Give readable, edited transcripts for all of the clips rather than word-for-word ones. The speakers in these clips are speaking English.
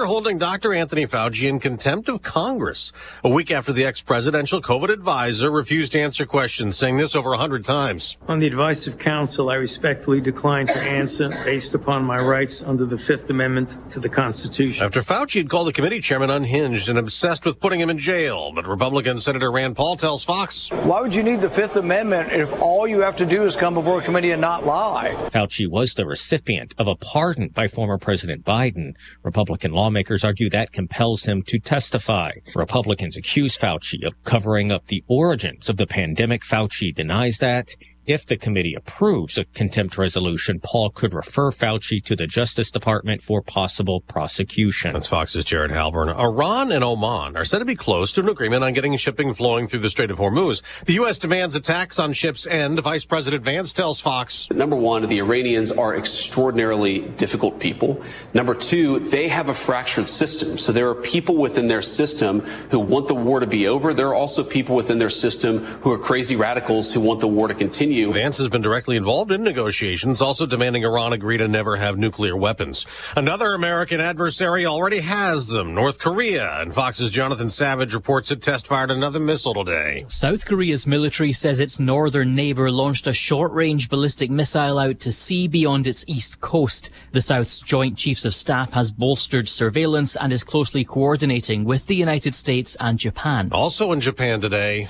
they're holding Dr. Anthony Fauci in contempt of Congress a week after the ex-presidential COVID advisor refused to answer questions, saying this over 100 times. On the advice of counsel, I respectfully decline to answer based upon my rights under the Fifth Amendment to the Constitution. After Fauci had called the committee chairman unhinged and obsessed with putting him in jail, but Republican Senator Rand Paul tells Fox, "Why would you need the Fifth Amendment if all you have to do is come before a committee and not lie?" Fauci was the recipient of a pardon by former President Biden. Republican lawmakers argue that compels him to testify. Republicans accuse Fauci of covering up the origins of the pandemic. Fauci denies that. If the committee approves a contempt resolution, Paul could refer Fauci to the Justice Department for possible prosecution. That's Fox's Jared Halpern. Iran and Oman are said to be close to an agreement on getting shipping flowing through the Strait of Hormuz. The U.S. demands attacks on ships end. Vice President Vance tells Fox. Number one, the Iranians are extraordinarily difficult people. Number two, they have a fractured system. So there are people within their system who want the war to be over. There are also people within their system who are crazy radicals who want the war to continue. Vance has been directly involved in negotiations, also demanding Iran agree to never have nuclear weapons. Another American adversary already has them, North Korea, and Fox's Jonathan Savage reports it test-fired another missile today. South Korea's military says its northern neighbour launched a short-range ballistic missile out to sea beyond its east coast. The South's Joint Chiefs of Staff has bolstered surveillance and is closely coordinating with the United States and Japan. Also in Japan today,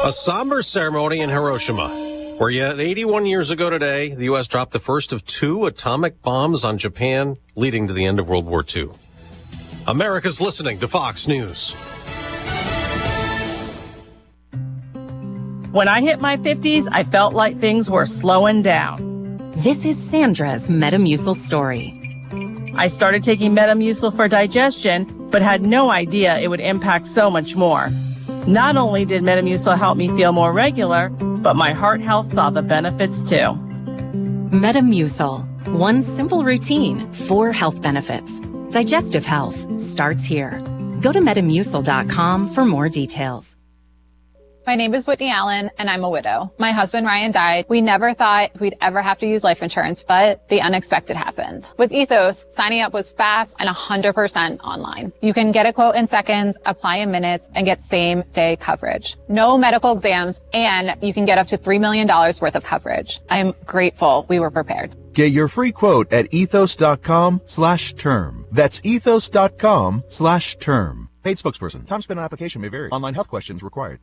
a somber ceremony in Hiroshima, where yet 81 years ago today, the U.S. dropped the first of 2 atomic bombs on Japan, leading to the end of World War II. America's listening to Fox News. When I hit my 50s, I felt like things were slowing down. This is Sandra's Metamucil story. I started taking Metamucil for digestion, but had no idea it would impact so much more. Not only did Metamucil help me feel more regular, but my heart health saw the benefits too. Metamucil. One simple routine, 4 health benefits. Digestive health starts here. Go to Metamucil.com for more details. My name is Whitney Allen, and I'm a widow. My husband, Ryan, died. We never thought we'd ever have to use life insurance, but the unexpected happened. With Ethos, signing up was fast and 100% online. You can get a quote in seconds, apply in minutes, and get same-day coverage. No medical exams, and you can get up to $3 million worth of coverage. I'm grateful we were prepared. Get your free quote at ethos.com/term. That's ethos.com/term. Paid spokesperson. Time spent on application may vary. Online health questions required.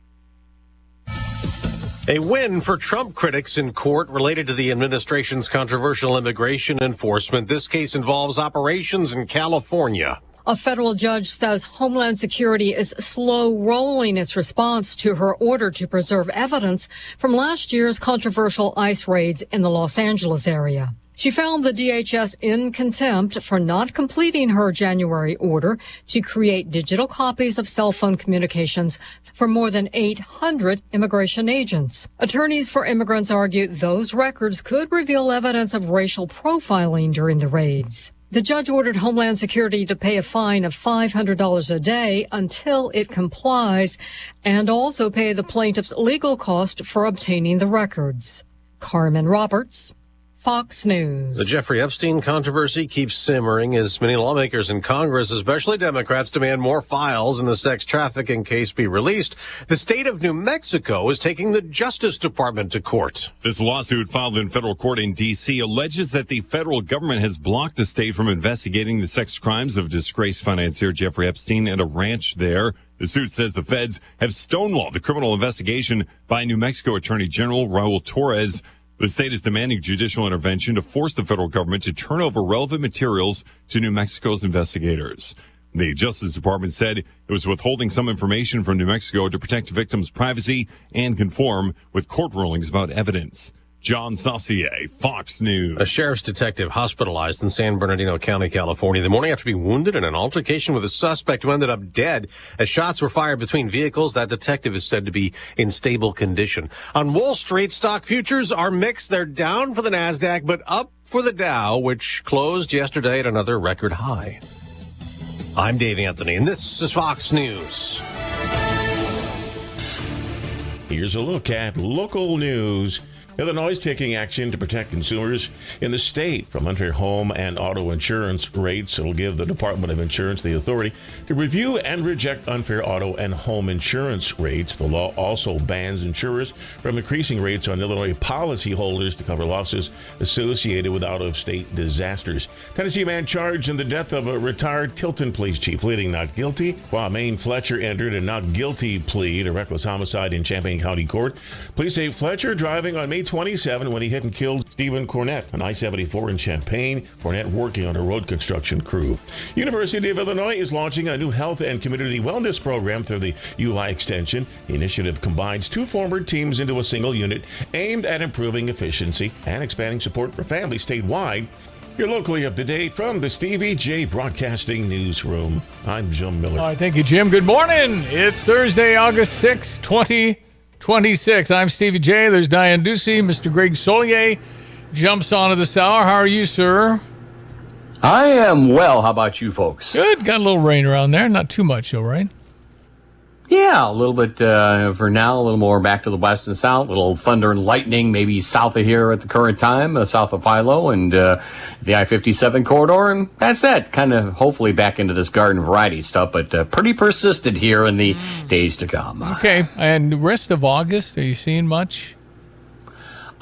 A win for Trump critics in court related to the administration's controversial immigration enforcement. This case involves operations in California. A federal judge says Homeland Security is slow rolling its response to her order to preserve evidence from last year's controversial ICE raids in the Los Angeles area. She found the DHS in contempt for not completing her January order to create digital copies of cell phone communications for more than 800 immigration agents. Attorneys for immigrants argue those records could reveal evidence of racial profiling during the raids. The judge ordered Homeland Security to pay a fine of $500 a day until it complies, and also pay the plaintiff's legal cost for obtaining the records. Carmen Roberts, Fox News. The Jeffrey Epstein controversy keeps simmering as many lawmakers in Congress, especially Democrats, demand more files in the sex trafficking case be released. The state of New Mexico is taking the Justice Department to court. This lawsuit filed in federal court in D.C. alleges that the federal government has blocked the state from investigating the sex crimes of disgraced financier Jeffrey Epstein at a ranch there. The suit says the feds have stonewalled the criminal investigation by New Mexico Attorney General Raul Torres. The state is demanding judicial intervention to force the federal government to turn over relevant materials to New Mexico's investigators. The Justice Department said it was withholding some information from New Mexico to protect victims' privacy and conform with court rulings about evidence. John Saucier, Fox News. A sheriff's detective hospitalized in San Bernardino County, California, the morning after being wounded in an altercation with a suspect who ended up dead as shots were fired between vehicles. That detective is said to be in stable condition. On Wall Street, stock futures are mixed. They're down for the NASDAQ, but up for the Dow, which closed yesterday at another record high. I'm Dave Anthony, and this is Fox News. Here's a look at local news Illinois is taking action to protect consumers in the state from unfair home and auto insurance rates. It'll give the Department of Insurance the authority to review and reject unfair auto and home insurance rates. The law also bans insurers from increasing rates on Illinois policyholders to cover losses associated with out-of-state disasters. Tennessee man charged in the death of a retired Tilton police chief pleading not guilty, while Maine Fletcher entered a not guilty plea to reckless homicide in Champaign County Court. Police say Fletcher driving on May 27 when he hit and killed Stephen Cornett on I-74 in Champaign. Cornett working on a road construction crew. University of Illinois is launching a new health and community wellness program through the UI extension. The initiative combines two former teams into a single unit aimed at improving efficiency and expanding support for families statewide. You're locally up to date from the Stevie J Broadcasting Newsroom. I'm Jim Miller. All right, thank you, Jim. Good morning. It's Thursday, August 6, 2026. I'm Stevie J. There's Diane Ducey. Mr. Greg Solier jumps onto this hour. How are you, sir? I am well. How about you folks? Good. Got a little rain around there. Not too much, though, right? Yeah, a little bit for now, a little more back to the west and south, a little thunder and lightning maybe south of here at the current time, south of Philo and the I-57 corridor, and that's that. Kind of hopefully back into this garden variety stuff, but pretty persistent here in the days to come. Okay, and the rest of August, are you seeing much?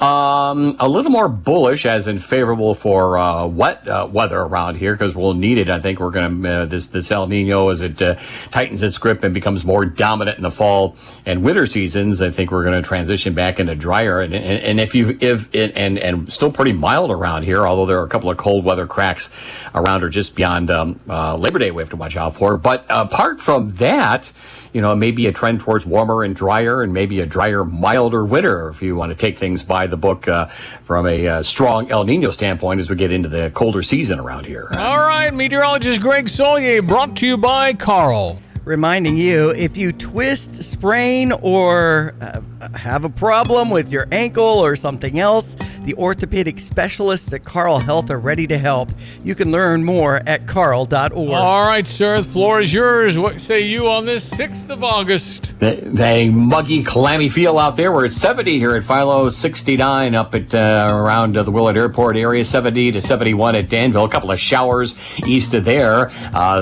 A little more bullish, as in favorable for wet weather around here, because we'll need it. I think we're going to this El Nino, as it tightens its grip and becomes more dominant in the fall and winter seasons. I think we're going to transition back into drier and still pretty mild around here. Although there are a couple of cold weather cracks around or just beyond Labor Day, we have to watch out for. But apart from that, maybe a trend towards warmer and drier, and maybe a drier, milder winter, if you want to take things by the book from a strong El Nino standpoint as we get into the colder season around here. All right, meteorologist Greg Solier, brought to you by Carl. Reminding you, if you twist, sprain, or have a problem with your ankle or something else, the orthopedic specialists at Carl Health are ready to help. You can learn more at carl.org. All right, sir, the floor is yours. What say you on this 6th of August? The muggy, clammy feel out there. We're at 70 here at Philo, 69 up at around the Willard Airport area, 70 to 71 at Danville. A couple of showers east of there.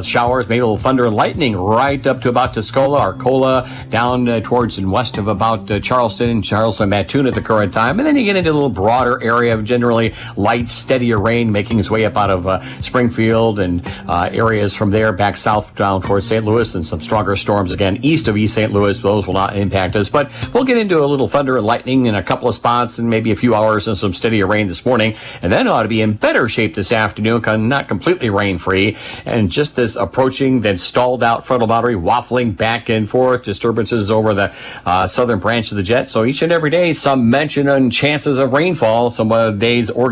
Showers, maybe a little thunder and lightning right up to about Tuscola, Arcola, down towards and west of about Charleston, Mattoon at the current time. And then you get into a little broader area of generally light, steadier rain making its way up out of Springfield and areas from there back south down towards St. Louis, and some stronger storms again east of East St. Louis. Those will not impact us, but we'll get into a little thunder and lightning in a couple of spots and maybe a few hours and some steadier rain this morning. And then ought to be in better shape this afternoon, not completely rain-free, and just this approaching, then stalled out frontal boundary, waffling back and forth, disturbances over the southern branch of the jet. So each and every day, some mention and chances of rainfall. Some days more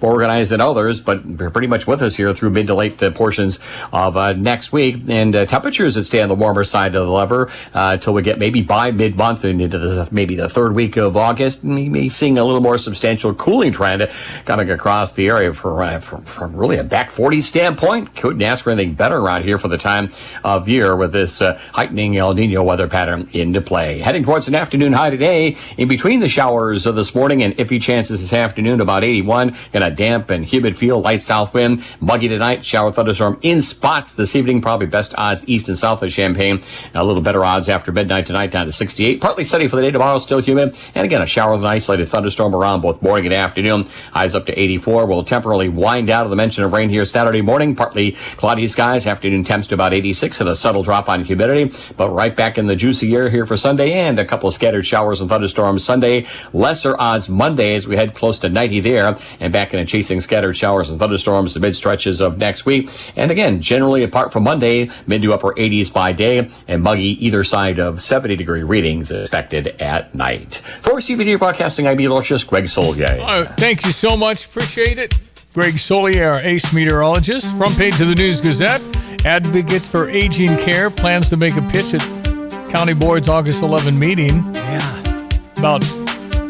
organized than others, but they're pretty much with us here through mid to late portions of next week. And temperatures that stay on the warmer side of the lever till we get maybe by mid-month and into maybe the third week of August. Maybe seeing a little more substantial cooling trend coming across the area from really a back 40 standpoint. Couldn't ask for anything better around here for the time of year with this heightening El Nino weather pattern into play. Heading towards an afternoon high today, in between the showers of this morning and iffy chances this afternoon, about 81. In a damp and humid feel, light south wind, muggy tonight, shower thunderstorm in spots this evening. Probably best odds east and south of Champaign. A little better odds after midnight tonight, down to 68. Partly sunny for the day tomorrow, still humid. And again, a shower of an isolated thunderstorm around both morning and afternoon. Highs up to 84. We'll temporarily wind out of the mention of rain here Saturday morning. Partly cloudy skies. Afternoon temps to about 86 and a subtle drop on humidity. But right back in the juicy air here for Sunday, and a couple of scattered showers and thunderstorms Sunday. Lesser odds Monday as we head close to 90 there, and back in a chasing scattered showers and thunderstorms the mid stretches of next week. And again, generally apart from Monday, mid to upper 80s by day, and muggy either side of 70-degree readings expected at night. For CBD Broadcasting, I'm meteorologist Greg Solier. Thank you so much. Appreciate it. Greg Solier, our ace meteorologist. Front page of the News Gazette. Advocates for Aging Care plans to make a pitch at County Board's August 11 meeting. Yeah. About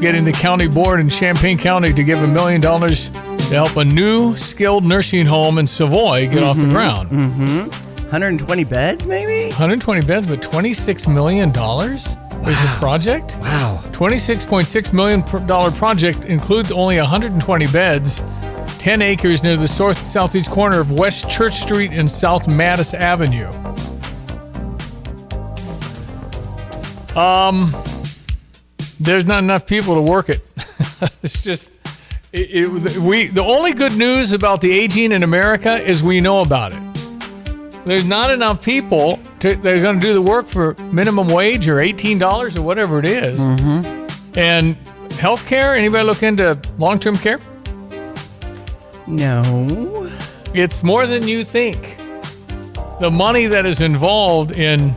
getting the county board in Champaign County to give $1 million to help a new skilled nursing home in Savoy get off the ground. 120 beds, maybe? 120 beds, but $26 million? There's a project? Wow. $26.6 million project includes only 120 beds, 10 acres near the southeast corner of West Church Street and South Mattis Avenue. There's not enough people to work it. It's just, the only good news about the aging in America is we know about it. There's not enough people they're going to do the work for minimum wage or $18 or whatever it is. Mm-hmm. And health care, anybody look into long-term care? No. It's more than you think. The money that is involved in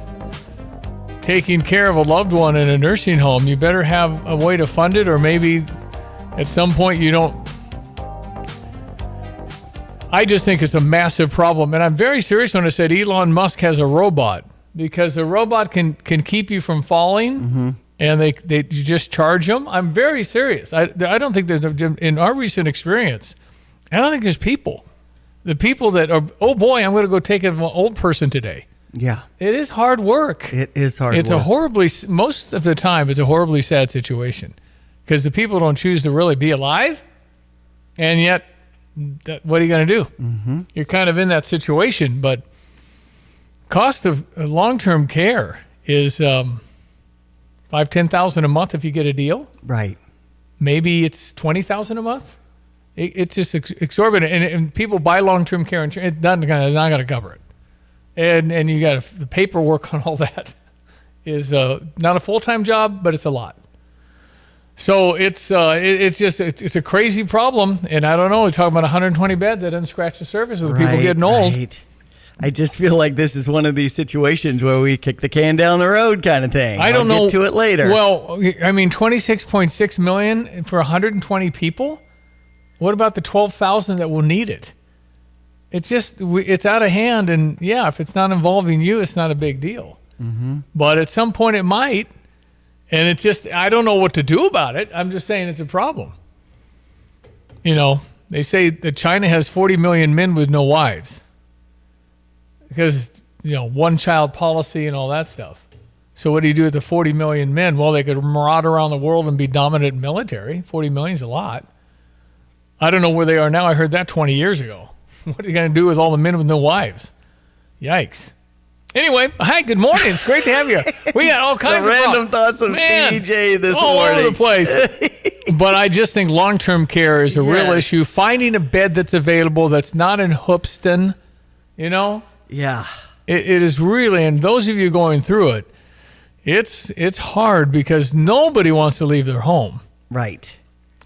taking care of a loved one in a nursing home, you better have a way to fund it, or maybe at some point you don't. I just think it's a massive problem. And I'm very serious when I said Elon Musk has a robot, because the robot can keep you from falling, mm-hmm. and you just charge them. I'm very serious. I don't think there's, in our recent experience, I don't think there's people. The people that are, oh boy, I'm going to go take an old person today. Yeah. It is hard work. It is hard work. Most of the time, it's a horribly sad situation, because the people don't choose to really be alive, and yet, what are you going to do? Mm-hmm. You're kind of in that situation. But cost of long-term care is $5,000-$10,000 a month if you get a deal. Right. Maybe it's $20,000 a month. It's just exorbitant, and people buy long-term care insurance. It's not going to cover it. And you got the paperwork on all that is not a full-time job, but it's a lot. So it's a crazy problem, and I don't know. We're talking about 120 beds. That doesn't scratch the surface of the people getting old. Right. I just feel like this is one of these situations where we kick the can down the road kind of thing. I don't know. Get to it later. Well, I mean, $26.6 million for 120 people. What about the 12,000 that will need it? It's just it's out of hand, and yeah, if it's not involving you, it's not a big deal. Mm-hmm. But at some point, it might. And it's just, I don't know what to do about it. I'm just saying it's a problem. You know, they say that China has 40 million men with no wives because, one-child policy and all that stuff. So what do you do with the 40 million men? Well, they could maraud around the world and be dominant military. 40 million is a lot. I don't know where they are now. I heard that 20 years ago. What are you going to do with all the men with no wives? Yikes. Anyway, hi, good morning. It's great to have you. We got all kinds of random thoughts of Stevie J this all morning. All over the place. But I just think long-term care is a real issue. Finding a bed that's available that's not in Hoopston, Yeah. It is really, and those of you going through it, it's hard because nobody wants to leave their home. Right.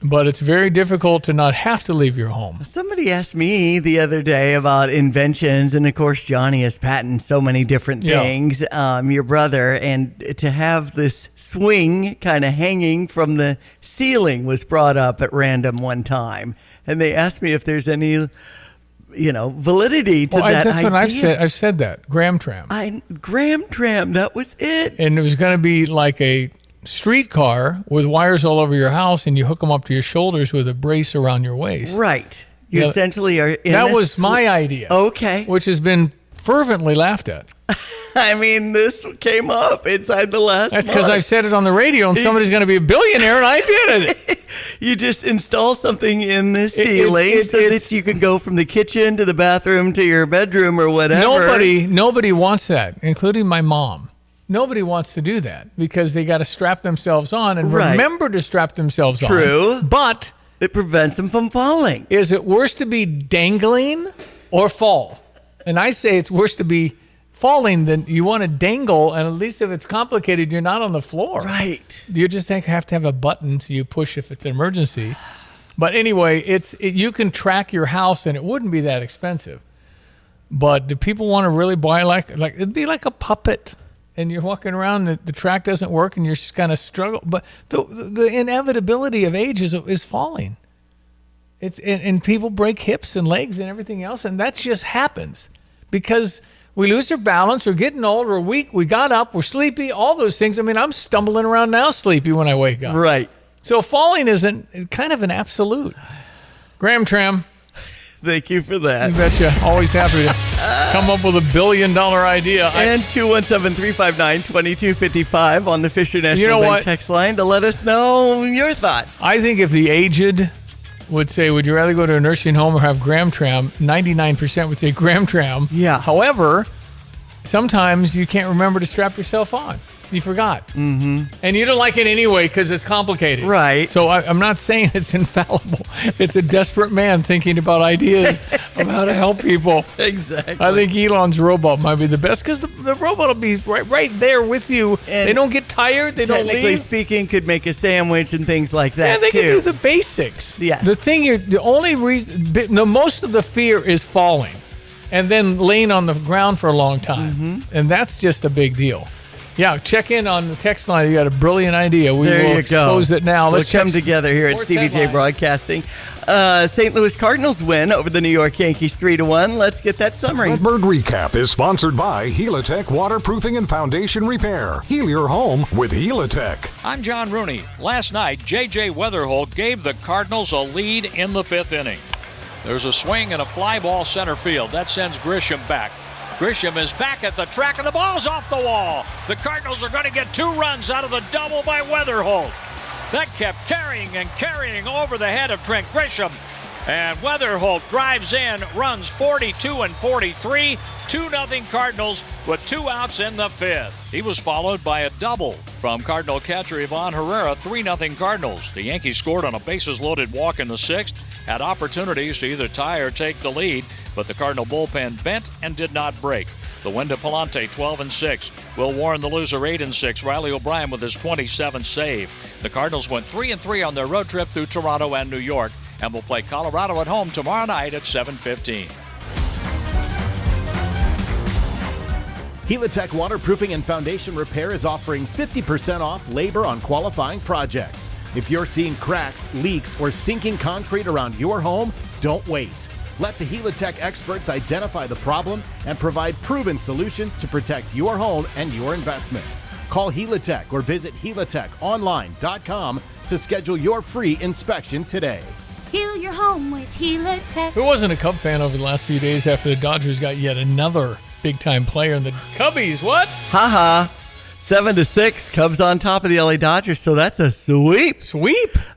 But it's very difficult to not have to leave your home. Somebody asked me the other day about inventions, and of course, Johnny has patented so many different things. Your brother, and to have this swing kind of hanging from the ceiling was brought up at random one time, and they asked me if there's any, validity to that that's idea. What I've said that Graham Tram. Graham Tram. That was it. And it was going to be like a streetcar with wires all over your house, and you hook them up to your shoulders with a brace around your waist. Right. You essentially are in that was my idea. Okay. Which has been fervently laughed at. I mean, this came up inside the last That's because I've said it on the radio, and somebody's going to be a billionaire, and I did it. You just install something in the ceiling so that you can go from the kitchen to the bathroom to your bedroom or whatever. Nobody wants that, including my mom. Nobody wants to do that because they got to strap themselves on and remember to strap themselves on. True. But it prevents them from falling. Is it worse to be dangling or fall? And I say it's worse to be falling than you want to dangle, and at least if it's complicated, you're not on the floor. Right. You just have to have a button so you push if it's an emergency. But anyway, you can track your house, and it wouldn't be that expensive. But do people want to really buy like it'd be like a puppet? And you're walking around, the track doesn't work, and you're just kind of struggle. But the inevitability of age is falling. And people break hips and legs and everything else, and that just happens because we lose our balance. We're getting old. We're weak. We got up. We're sleepy. All those things. I mean, I'm stumbling around now, sleepy when I wake up. Right. So falling isn't kind of an absolute. Graham Tram. Thank you for that. You betcha. Always happy to come up with $1 billion idea. And 217-359-2255 on the Fisher National Bank text line to let us know your thoughts. I think if the aged would say, would you rather go to a nursing home or have Graham Tram, 99% would say Graham Tram. Yeah. However, sometimes you can't remember to strap yourself on. You forgot. Mm-hmm. And you don't like it anyway because it's complicated. Right. So I'm not saying it's infallible. It's a desperate man thinking about ideas of how to help people. Exactly. I think Elon's robot might be the best because the robot will be right there with you. And they don't get tired. They don't technically leave. speaking, could make a sandwich and things like that. Yeah, they too. can do the basics. Yes. The only reason, the most of the fear is falling and then laying on the ground for a long time. Mm-hmm. And that's just a big deal. Yeah, check in on the text line. You got a brilliant idea. We will expose it now. Let's come together here at Stevie J Broadcasting. St. Louis Cardinals win over the New York Yankees 3-1. Let's get that summary. Redbird Recap is sponsored by Helitech Waterproofing and Foundation Repair. Heal your home with Helitech. I'm John Rooney. Last night, J.J. Weatherholt gave the Cardinals a lead in the 5th inning. There's a swing and a fly ball center field. That sends Grisham back. Grisham is back at the track, and the ball's off the wall. The Cardinals are going to get 2 runs out of the double by Weatherholt. That kept carrying over the head of Trent Grisham. And Weatherholt drives in, runs 42 and 43, 2-0 Cardinals with 2 outs in the 5th. He was followed by a double from Cardinal catcher Ivan Herrera, 3-0 Cardinals. The Yankees scored on a bases-loaded walk in the 6th, had opportunities to either tie or take the lead, but the Cardinal bullpen bent and did not break. The win to Palante, 12-6. Will Warren the loser, 8-6. Riley O'Brien with his 27th save. The Cardinals went 3-3 on their road trip through Toronto and New York, and will play Colorado at home tomorrow night at 7:15. Helitech Waterproofing and Foundation Repair is offering 50% off labor on qualifying projects. If you're seeing cracks, leaks, or sinking concrete around your home, don't wait. Let the Helitech experts identify the problem and provide proven solutions to protect your home and your investment. Call Helitech or visit helitechonline.com to schedule your free inspection today. Heal your home with Helitech. Who wasn't a Cub fan over the last few days after the Dodgers got yet another big-time player in the Cubbies? What? Ha 7-6, Cubs on top of the LA Dodgers, so that's a sweep.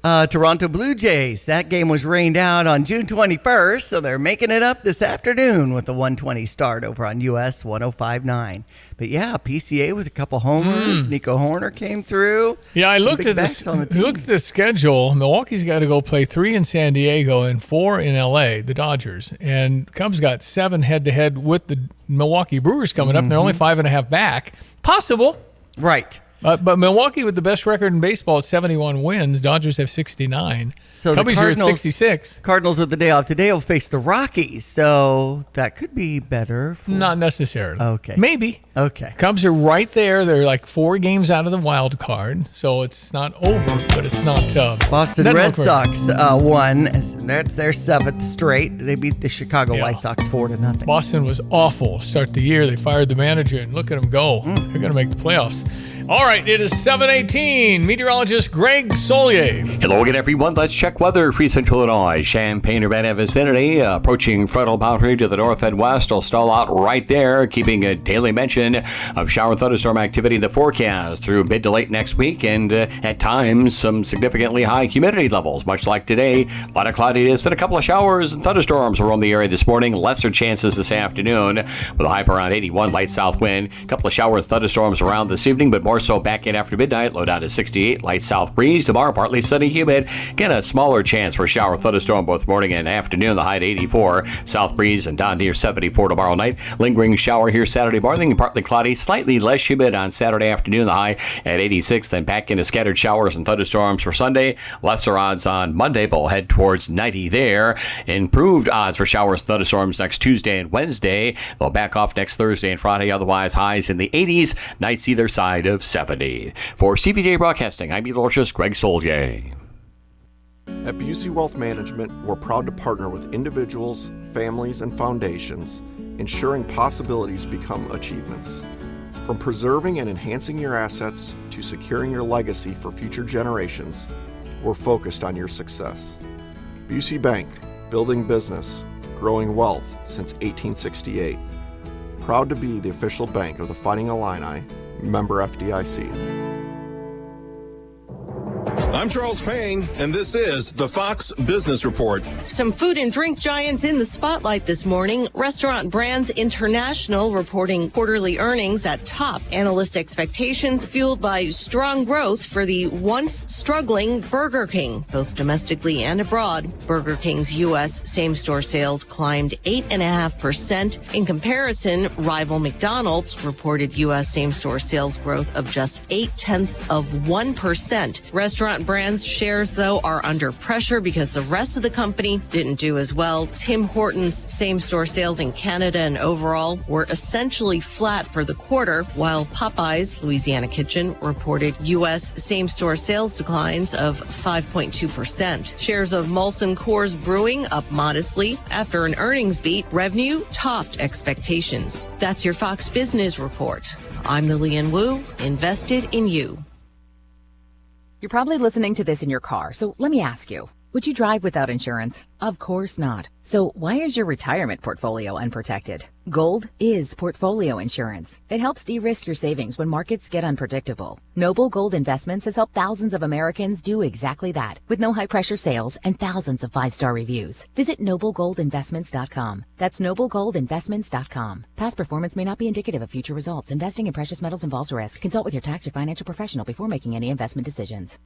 Toronto Blue Jays, that game was rained out on June 21st, so they're making it up this afternoon with a 1:20 start over on US 105.9. But yeah, PCA with a couple homers. Nico Horner came through. Yeah, I looked at the schedule. Milwaukee's got to go play 3 in San Diego and 4 in LA, the Dodgers. And Cubs got 7 head-to-head with the Milwaukee Brewers coming up. And they're only 5.5 back. Possible. Right. But Milwaukee with the best record in baseball at 71 wins. Dodgers have 69. So Cubbies are at 66. Cardinals with the day off today will face the Rockies, so that could be better. Not necessarily. Okay. Maybe. Okay. Cubs are right there. They're like 4 games out of the wild card, so it's not over, but it's not. Boston Red Sox won. That's their 7th straight. They beat the Chicago White Sox 4-0. Boston was awful to start the year. They fired the manager, and look at them go. They're going to make the playoffs. All right, it is 7:18. Meteorologist Greg Solier. Hello again, everyone. Let's check weather for Central Illinois. Champaign-Urbana vicinity, approaching frontal boundary to the north and west. Will stall out right there, keeping a daily mention of shower thunderstorm activity in the forecast through mid to late next week, and at times some significantly high humidity levels, much like today. A lot of cloudiness and a couple of showers and thunderstorms will roam the area this morning. Lesser chances this afternoon with a high around 81, light south wind. A couple of showers, thunderstorms around this evening, but more so back in after midnight. Low down to 68, light south breeze. Tomorrow, partly sunny, humid. Again, a smaller chance for shower thunderstorm both morning and afternoon. The high at 84, south breeze, and down near 74 tomorrow night. Lingering shower here Saturday morning, partly cloudy, slightly less humid on Saturday afternoon. The high at 86, then back into scattered showers and thunderstorms for Sunday. Lesser odds on Monday, but we'll head towards 90 there. Improved odds for showers and thunderstorms next Tuesday and Wednesday. They'll back off next Thursday and Friday. Otherwise, highs in the 80s, nights either side of 70. For CVJ Broadcasting, I'm meteorologist Greg Solier. At Busey Wealth Management, we're proud to partner with individuals, families, and foundations, ensuring possibilities become achievements. From preserving and enhancing your assets to securing your legacy for future generations, we're focused on your success. Busey Bank, building business, growing wealth since 1868. Proud to be the official bank of the Fighting Illini, member FDIC. I'm Charles Payne, and this is the Fox Business Report. Some food and drink giants in the spotlight this morning. Restaurant Brands International reporting quarterly earnings at top analyst expectations, fueled by strong growth for the once struggling Burger King, both domestically and abroad. Burger King's U.S. same-store sales climbed 8.5%. In comparison, rival McDonald's reported U.S. same-store sales growth of just 0.8%. Restaurant Brands shares, though, are under pressure because the rest of the company didn't do as well. Tim Hortons same-store sales in Canada and overall were essentially flat for the quarter, while Popeyes Louisiana Kitchen reported U.S. same-store sales declines of 5.2%. Shares of Molson Coors Brewing up modestly after an earnings beat. Revenue topped expectations. That's your Fox Business Report. I'm Lillian Wu, invested in you. You're probably listening to this in your car, so let me ask you, would you drive without insurance? Of course not. So why is your retirement portfolio unprotected? Gold is portfolio insurance. It helps de-risk your savings when markets get unpredictable. Noble Gold Investments has helped thousands of Americans do exactly that, with no high-pressure sales and thousands of 5-star reviews. Visit noblegoldinvestments.com. That's noblegoldinvestments.com. Past performance may not be indicative of future results. Investing in precious metals involves risk. Consult with your tax or financial professional before making any investment decisions.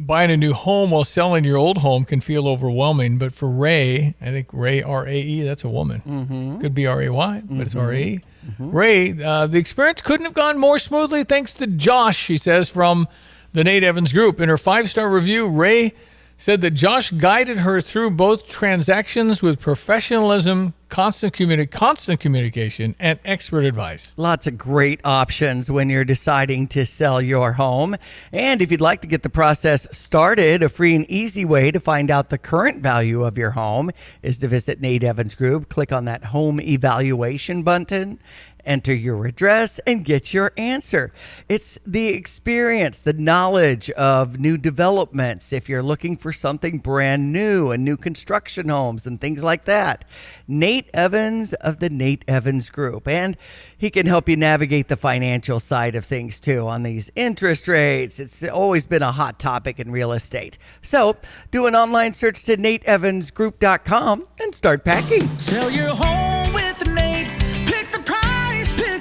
Buying a new home while selling your old home can feel overwhelming, but for Ray, I think Ray, R-A-E, that's a woman. Mm-hmm. Could be R-A-Y, but it's R-A-E. Mm-hmm. Ray, the experience couldn't have gone more smoothly thanks to Josh, she says, from the Nate Evans Group. In her 5-star review, Ray said that Josh guided her through both transactions with professionalism, constant communication, and expert advice. Lots of great options when you're deciding to sell your home. And if you'd like to get the process started, a free and easy way to find out the current value of your home is to visit Nate Evans Group. Click on that home evaluation button. Enter your address and get your answer. It's the experience, the knowledge of new developments. If you're looking for something brand new and new construction homes and things like that, Nate Evans of the Nate Evans Group. And he can help you navigate the financial side of things too on these interest rates. It's always been a hot topic in real estate. So do an online search to NateEvansGroup.com and start packing. Sell your home with Nate.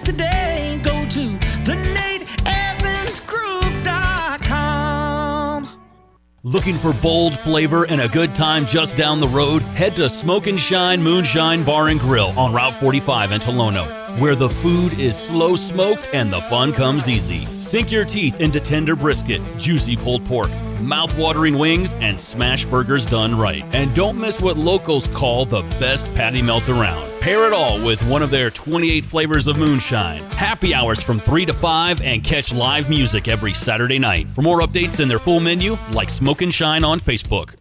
Today, go to theNateEvansGroup.com. Looking for bold flavor and a good time just down the road? Head to Smoke and Shine Moonshine Bar and Grill on Route 45 in Tolono, where the food is slow smoked and the fun comes easy. Sink your teeth into tender brisket, juicy pulled pork, mouth-watering wings, and smash burgers done right. And don't miss what locals call the best patty melt around. Pair it all with one of their 28 flavors of moonshine. Happy hours from 3 to 5 and catch live music every Saturday night. For more updates and their full menu, like Smoke and Shine on Facebook.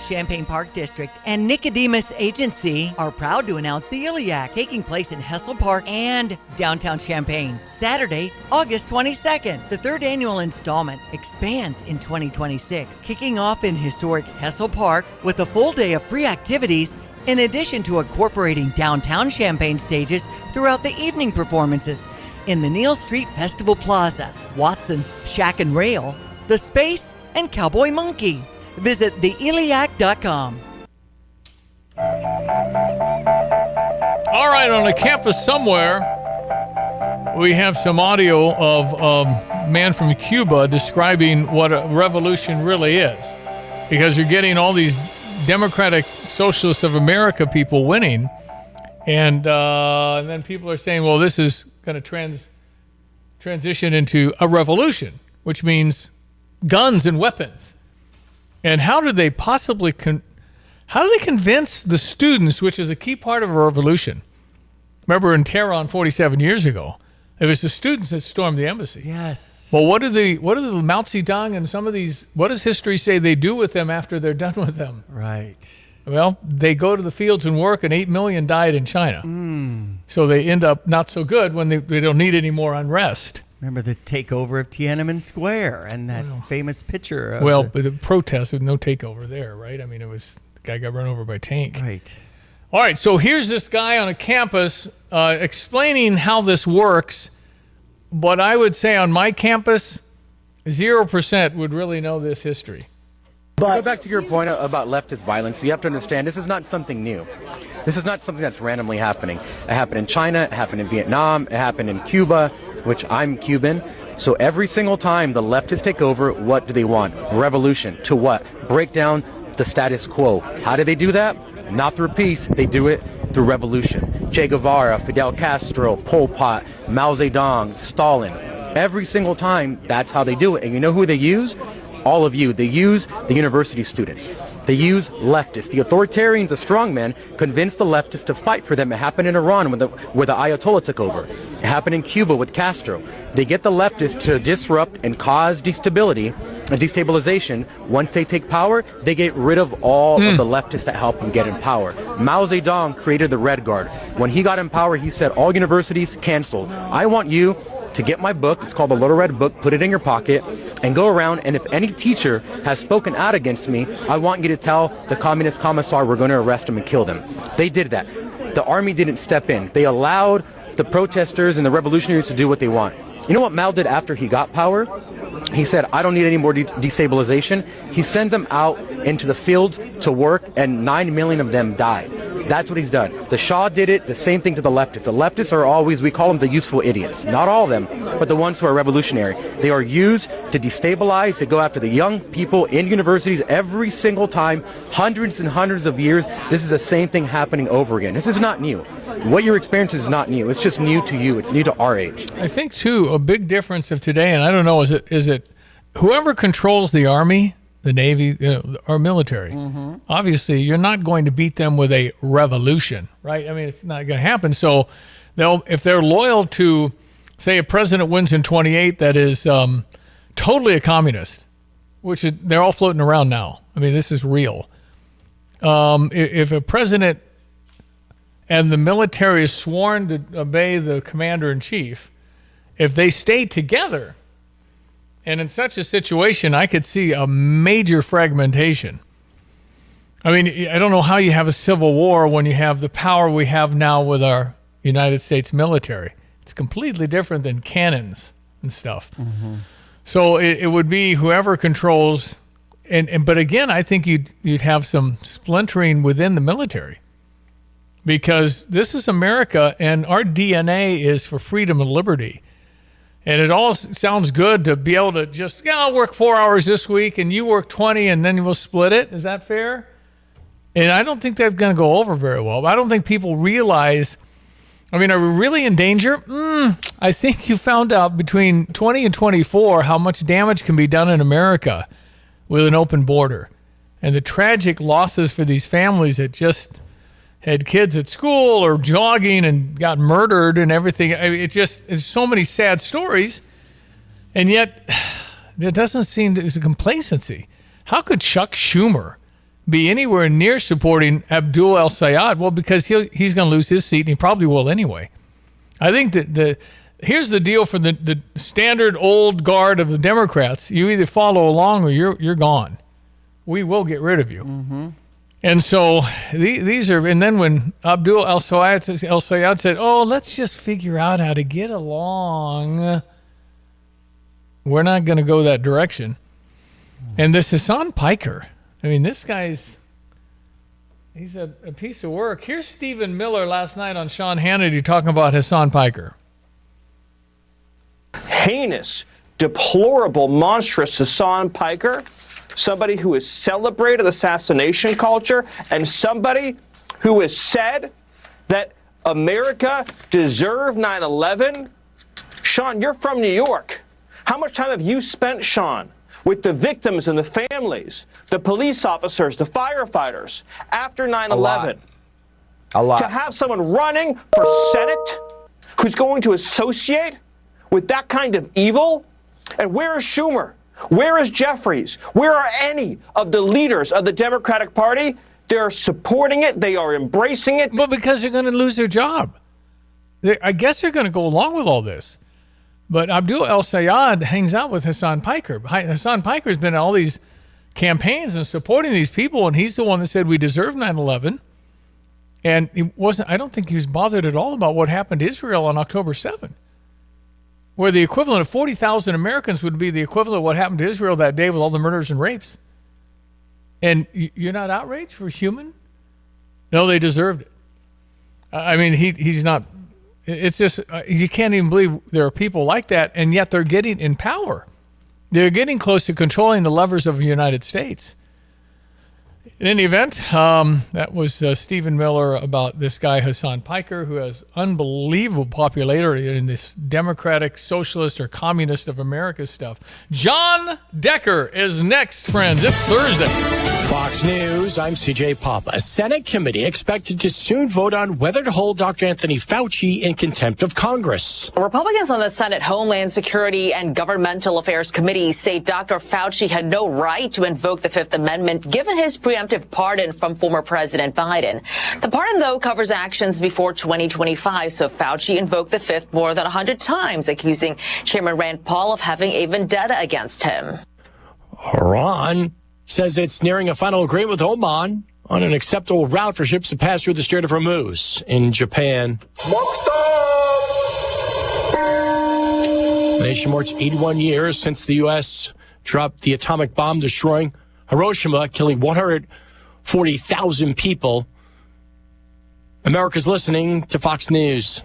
Champaign Park District and Nicodemus Agency are proud to announce the Iliac taking place in Hessel Park and downtown Champaign. Saturday, August 22nd. The third annual installment expands in 2026, kicking off in historic Hessel Park with a full day of free activities, in addition to incorporating downtown Champaign stages throughout the evening performances in the Neal Street Festival Plaza, Watson's Shack and Rail, The Space, and Cowboy Monkey. Visit theiliac.com. All right, on a campus somewhere, we have some audio of a man from Cuba describing what a revolution really is. Because you're getting all these Democratic Socialists of America people winning, and then people are saying, well, this is going to transition into a revolution, which means guns and weapons. And how do they possibly convince the students, which is a key part of a revolution? Remember in Tehran 47 years ago, it was the students that stormed the embassy. Yes. Well, what do the Mao Zedong and some of these, what does history say they do with them after they're done with them? Right. Well, they go to the fields and work, and 8 million died in China. So they end up not so good when they don't need any more unrest. Remember the takeover of Tiananmen Square and that famous picture of the protest with no takeover there, right? I mean, it was the guy got run over by a tank. Right. All right, so here's this guy on a campus explaining how this works, but I would say on my campus, 0% would really know this history. But go back to your point about leftist violence. You have to understand this is not something new. This is not something that's randomly happening. It happened in China, it happened in Vietnam, it happened in Cuba, which I'm Cuban. So every single time the leftists take over, what do they want? Revolution. To what? Break down the status quo. How do they do that? Not through peace. They do it through revolution. Che Guevara, Fidel Castro, Pol Pot, Mao Zedong, Stalin. Every single time, that's how they do it. And you know who they use? All of you. They use the university students. They use leftists. The authoritarians, the strongmen, convinced the leftists to fight for them. It happened in Iran where the Ayatollah took over. It happened in Cuba with Castro. They get the leftists to disrupt and cause destability and destabilization. Once they take power, they get rid of all of the leftists that help them get in power. Mao Zedong created the Red Guard. When he got in power, he said, all universities canceled. I want you to get my book. It's called the Little Red Book. Put it in your pocket and go around. And if any teacher has spoken out against me, I want you to tell the communist commissar we're going to arrest him and kill them. They did that. The army didn't step in. They allowed the protesters and the revolutionaries to do what they want. You know what Mao did after he got power? He said, I don't need any more destabilization. He sent them out into the fields to work, and 9 million of them died. That's what he's done. The Shah did it, the same thing to the leftists. The leftists are always, we call them the useful idiots. Not all of them, but the ones who are revolutionary. They are used to destabilize. They go after the young people in universities every single time, hundreds and hundreds of years. This is the same thing happening over again. This is not new. What you're experiencing is not new. It's just new to you. It's new to our age. I think, too, a big difference of today, and I don't know, is it whoever controls the Army, the Navy, our military, obviously you're not going to beat them with a revolution, right? I mean, it's not going to happen. So if they're loyal to, say, a president wins in 28 that is totally a communist, which they're all floating around now. I mean, this is real. If a president and the military is sworn to obey the commander-in-chief, if they stay together, and in such a situation, I could see a major fragmentation. I mean, I don't know how you have a civil war when you have the power we have now with our United States military. It's completely different than cannons and stuff. So it would be whoever controls, but again, I think you'd have some splintering within the military, because this is America, and our DNA is for freedom and liberty. And it all sounds good to be able to just, I'll work 4 hours this week and you work 20 and then we'll split it. Is that fair? And I don't think that's going to go over very well. I don't think people realize, I mean, are we really in danger? I think you found out between 20 and 24 how much damage can be done in America with an open border. And the tragic losses for these families that just had kids at school or jogging and got murdered and everything. I mean, it's so many sad stories, and yet there doesn't seem to, there's a complacency. How could Chuck Schumer be anywhere near supporting Abdul El-Sayed? Well, because he's going to lose his seat, and he probably will anyway. I think that here's the deal for the standard old guard of the Democrats. You either follow along or you're gone. We will get rid of you. And so these are, and then when Abdul El-Sayed said, let's just figure out how to get along, we're not going to go that direction. And this Hassan Piker, I mean, this guy's, he's a piece of work. Here's Stephen Miller last night on Sean Hannity talking about Hassan Piker. Heinous, deplorable, monstrous Hassan Piker, somebody who has celebrated assassination culture, and somebody who has said that America deserved 9/11. Sean, you're from New York. How much time have you spent, Sean, with the victims and the families, the police officers, the firefighters after 9/11? A lot. To have someone running for Senate who's going to associate with that kind of evil? And where is Schumer? Where is Jeffries? Where are any of the leaders of the Democratic Party? They're supporting it. They are embracing it. Well, because they're going to lose their job. I guess they're going to go along with all this. But Abdul El-Sayed hangs out with Hassan Piker. Hassan Piker's been in all these campaigns and supporting these people, and he's the one that said we deserve 9/11. And I don't think he was bothered at all about what happened to Israel on October 7th, where the equivalent of 40,000 Americans would be the equivalent of what happened to Israel that day with all the murders and rapes. And you're not outraged for human? No, they deserved it. I mean, he's not. It's just, you can't even believe there are people like that, and yet they're getting in power. They're getting close to controlling the levers of the United States. In any event, that was Stephen Miller about this guy, Hassan Piker, who has unbelievable popularity in this Democratic, Socialist, or Communist of America stuff. John Decker is next, friends. It's Thursday. Fox News, I'm CJ Papa. A Senate committee expected to soon vote on whether to hold Dr. Anthony Fauci in contempt of Congress. Republicans on the Senate Homeland Security and Governmental Affairs Committee say Dr. Fauci had no right to invoke the Fifth Amendment given his preemptive pardon from former President Biden. The pardon, though, covers actions before 2025, so Fauci invoked the Fifth more than 100 times, accusing Chairman Rand Paul of having a vendetta against him. Iran says it's nearing a final agreement with Oman on an acceptable route for ships to pass through the Strait of Hormuz. In Japan, the nation marks 81 years since the U.S. dropped the atomic bomb destroying Hiroshima, killing 140,000 people. America's listening to Fox News.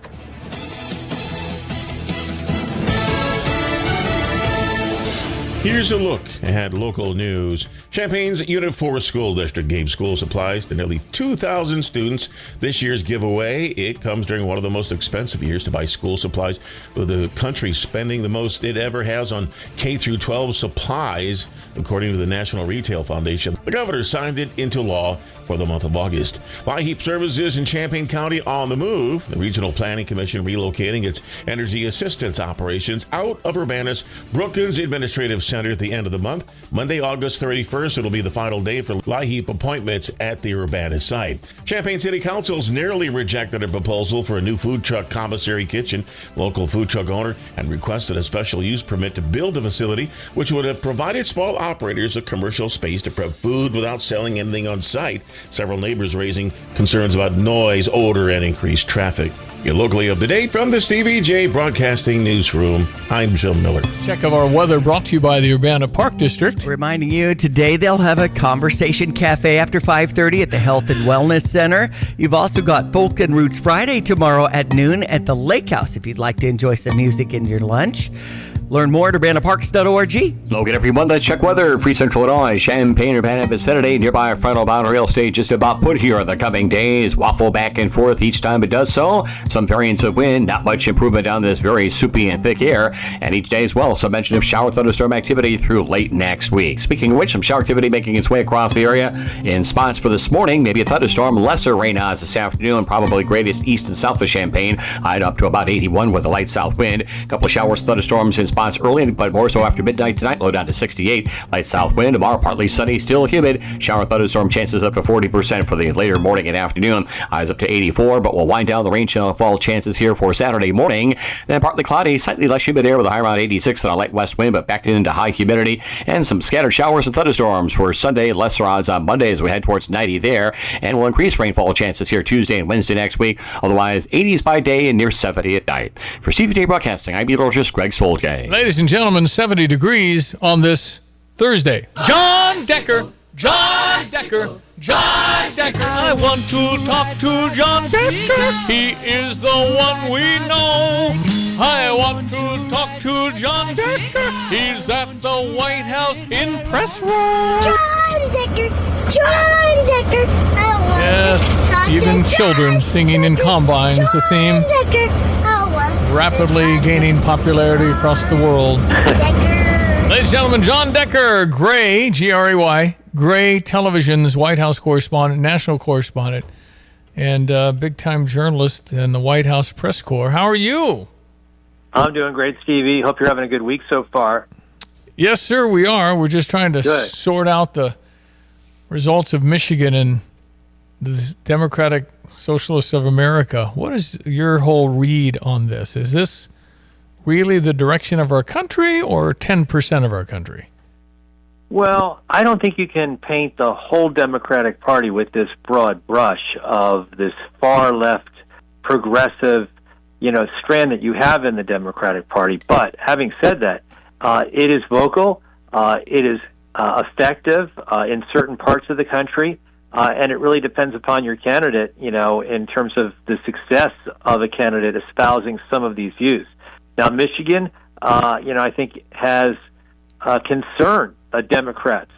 Here's a look at local news. Champaign's Unit 4 School District gave school supplies to nearly 2,000 students. This year's giveaway, it comes during one of the most expensive years to buy school supplies, with the country spending the most it ever has on K-12 supplies, according to the National Retail Foundation. The governor signed it into law for the month of August. LIHEAP services in Champaign County on the move. The Regional Planning Commission relocating its energy assistance operations out of Urbana's Brookins Administrative Center at the end of the month. Monday, August 31st, it'll be the final day for LIHEAP appointments at the Urbana site. Champaign City Council's nearly rejected a proposal for a new food truck commissary kitchen. Local food truck owner had requested a special use permit to build the facility, which would have provided small operators a commercial space to prep food without selling anything on site. Several neighbors raising concerns about noise, odor, and increased traffic. You're locally up to date from the Stevie J Broadcasting Newsroom. I'm Jim Miller. Check of our weather brought to you by the Urbana Park District. Reminding you, today they'll have a conversation cafe after 5:30 at the Health and Wellness Center. You've also got Folk and Roots Friday tomorrow at noon at the Lake House if you'd like to enjoy some music in your lunch. Learn more at urbanaparks.org. Logan, everyone, let's check weather. Free Central Illinois, Champaign, Urbana vicinity, nearby frontal boundary real estate just about put here in the coming days. Waffle back and forth each time it does so. Some variance of wind, not much improvement on this very soupy and thick air. And each day as well, some mention of shower thunderstorm activity through late next week. Speaking of which, some shower activity making its way across the area in spots for this morning. Maybe a thunderstorm, lesser rain odds this afternoon, probably greatest east and south of Champaign. High up to about 81 with a light south wind. A couple of showers, thunderstorms in spots early, but more so after midnight tonight. Low down to 68. Light south wind. Tomorrow, partly sunny, still humid. Shower thunderstorm chances up to 40% for the later morning and afternoon. Highs up to 84, but we'll wind down the rain fall chances here for Saturday morning. Then partly cloudy, slightly less humid air with a high around 86 and a light west wind, but backed into high humidity. And some scattered showers and thunderstorms for Sunday. Lesser odds on Monday as we head towards 90 there. And we'll increase rainfall chances here Tuesday and Wednesday next week. Otherwise, 80s by day and near 70 at night. For CVT Broadcasting, I'm meteorologist Greg Soldgay. Ladies and gentlemen, 70 degrees on this Thursday. John Decker, John Decker, John Decker. I want to talk to John Decker. He is the one we know. I want to talk to John Decker. He's at the White House in press room. John Decker, John Decker. I want yes, to talk even to children John singing in combines. John the theme Decker. I want rapidly gaining popularity across the world. Decker. Ladies and gentlemen, John Decker, Gray, G-R-A-Y, Gray Television's White House correspondent, national correspondent, and big-time journalist in the White House press corps. How are you? I'm doing great, Stevie. Hope you're having a good week so far. Yes, sir, we are. We're just trying to sort out the results of Michigan and the Democratic Socialists of America. What is your whole read on this? Is this really the direction of our country or 10% of our country? Well, I don't think you can paint the whole Democratic Party with this broad brush of this far left progressive, strand that you have in the Democratic Party. But having said that, it is vocal, it is effective in certain parts of the country, and it really depends upon your candidate, in terms of the success of a candidate espousing some of these views. Now, Michigan, I think has concern Democrats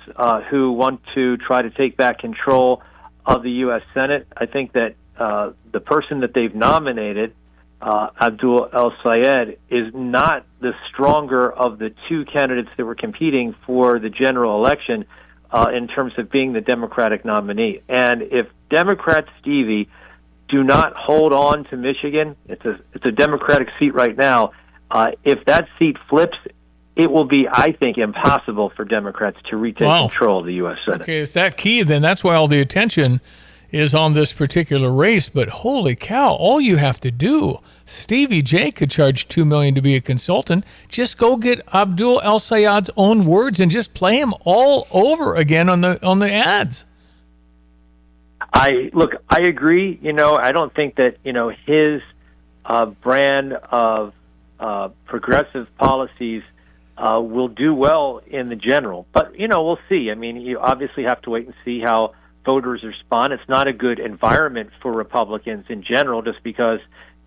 who want to try to take back control of the U.S. Senate. I think that the person that they've nominated, Abdul El-Sayed, is not the stronger of the two candidates that were competing for the general election in terms of being the Democratic nominee. And if Democrats, Stevie, do not hold on to Michigan, it's a Democratic seat right now. If that seat flips, it will be, I think, impossible for Democrats to retake control of the U.S. Senate. Okay, is that key? Then that's why all the attention is on this particular race. But holy cow, all you have to do, Stevie J could charge $2 million to be a consultant. Just go get Abdul El-Sayed's own words and just play him all over again on the ads. I agree. I don't think that his brand of progressive policies will do well in the general. But, we'll see. I mean, you obviously have to wait and see how voters respond. It's not a good environment for Republicans in general, just because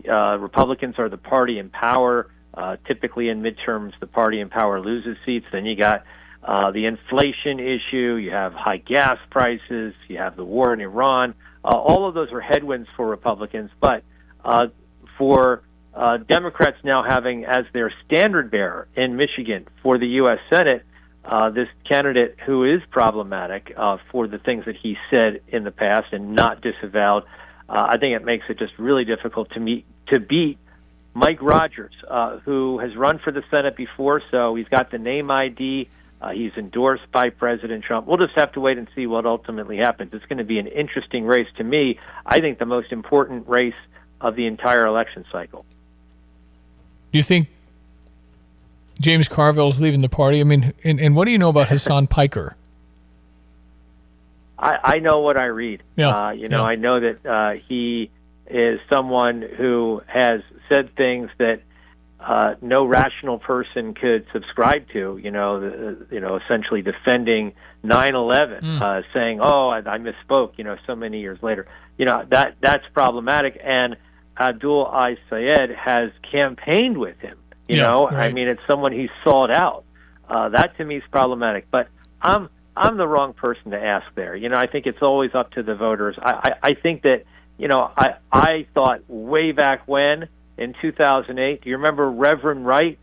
Republicans are the party in power. Typically in midterms, the party in power loses seats. Then you got the inflation issue. You have high gas prices. You have the war in Iran. All of those are headwinds for Republicans. But for Democrats now having as their standard bearer in Michigan for the U.S. Senate, this candidate who is problematic for the things that he said in the past and not disavowed, I think it makes it just really difficult to beat Mike Rogers, who has run for the Senate before, so he's got the name ID. He's endorsed by President Trump. We'll just have to wait and see what ultimately happens. It's going to be an interesting race. To me, I think the most important race of the entire election cycle. Do you think James Carville is leaving the party? I mean, and what do you know about Hassan Piker? I know what I read. Yeah. I know that he is someone who has said things that no rational person could subscribe to. Essentially defending 9/11, saying, "Oh, I misspoke." So many years later, that's problematic. And Abdul El-Sayed has campaigned with him. Right. I mean, it's someone he's sought out. That to me is problematic. But I'm the wrong person to ask there. I think it's always up to the voters. I think that I thought way back when in 2008. Do you remember Reverend Wright?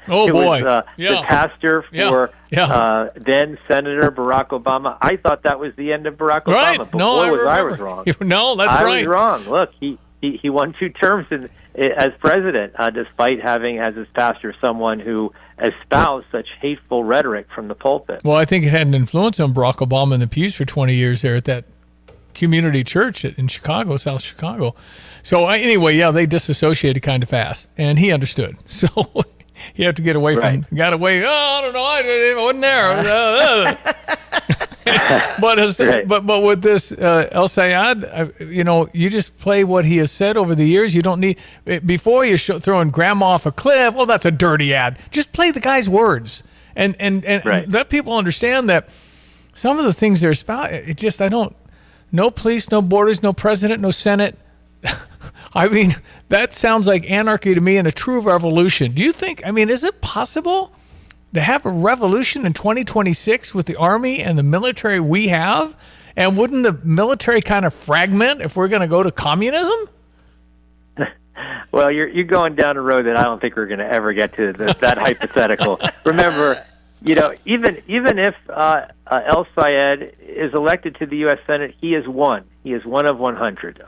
Oh boy, was, the pastor for then Senator Barack Obama. I thought that was the end of Barack Obama. But no, I was wrong. No, that's I right. was wrong. Look, he won 2 terms as president, despite having as his pastor someone who espoused such hateful rhetoric from the pulpit. Well, I think it had an influence on Barack Obama in the pews for 20 years there at that community church in Chicago, South Chicago. So anyway, they disassociated kind of fast, and he understood. So you have to get away from. Got away. Oh, I don't know. I wasn't there. But with this El-Sayed, you just play what he has said over the years. You don't need before you throwing grandma off a cliff. Well, that's a dirty ad. Just play the guy's words and let people understand that some of the things they're spouting. It just no police, no borders, no president, no Senate. I mean, that sounds like anarchy to me and a true revolution. Do you think? I mean, is it possible to have a revolution in 2026 with the army and the military we have? And wouldn't the military kind of fragment if we're going to go to communism? Well, you're going down a road that I don't think we're going to ever get to, that hypothetical. Remember, even if El-Sayed is elected to the U.S. Senate, he is one. He is one of 100.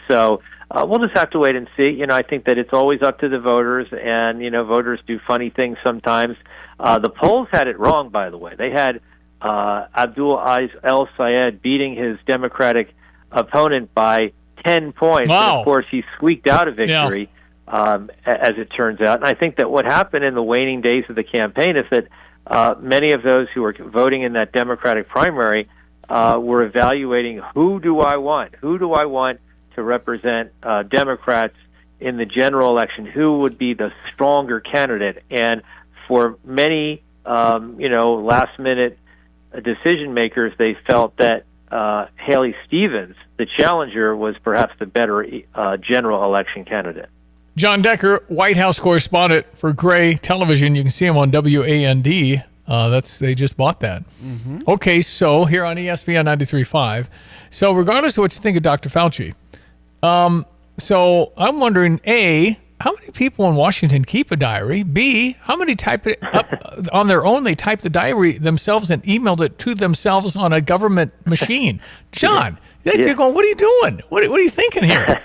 So we'll just have to wait and see. I think that it's always up to the voters, and, voters do funny things sometimes. The polls had it wrong, by the way. They had Abdul El-Sayed beating his Democratic opponent by 10 points. Wow. And, of course, he squeaked out a victory, as it turns out. And I think that what happened in the waning days of the campaign is that many of those who were voting in that Democratic primary were evaluating who do I want to represent Democrats in the general election, who would be the stronger candidate. And for many, last-minute decision makers, they felt that Haley Stevens, the challenger, was perhaps the better general election candidate. John Decker, White House correspondent for Gray Television. You can see him on WAND. They just bought that. Mm-hmm. Okay, so here on ESPN 93.5. So regardless of what you think of Dr. Fauci, so I'm wondering, A, how many people in Washington keep a diary? B, how many type it up on their own? They type the diary themselves and emailed it to themselves on a government machine. John, you're going, what are you doing? What are you thinking here?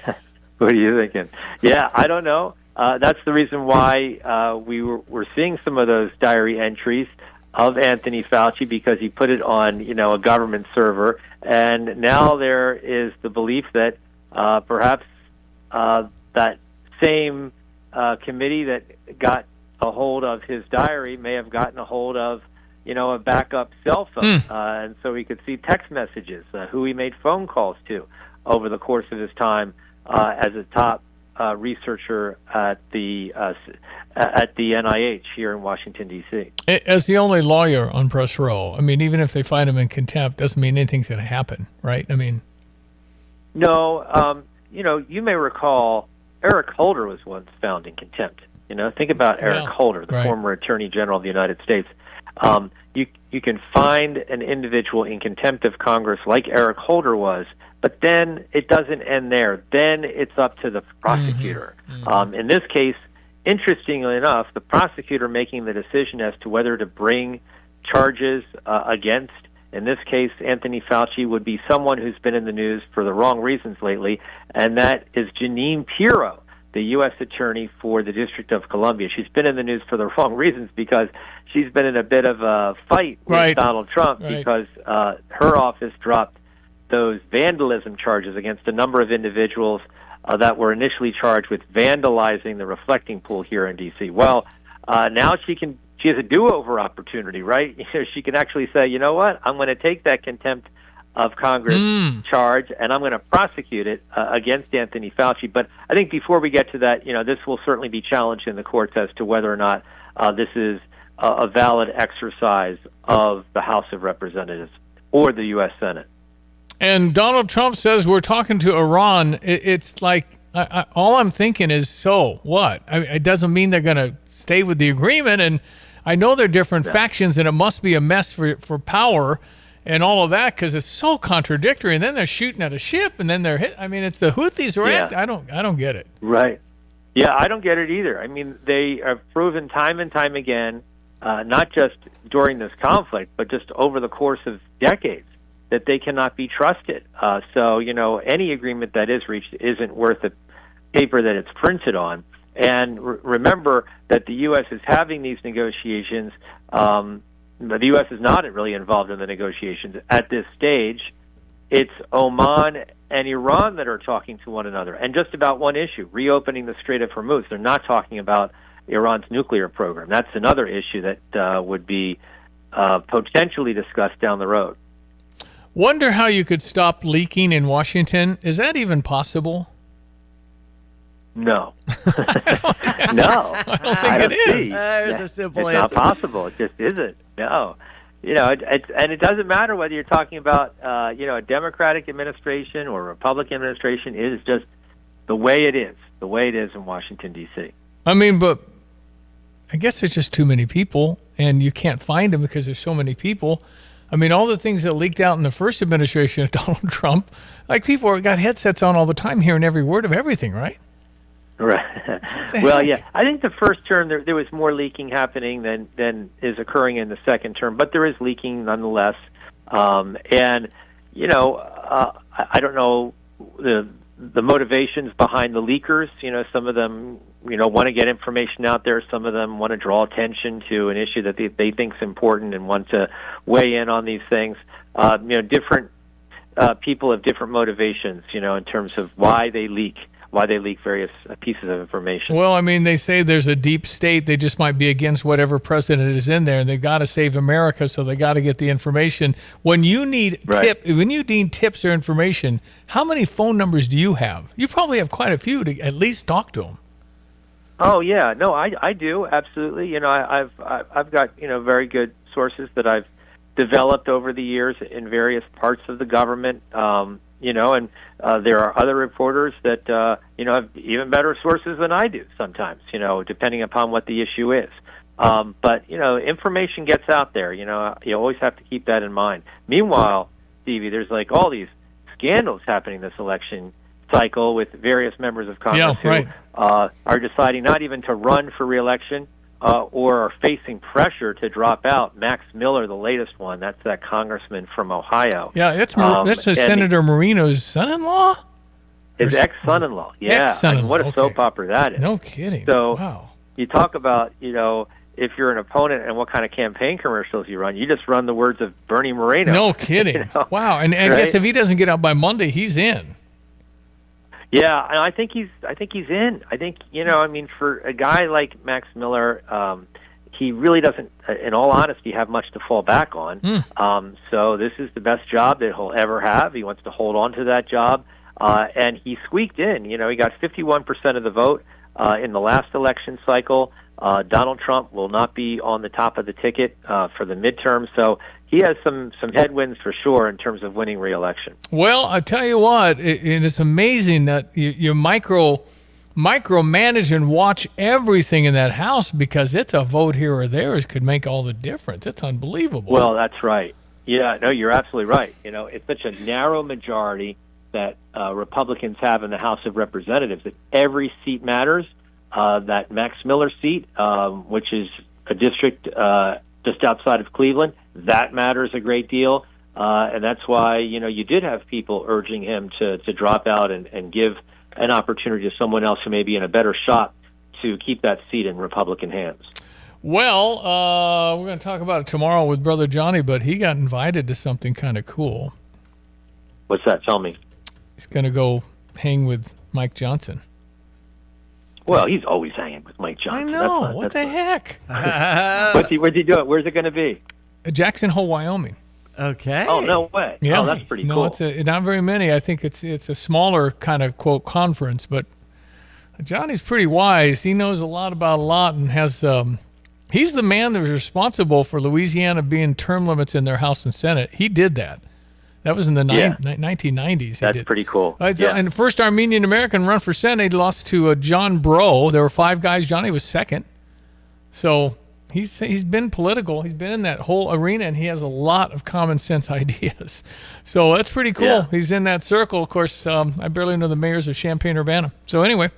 What are you thinking? Yeah, I don't know. That's the reason why we're seeing some of those diary entries of Anthony Fauci, because he put it on, a government server. And now there is the belief that perhaps that same committee that got a hold of his diary may have gotten a hold of, a backup cell phone. And so he could see text messages, who he made phone calls to over the course of his time as a top researcher at the NIH here in Washington, D.C. As the only lawyer on press row, I mean, even if they find him in contempt, doesn't mean anything's going to happen, right? I mean, no. You may recall Eric Holder was once found in contempt. Think about Eric Holder, the former Attorney General of the United States. You can find an individual in contempt of Congress like Eric Holder was, but then it doesn't end there. Then it's up to the prosecutor. In this case, interestingly enough, the prosecutor making the decision as to whether to bring charges against, in this case, Anthony Fauci, would be someone who's been in the news for the wrong reasons lately, and that is Jeanine Pirro, the U.S. Attorney for the District of Columbia. She's been in the news for the wrong reasons because she's been in a bit of a fight with Donald Trump because her office dropped those vandalism charges against a number of individuals that were initially charged with vandalizing the reflecting pool here in D.C. Well, now she has a do-over opportunity, right? She can actually say, you know what, I'm going to take that contempt of Congress charge, and I'm going to prosecute it against Anthony Fauci. But I think before we get to that, this will certainly be challenged in the courts as to whether or not this is a valid exercise of the House of Representatives or the U.S. Senate. And Donald Trump says we're talking to Iran. It's like, all I'm thinking is, so what? It doesn't mean they're going to stay with the agreement. And I know they're different factions, and it must be a mess for power and all of that, because it's so contradictory. And then they're shooting at a ship, and then they're hit. I mean, it's the Houthis, right? I don't get it. Right. Yeah, I don't get it either. I mean, they have proven time and time again, not just during this conflict, but just over the course of decades, that they cannot be trusted. So, any agreement that is reached isn't worth the paper that it's printed on. And remember that the U.S. is having these negotiations. The U.S. is not really involved in the negotiations at this stage. It's Oman and Iran that are talking to one another, and just about one issue, reopening the Strait of Hormuz. They're not talking about Iran's nuclear program. That's another issue that would be potentially discussed down the road. Wonder how you could stop leaking in Washington. Is that even possible? No. No. I don't think it is. There's a simple answer. It's not possible. It just isn't. No. And it doesn't matter whether you're talking about, a Democratic administration or a Republican administration. It is just the way it is in Washington, D.C. I mean, but I guess there's just too many people, and you can't find them because there's so many people. I mean, all the things that leaked out in the first administration of Donald Trump, like people got headsets on all the time hearing every word of everything, right? Right. Well, yeah. I think the first term there was more leaking happening than is occurring in the second term, but there is leaking nonetheless. I don't know the motivations behind the leakers. Some of them want to get information out there. Some of them want to draw attention to an issue that they think is important and want to weigh in on these things. Different people have different motivations. In terms of why they leak why they leak various pieces of information. Well, I mean, they say there's a deep state. They just might be against whatever president is in there, and they've got to save America, so they got to get the information. When you need tips or information, how many phone numbers do you have? You probably have quite a few to at least talk to them. Oh yeah, no, I do absolutely. You know, I've got very good sources that I've developed over the years in various parts of the government. And there are other reporters that have even better sources than I do sometimes. Depending upon what the issue is. But information gets out there. You always have to keep that in mind. Meanwhile, Stevie, there's like all these scandals happening this election cycle with various members of Congress who are deciding not even to run for re-election or are facing pressure to drop out. Max Miller, the latest one, that's that congressman from Ohio. Yeah, that's Senator Marino's son-in-law? His ex-son-in-law, yeah. Ex-son-in-law, what a soap opera that is. No kidding. So wow. You talk about, if you're an opponent and what kind of campaign commercials you run, you just run the words of Bernie Moreno. No kidding. Wow. And I guess if he doesn't get out by Monday, he's in. Yeah, and I think he's in. I think, for a guy like Max Miller, he really doesn't, in all honesty, have much to fall back on. So this is the best job that he'll ever have. He wants to hold on to that job. And he squeaked in. He got 51% of the vote in the last election cycle. Donald Trump will not be on the top of the ticket for the midterm, so he has some headwinds for sure in terms of winning re-election. Well, I tell you what, it's amazing that you micromanage and watch everything in that House, because it's a vote here or there could make all the difference. It's unbelievable. Well, that's right. Yeah, no, you're absolutely right. It's such a narrow majority that Republicans have in the House of Representatives that every seat matters. That Max Miller seat, which is a district just outside of Cleveland, that matters a great deal. And that's why, you did have people urging him to drop out and give an opportunity to someone else who may be in a better shot to keep that seat in Republican hands. Well, we're going to talk about it tomorrow with Brother Johnny, but he got invited to something kind of cool. What's that? Tell me. He's going to go hang with Mike Johnson. Well, he's always hanging with Mike Johnson. I know. What the heck? What's he doing? Where's it going to be? Jackson Hole, Wyoming. Okay. Oh, no way. Yeah. Oh, that's pretty cool. No, it's not very many. I think it's a smaller kind of, quote, conference, but Johnny's pretty wise. He knows a lot about a lot and has he's the man that was responsible for Louisiana being term limits in their House and Senate. He did that. That was in the 1990s. That's pretty cool. And the first Armenian-American run for Senate, he lost to John Breaux. There were 5 guys. Johnny was second. So he's been political. He's been in that whole arena, and he has a lot of common sense ideas. So that's pretty cool. Yeah. He's in that circle. Of course, I barely know the mayors of Champaign-Urbana. So anyway.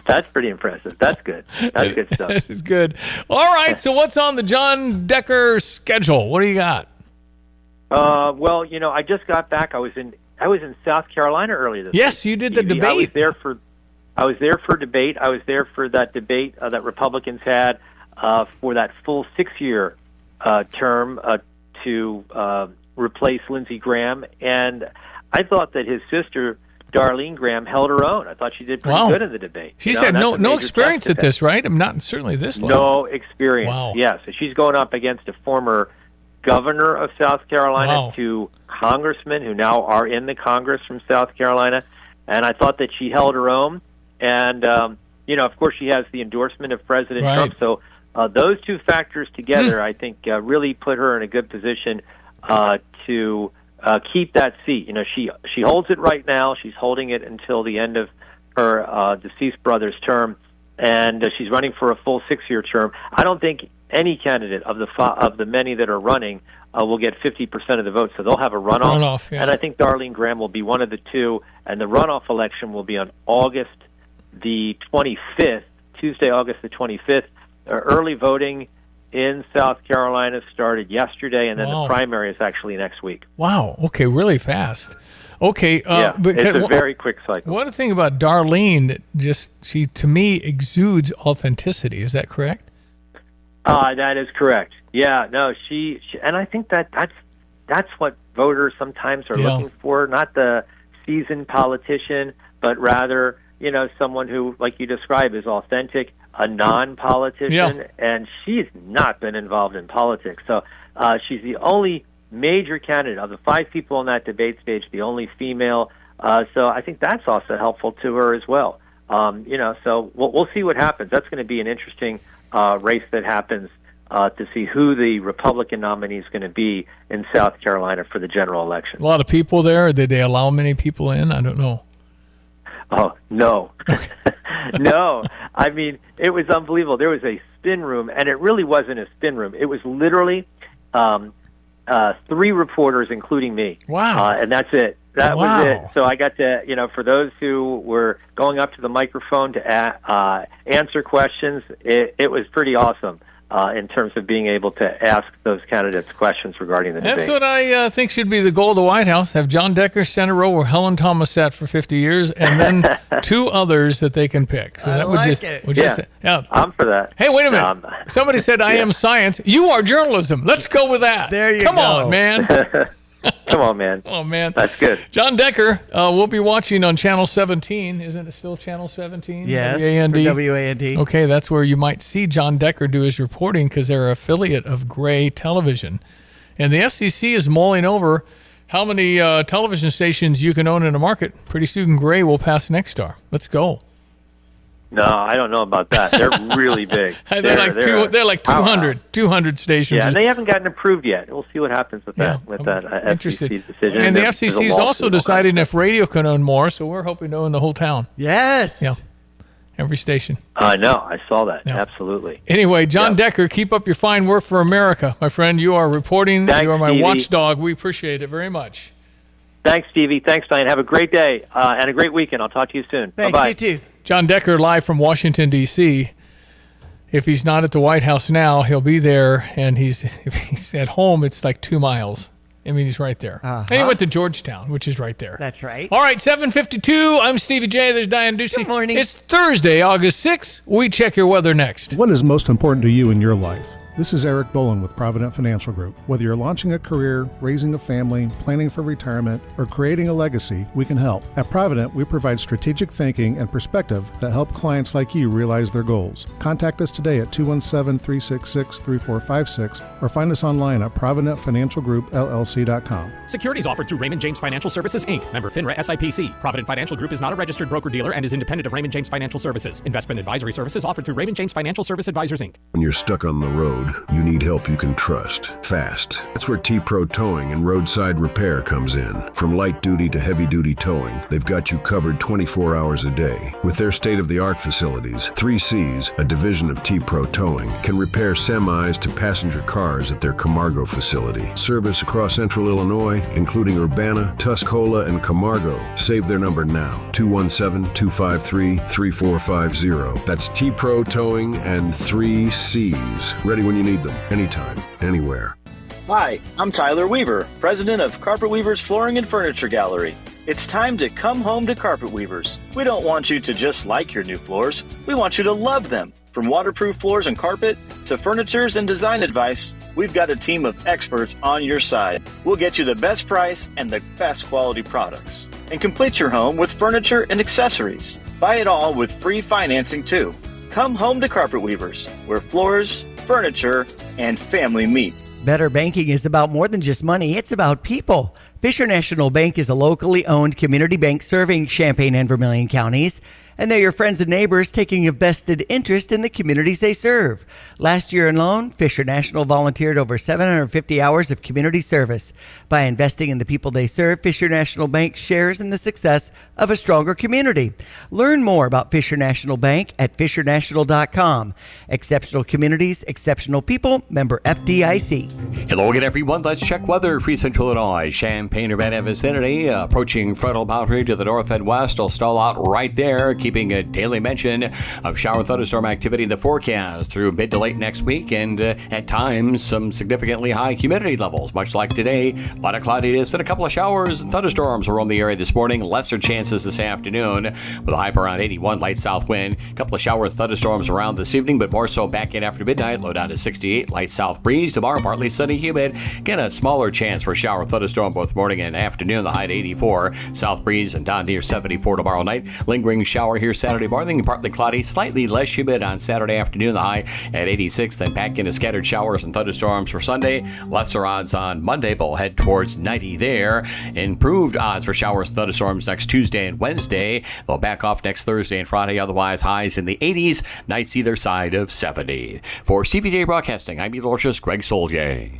That's pretty impressive. That's good. That's good stuff. This is good. All right, so what's on the John Decker schedule? What do you got? Well, I just got back. I was in South Carolina earlier this week. Yes, you did the debate. I was there for debate. I was there for that debate that Republicans had for that full 6-year term to replace Lindsey Graham, and I thought that his sister Darlene Graham held her own. I thought she did pretty good in the debate. She's had no experience at this, right? I'm not certainly this level. No experience. Wow. Yeah, so she's going up against a former governor of South Carolina, 2 congressmen who now are in the Congress from South Carolina, and I thought that she held her own. And of course, she has the endorsement of President Trump. So those 2 factors together, I think, really put her in a good position to keep that seat. She holds it right now. She's holding it until the end of her deceased brother's term, and she's running for a full 6-year term. I don't think any candidate of the many that are running will get 50% of the vote, so they'll have a runoff. And I think Darlene Graham will be one of the 2, and the runoff election will be on August the 25th, Tuesday, August the 25th. Early voting in South Carolina started yesterday, and then the primary is actually next week. Wow. Okay, really fast. Okay. It's a very quick cycle. One thing about Darlene, she to me exudes authenticity. Is that correct? That is correct. Yeah, no, she and I think that's what voters sometimes are looking for, not the seasoned politician, but rather, someone who, like you described, is authentic, a non-politician, and she's not been involved in politics. So she's the only major candidate of the 5 people on that debate stage, the only female. So I think that's also helpful to her as well. So we'll see what happens. That's going to be an interesting race that happens to see who the Republican nominee is going to be in South Carolina for the general election. A lot of people there. Did they allow many people in? I don't know. Oh, no. No. I mean, it was unbelievable. There was a spin room, and it really wasn't a spin room. It was literally 3 reporters, including me. Wow. And that's it. That was it. So I got to, for those who were going up to the microphone to answer questions, it was pretty awesome. In terms of being able to ask those candidates questions regarding the debate. That's what I think should be the goal of the White House. Have John Decker center row where Helen Thomas sat for 50 years, and then 2 others that they can pick. So that would just I'm for that. Hey, wait a minute. Somebody said I am science. You are journalism. Let's go with that. There you Come go. on, man. Come on, man. Oh, man. That's good. John Decker, we'll be watching on Channel 17. Isn't it still Channel 17? Yes, WAND. for WAND. Okay, that's where you might see John Decker do his reporting because they're an affiliate of Gray Television. And the FCC is mulling over how many television stations you can own in a market. Pretty soon Gray will pass Nexstar. Let's go. No, I don't know about that. They're really big. They're like 200 stations. Yeah, and they haven't gotten approved yet. We'll see what happens with that FCC decision. And the FCC is also deciding if radio can own more, so we're hoping to own the whole town. Yes. Yeah. Every station. I know. I saw that. Yeah. Absolutely. Anyway, John Decker, keep up your fine work for America. My friend, you are reporting. Thanks, you are my Stevie. watchdog. We appreciate it very much. Thanks, Stevie. Thanks, Diane. Have a great day and a great weekend. I'll talk to you soon. Thanks, Bye-bye. you too. John Decker live from Washington, D.C. If he's not at the White House now, he'll be there, and if he's at home, it's like 2 miles. I mean, he's right there. And he went to Georgetown, which is right there. That's right. All right, 7:52. I'm Stevie J. There's Diane Ducey. Good morning. It's Thursday, August 6th. We check your weather next. What is most important to you in your life? This is Eric Bolin with Provident Financial Group. Whether you're launching a career, raising a family, planning for retirement, or creating a legacy, we can help. At Provident, we provide strategic thinking and perspective that help clients like you realize their goals. Contact us today at 217-366-3456 or find us online at providentfinancialgroupllc.com. Securities offered through Raymond James Financial Services, Inc., member FINRA SIPC. Provident Financial Group is not a registered broker-dealer and is independent of Raymond James Financial Services. Investment advisory services offered through Raymond James Financial Service Advisors, Inc. When you're stuck on the road, you need help you can trust, fast. That's where T-Pro Towing and Roadside Repair comes in. From light duty to heavy duty towing, they've got you covered 24 hours a day. With their state-of-the-art facilities, 3Cs, a division of T-Pro Towing, can repair semis to passenger cars at their Camargo facility. Service across central Illinois, including Urbana, Tuscola, and Camargo. Save their number now, 217-253-3450. That's T-Pro Towing and 3Cs. Ready when you need them, anytime, anywhere. Hi, I'm Tyler Weaver, president of Carpet Weavers Flooring and Furniture Gallery. It's time to come home to Carpet Weavers. We don't want you to just like your new floors. We want you to love them. From waterproof floors and carpet to furnitures and design advice, we've got a team of experts on your side. We'll get you the best price and the best quality products. And complete your home with furniture and accessories. Buy it all with free financing too. Come home to Carpet Weavers, where floors, furniture, and family meet. Better banking is about more than just money. It's about people. Fisher National Bank is a locally owned community bank serving Champaign and Vermilion counties, and they're your friends and neighbors taking a vested interest in the communities they serve. Last year alone, Fisher National volunteered over 750 hours of community service. By investing in the people they serve, Fisher National Bank shares in the success of a stronger community. Learn more about Fisher National Bank at fishernational.com. Exceptional communities, exceptional people, member FDIC. Hello again, everyone. Let's check weather for Central Illinois. Champaign, Urbana vicinity, approaching frontal boundary to the north and west will stall out right there. keeping a daily mention of shower and thunderstorm activity in the forecast through mid to late next week, and at times some significantly high humidity levels, much like today. A lot of cloudiness and a couple of showers and thunderstorms around the area this morning. Lesser chances this afternoon with a high around 81, light south wind. A couple of showers and thunderstorms around this evening, but more so back in after midnight. Low down to 68, light south breeze. Tomorrow, partly sunny, humid. Again, a smaller chance for shower and thunderstorm both morning and afternoon. The high to 84, south breeze and down near 74 tomorrow night. Lingering shower here Saturday morning, partly cloudy, slightly less humid on Saturday afternoon. The high at 86, then back into scattered showers and thunderstorms for Sunday. Lesser odds on Monday, but we'll head towards 90 there. Improved odds for showers and thunderstorms next Tuesday and Wednesday. They'll back off next Thursday and Friday. Otherwise, highs in the 80s, nights either side of 70. For CVJ Broadcasting, I'm meteorologist Greg Soldier.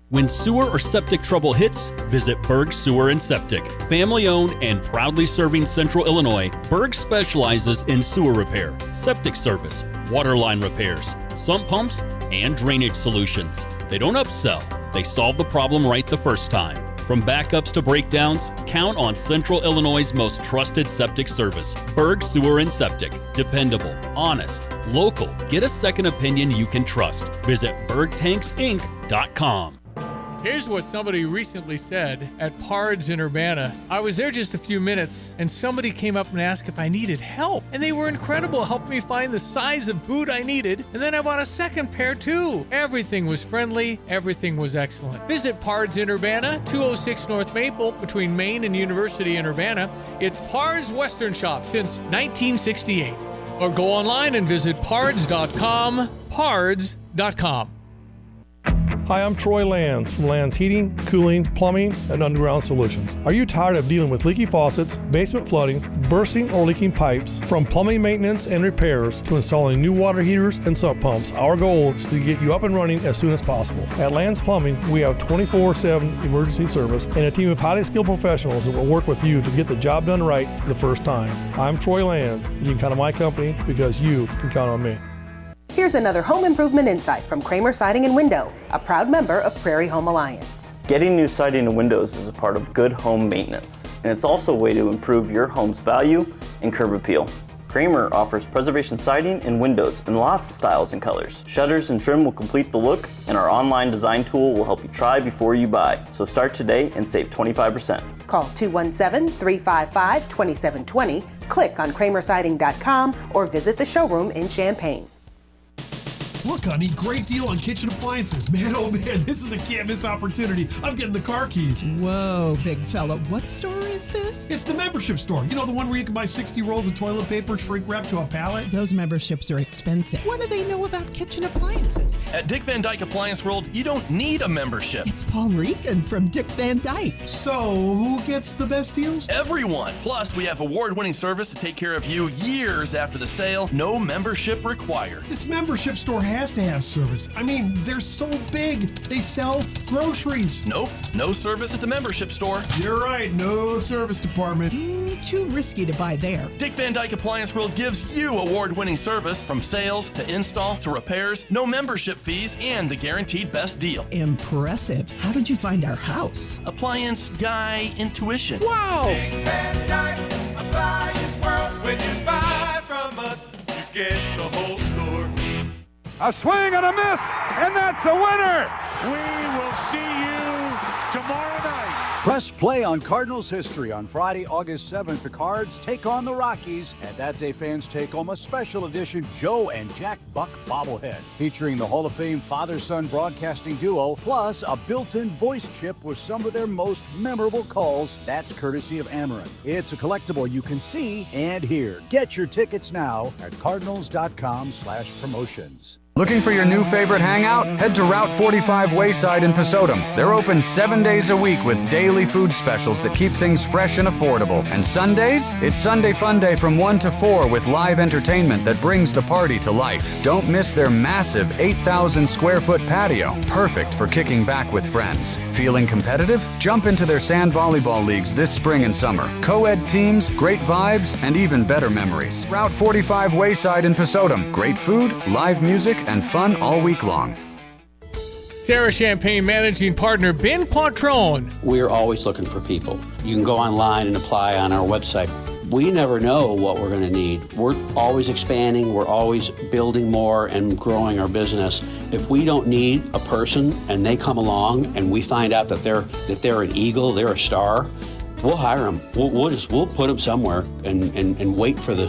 When sewer or septic trouble hits, visit Berg Sewer and Septic. Family owned and proudly serving Central Illinois, Berg specializes in sewer repair, septic service, water line repairs, sump pumps, and drainage solutions. They don't upsell, they solve the problem right the first time. From backups to breakdowns, count on Central Illinois' most trusted septic service. Berg Sewer and Septic. Dependable, honest, local. Get a second opinion you can trust. Visit bergtanksinc.com. Here's what somebody recently said at Pards in Urbana. I was there just a few minutes, and somebody came up and asked if I needed help. And they were incredible, helped me find the size of boot I needed, and then I bought a second pair too. Everything was friendly, everything was excellent. Visit Pards in Urbana, 206 North Maple, between Main and University in Urbana. It's Pards Western Shop since 1968. Or go online and visit pards.com, pards.com. Hi, I'm Troy Lands from Lands Heating, Cooling, Plumbing, and Underground Solutions. Are you tired of dealing with leaky faucets, basement flooding, bursting or leaking pipes? From plumbing maintenance and repairs to installing new water heaters and sump pumps, our goal is to get you up and running as soon as possible. At Lands Plumbing, we have 24/7 emergency service and a team of highly skilled professionals that will work with you to get the job done right the first time. I'm Troy Lands, and you can count on my company because you can count on me. Here's another home improvement insight from Kramer Siding and Window, a proud member of Prairie Home Alliance. Getting new siding and windows is a part of good home maintenance, and it's also a way to improve your home's value and curb appeal. Kramer offers preservation siding and windows in lots of styles and colors. Shutters and trim will complete the look, and our online design tool will help you try before you buy. So start today and save 25%. Call 217-355-2720, click on kramersiding.com, or visit the showroom in Champaign. Look, honey, great deal on kitchen appliances. Man, oh man, this is a can't miss opportunity. I'm getting the car keys. Whoa, big fella. What store is this? It's the membership store. You know, the one where you can buy 60 rolls of toilet paper shrink wrapped to a pallet? Those memberships are expensive. What do they know about kitchen appliances? At Dick Van Dyke Appliance World, you don't need a membership. It's Paul Regan from Dick Van Dyke. So, who gets the best deals? Everyone. Plus, we have award-winning service to take care of you years after the sale. No membership required. This membership store has to have service. I mean, they're so big. They sell groceries. Nope, no service at the membership store. You're right, no service department. Too risky to buy there. Dick Van Dyke Appliance World gives you award-winning service from sales to install to repairs, no membership fees, and the guaranteed best deal. Impressive. How did you find our house? Appliance Guy Intuition. Wow! Dick Van Dyke Appliance World. When you buy from us, you get the whole store. A swing and a miss, and that's the winner. We will see you tomorrow night. Press play on Cardinals history on Friday, August 7th. The Cards take on the Rockies, and that day fans take home a special edition Joe and Jack Buck bobblehead featuring the Hall of Fame father-son broadcasting duo, plus a built-in voice chip with some of their most memorable calls. That's courtesy of Amarin. It's a collectible you can see and hear. Get your tickets now at cardinals.com/promotions. Looking for your new favorite hangout? Head to Route 45 Wayside in Pasodum. They're open 7 days a week with daily food specials that keep things fresh and affordable. And Sundays? It's Sunday Fun Day from 1 to 4 with live entertainment that brings the party to life. Don't miss their massive 8,000 square foot patio, perfect for kicking back with friends. Feeling competitive? Jump into their sand volleyball leagues this spring and summer. Co-ed teams, great vibes, and even better memories. Route 45 Wayside in Pasodum. Great food, live music, and fun all week long. Sarah Champagne Managing Partner Ben Quattrone. We're always looking for people. You can go online and apply on our website. we never know what we're going to need. We're always expanding, we're always building more and growing our business. If we don't need a person and they come along and we find out that they're an eagle, they're a star, we'll hire them. We'll put them somewhere and wait for the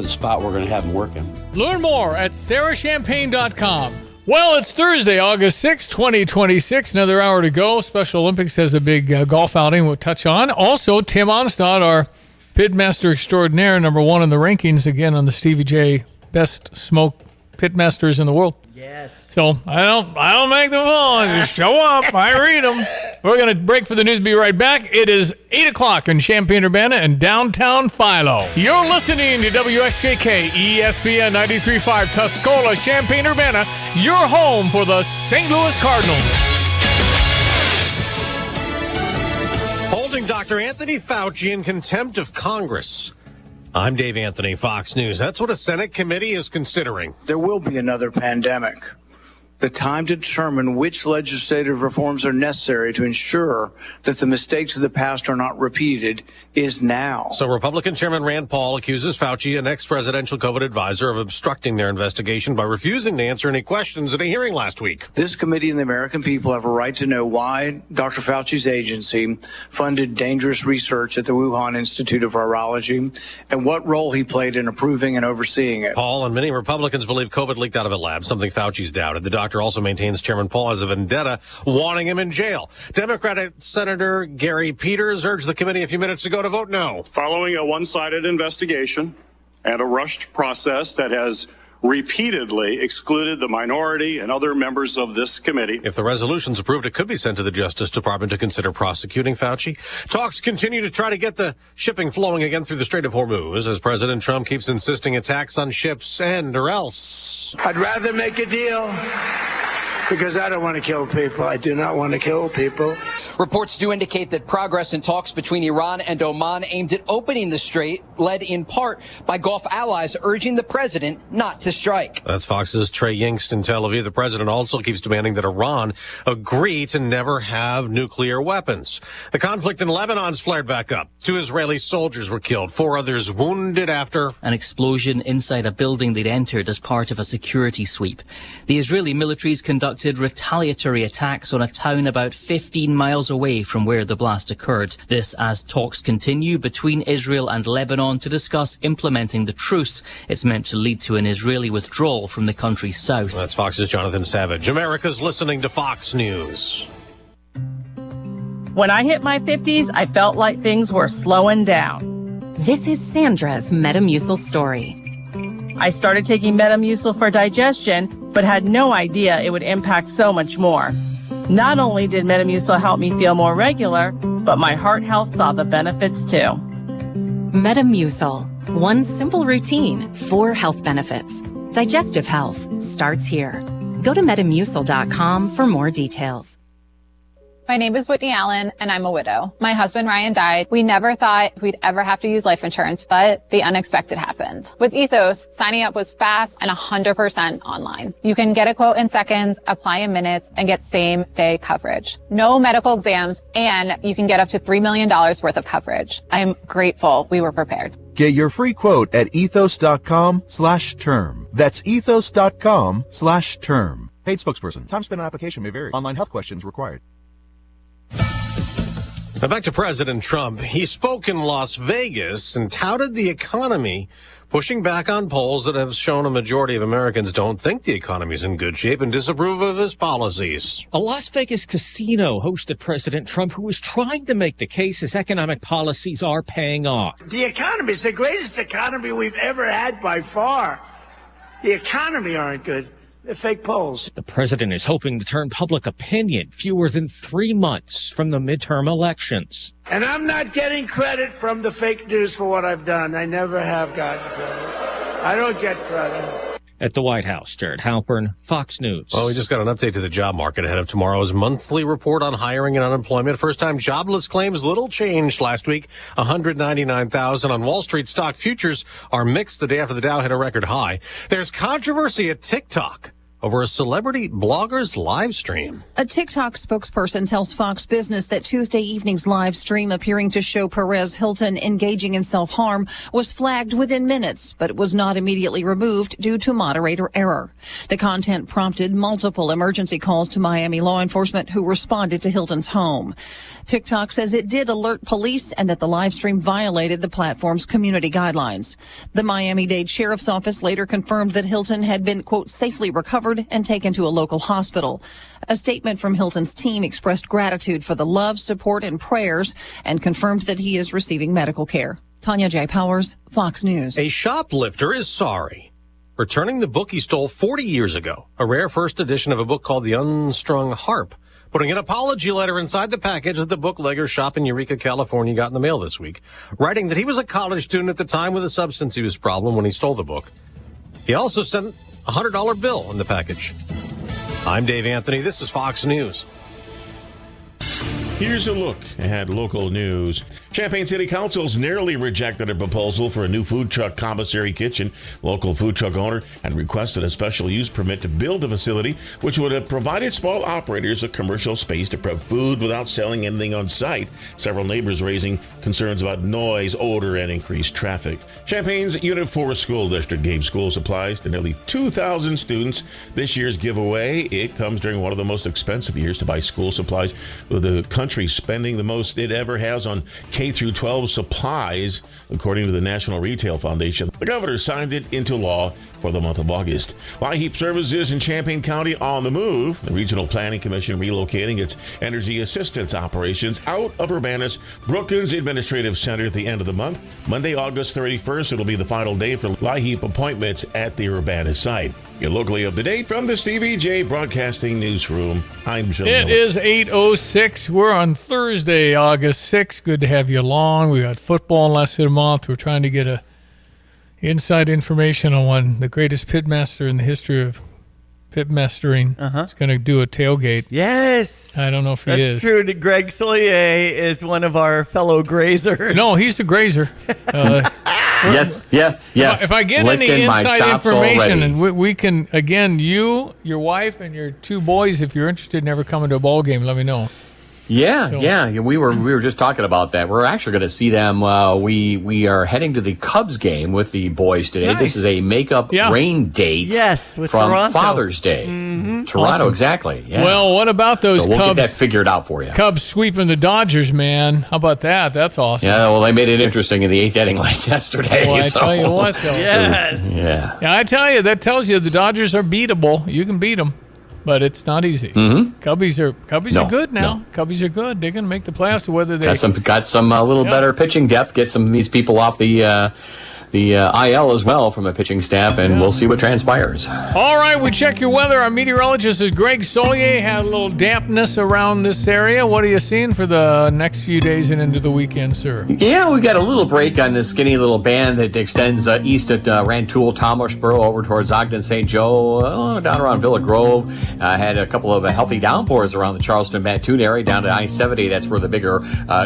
spot we're going to have them working. Learn more at sarahchampagne.com. Well, it's Thursday, August 6, 2026. Another hour to go. Special Olympics has a big golf outing we'll touch on. Also, Tim Onstad, our pitmaster extraordinaire, number one in the rankings, again on the Stevie J Best Smoke Pitmasters in the world. Yes. So I don't make the phone. Just show up. I read them. We're going to break for the news. Be right back. It is 8 o'clock in Champaign-Urbana and downtown Philo. You're listening to WSJK ESPN 93.5 Tuscola, Champaign-Urbana, your home for the St. Louis Cardinals. Holding Dr. Anthony Fauci in contempt of Congress. I'm Dave Anthony, Fox News. That's what a Senate committee is considering. There will be another pandemic. The time to determine which legislative reforms are necessary to ensure that the mistakes of the past are not repeated is now. So Republican Chairman Rand Paul accuses Fauci, an ex-presidential COVID advisor, of obstructing their investigation by refusing to answer any questions at a hearing last week. This committee and the American people have a right to know why Dr. Fauci's agency funded dangerous research at the Wuhan Institute of Virology and what role he played in approving and overseeing it. Paul and many Republicans believe COVID leaked out of a lab, something Fauci's doubted. The doctor also maintains Chairman Paul has a vendetta, wanting him in jail. Democratic Senator Gary Peters urged the committee a few minutes ago to vote no. Following a one-sided investigation and a rushed process that has repeatedly excluded the minority and other members of this committee. If the resolution's approved, it could be sent to the Justice Department to consider prosecuting Fauci. Talks continue to try to get the shipping flowing again through the Strait of Hormuz as President Trump keeps insisting attacks on ships end or else. I'd rather make a deal because I don't want to kill people. I do not want to kill people. Reports do indicate that progress in talks between Iran and Oman aimed at opening the strait, led in part by Gulf allies urging the president not to strike. That's Fox's Trey Yingst in Tel Aviv. The president also keeps demanding that Iran agree to never have nuclear weapons. The conflict in Lebanon's flared back up. 2 Israeli soldiers were killed, 4 others wounded after an explosion inside a building they'd entered as part of a security sweep. The Israeli militaries conducted retaliatory attacks on a town about 15 miles away from where the blast occurred. This as talks continue between Israel and Lebanon to discuss implementing the truce. It's meant to lead to an Israeli withdrawal from the country's south. That's Fox's Jonathan Savage. America's listening to Fox News. When I hit my 50s, I felt like things were slowing down. This is Sandra's Metamucil story. I started taking Metamucil for digestion, but had no idea it would impact so much more. Not only did Metamucil help me feel more regular, but my heart health saw the benefits too. Metamucil. One simple routine, 4 health benefits. Digestive health starts here. Go to Metamucil.com for more details. My name is Whitney Allen, and I'm a widow. My husband, Ryan, died. We never thought we'd ever have to use life insurance, but the unexpected happened. With Ethos, signing up was fast and 100% online. You can get a quote in seconds, apply in minutes, and get same-day coverage. No medical exams, and you can get up to $3 million worth of coverage. I'm grateful we were prepared. Get your free quote at ethos.com/term. That's ethos.com/term. Paid spokesperson. Time spent on application may vary. Online health questions required. Now back to President Trump. He spoke in Las Vegas and touted the economy, pushing back on polls that have shown a majority of Americans don't think the economy is in good shape and disapprove of his policies. A Las Vegas casino hosted President Trump, who was trying to make the case his economic policies are paying off. The economy is the greatest economy we've ever had by far. The economy aren't good. They're fake polls. The president is hoping to turn public opinion fewer than 3 months from the midterm elections. And I'm not getting credit from the fake news for what I've done. I never have gotten credit. I don't get credit. At the White House, Jared Halpern, Fox News. Well, we just got an update to the job market ahead of tomorrow's monthly report on hiring and unemployment. First-time jobless claims, little changed last week, 199,000 on Wall Street. Stock futures are mixed the day after the Dow hit a record high. There's controversy at TikTok over a celebrity blogger's live stream. A TikTok spokesperson tells Fox Business that Tuesday evening's live stream appearing to show Perez Hilton engaging in self-harm was flagged within minutes, but it was not immediately removed due to moderator error. The content prompted multiple emergency calls to Miami law enforcement who responded to Hilton's home. TikTok says it did alert police and that the live stream violated the platform's community guidelines. The Miami-Dade Sheriff's Office later confirmed that Hilton had been, quote, safely recovered and taken to a local hospital. A statement from Hilton's team expressed gratitude for the love, support, and prayers and confirmed that he is receiving medical care. Tanya J. Powers, Fox News. A shoplifter is sorry, returning the book he stole 40 years ago, a rare first edition of a book called The Unstrung Harp, putting an apology letter inside the package that the bootlegger shop in Eureka, California got in the mail this week, writing that he was a college student at the time with a substance use problem when he stole the book. He also sent a $100 bill in the package. I'm Dave Anthony. This is Fox News. Here's a look at local news. Champaign City Council's narrowly rejected a proposal for a new food truck commissary kitchen. Local food truck owner had requested a special use permit to build the facility, which would have provided small operators a commercial space to prep food without selling anything on site. Several neighbors raising concerns about noise, odor, and increased traffic. Champaign's Unit 4 school district gave school supplies to nearly 2,000 students. This year's giveaway, it comes during one of the most expensive years to buy school supplies, with the country spending the most it ever has on K-12 supplies, according to the National Retail Foundation. The governor signed it into law for the month of August. LIHEAP services in Champaign County on the move. The Regional Planning Commission relocating its energy assistance operations out of Urbana's Brookins Administrative Center at the end of the month. Monday, August 31st, it'll be the final day for LIHEAP appointments at the Urbana site. You're locally up to date from the Stevie J Broadcasting Newsroom. I'm Joe. It is 8:06. We're on Thursday, August 6th. Good to have you along. We got football in less than a month. We're trying to get a inside information on the greatest pitmaster in the history of pitmastering. He's going to do a tailgate. Yes. I don't know if he That's is. true. Greg Solier is one of our fellow grazers. No, he's a grazer. Yes. If I get any inside information, and we can, again, you, your wife, and your two boys, if you're interested in ever coming to a ball game, let me know. Yeah. We were just talking about that. We're actually going to see them. We are heading to the Cubs game with the boys today. Nice. This is a makeup rain date. Yes, with from Toronto. Father's Day. Toronto, Awesome. Exactly. Yeah. Well, what about those so we'll Cubs? get that figured out for you. Cubs sweeping the Dodgers, man. How about that? That's awesome. Yeah, well, they made it interesting in the 8th inning late yesterday. Well, I tell you what, though. Yes. Yeah, I tell you, that tells you the Dodgers are beatable. You can beat them, but it's not easy. Cubbies are good now. No. Cubbies are good. They're going to make the playoffs. Whether they got some little better pitching depth. Get some of these people off the IL as well from the pitching staff, and we'll see what transpires. All right, we check your weather. Our meteorologist is Greg Solier. Had a little dampness around this area. What are you seeing for the next few days and into the weekend, sir? Yeah, we got a little break on this skinny little band that extends east at Rantoul, Thomasboro, over towards Ogden, St. Joe, down around Villa Grove. Had a couple of healthy downpours around the Charleston-Mattoon area, down to I-70. That's where the bigger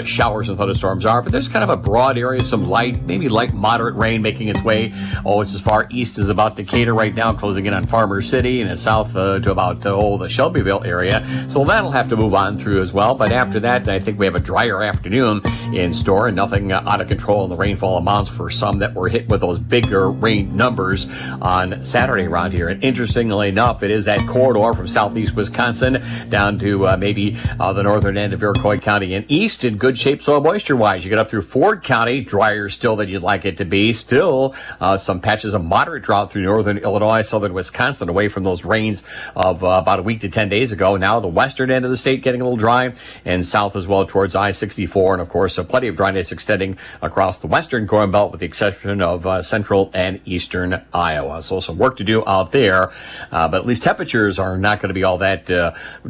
showers and thunderstorms are. But there's kind of a broad area, some light, maybe light moderate rain making its way. It's as far east as about Decatur right now, closing in on Farmer City, and it's south to about the Shelbyville area. So that'll have to move on through as well. But after that, I think we have a drier afternoon in store, and nothing out of control in the rainfall amounts for some that were hit with those bigger rain numbers on Saturday around here. And interestingly enough, it is that corridor from southeast Wisconsin down to maybe the northern end of Iroquois County and east in good shape soil moisture wise. You get up through Ford County, drier still than you'd like it to be. Still some patches of moderate drought through northern Illinois, southern Wisconsin, away from those rains of about a week to 10 days ago. Now the western end of the state getting a little dry, and south as well towards I-64, and of course plenty of dryness extending across the western Corn Belt with the exception of central and eastern Iowa. So some work to do out there, but at least temperatures are not going to be all that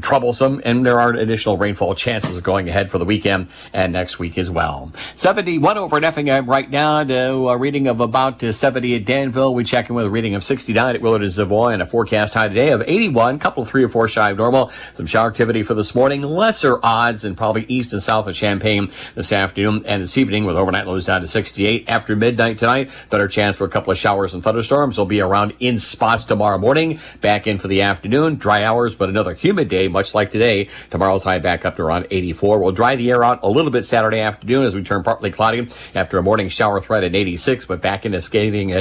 troublesome, and there are additional rainfall chances going ahead for the weekend and next week as well. 71 over at Effingham right now, reading reading of about 70 at Danville. We check in with a reading of 69 at Willard and Savoy, and a forecast high today of 81, couple 3 or 4 shy of normal. Some shower activity for this morning, lesser odds and probably east and south of Champaign this afternoon and this evening, with overnight lows down to 68. After midnight tonight, better chance for a couple of showers and thunderstorms. Will be around in spots tomorrow morning. Back in for the afternoon, dry hours, but another humid day, much like today. Tomorrow's high back up to around 84. We'll dry the air out a little bit Saturday afternoon as we turn partly cloudy after a morning shower threat at 86, but back into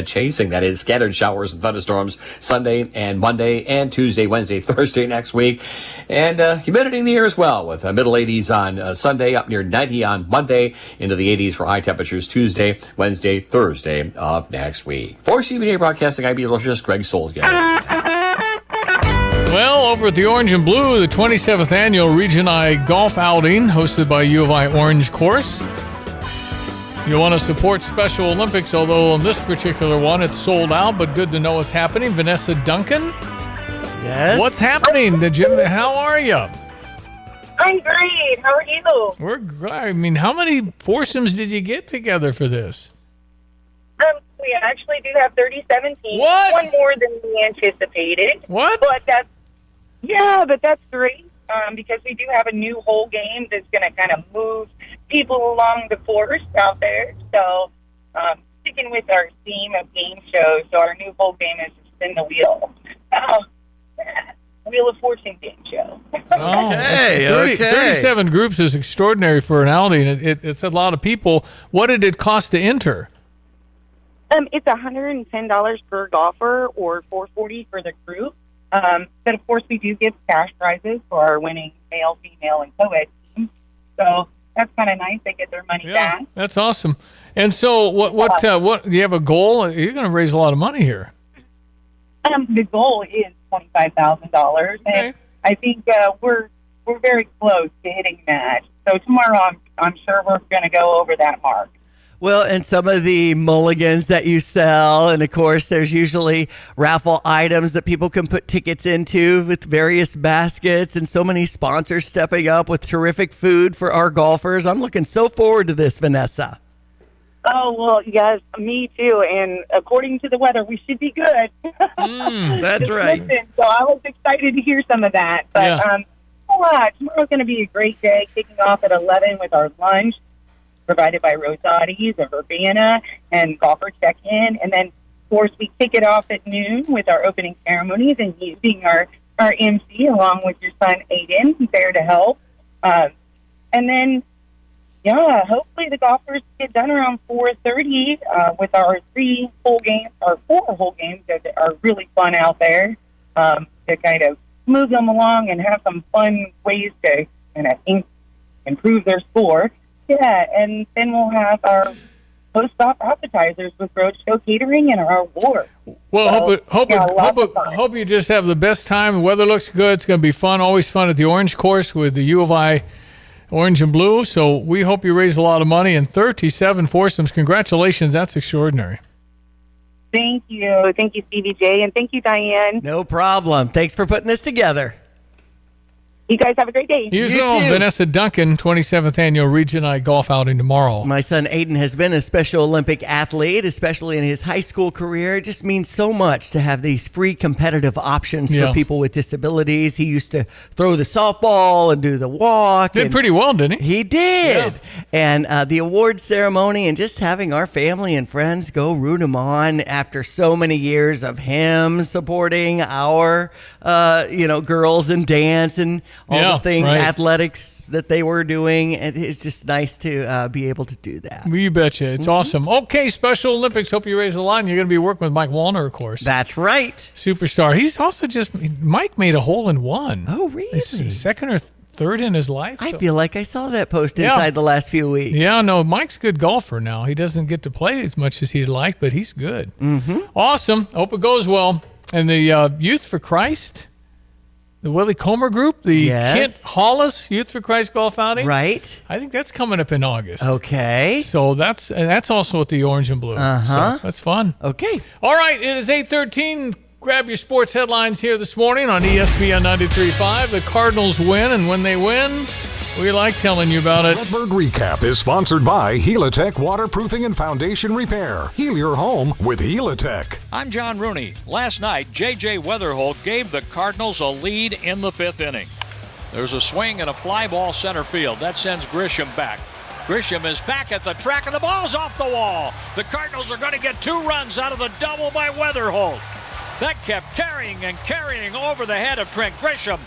chasing, that is, scattered showers and thunderstorms Sunday and Monday and Tuesday, Wednesday, Thursday next week. And humidity in the air as well, with middle 80s on Sunday, up near 90 on Monday, into the 80s for high temperatures Tuesday, Wednesday, Thursday of next week. For CBA Broadcasting, I'm meteorologist Greg Soldier. Well, over at the Orange and Blue, the 27th annual Region I golf outing hosted by U of I Orange Course. You want to support Special Olympics, although on this particular one it's sold out, but good to know what's happening. Vanessa Duncan? Yes? What's happening? How are you? I'm great. How are you? We're great. I mean, how many foursomes did you get together for this? We actually do have 37 teams. What? One more than we anticipated. What? But that's great because we do have a new hole game that's going to kind of move people along the course out there. So sticking with our theme of game shows, so our new hole game is Spin the Wheel. Wheel of Fortune game show. Okay. 37 groups is extraordinary for an outing. It's a lot of people. What did it cost to enter? It's $110 per golfer or $440 for the group. But of course, we do give cash prizes for our winning male, female, and co-ed teams. So that's kind of nice. They get their money back. That's awesome. And so, what do you have a goal? You're going to raise a lot of money here. The goal is $25,000, and I think we're very close to hitting that. So tomorrow, I'm sure we're going to go over that mark. Well, and some of the mulligans that you sell, and of course, there's usually raffle items that people can put tickets into with various baskets, and so many sponsors stepping up with terrific food for our golfers. I'm looking so forward to this, Vanessa. Oh, well, yes, me too. And according to the weather, we should be good. That's right. Listen, so I was excited to hear some of that. But tomorrow's going to be a great day, kicking off at 11 with our lunch, provided by Rosati's of Urbana and golfer check-in. And then, of course, we kick it off at noon with our opening ceremonies and you being our MC along with your son, Aiden, there to help. And then, hopefully the golfers get done around 4:30 with our 4 whole games that are really fun out there to kind of move them along and have some fun ways to kind of improve their score. Yeah, and then we'll have our post-op appetizers with Roadshow Catering and our award. Well, hope you just have the best time. The weather looks good. It's going to be fun. Always fun at the Orange Course with the U of I Orange and Blue. So we hope you raise a lot of money. And 37 foursomes. Congratulations. That's extraordinary. Thank you. Thank you, Stevie J. And thank you, Diane. No problem. Thanks for putting this together. You guys have a great day. You too. Vanessa Duncan, 27th Annual Region I Golf Outing tomorrow. My son Aiden has been a Special Olympic athlete, especially in his high school career. It just means so much to have these free competitive options for people with disabilities. He used to throw the softball and do the walk. Did pretty well, didn't he? He did. Yeah. And the award ceremony and just having our family and friends go root him on after so many years of him supporting our, girls and dance and all the things, athletics that they were doing. And it's just nice to be able to do that. You betcha. It's awesome. Okay, Special Olympics. Hope you raise a lot. And you're going to be working with Mike Wallner, of course. That's right. Superstar. He's also Mike made a hole in one. Oh, really? It's second or third in his life. I feel like I saw that post inside the last few weeks. Yeah, no, Mike's a good golfer now. He doesn't get to play as much as he'd like, but he's good. Awesome. Hope it goes well. And the Youth for Christ, the Willie Comer group, the Kent Hollis Youth for Christ Golf Outing. Right. I think that's coming up in August. Okay. So that's also at the Orange and Blue. So that's fun. Okay. All right, it is 8:13. Grab your sports headlines here this morning on ESPN 93.5. The Cardinals win, and when they win, We like telling you about it. Redbird Recap is sponsored by Helitech Waterproofing and Foundation Repair. Heal your home with Helitech. I'm John Rooney. Last night, J.J. Weatherholt gave the Cardinals a lead in the 5th inning. There's a swing and a fly ball center field. That sends Grisham back. Grisham is back at the track, and the ball's off the wall. The Cardinals are going to get 2 runs out of the double by Weatherholt. That kept carrying and carrying over the head of Trent Grisham.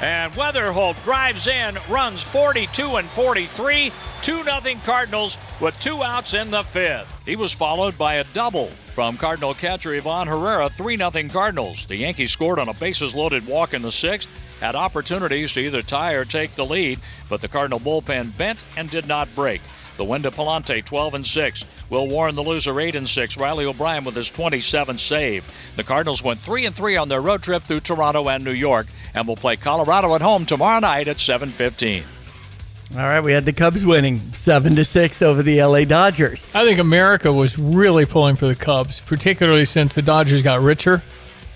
And Weatherholt drives in, runs 42 and 43, 2-0 Cardinals with 2 outs in the 5th. He was followed by a double from Cardinal catcher Ivan Herrera, 3-0 Cardinals. The Yankees scored on a bases-loaded walk in the 6th, had opportunities to either tie or take the lead, but the Cardinal bullpen bent and did not break. The win to Palante, 12 and 6. Will Warren, the loser, 8 and 6. Riley O'Brien with his 27th save. The Cardinals went 3 and 3 on their road trip through Toronto and New York, and will play Colorado at home tomorrow night at 7:15. All right, we had the Cubs winning 7-6 over the LA Dodgers. I think America was really pulling for the Cubs, particularly since the Dodgers got richer.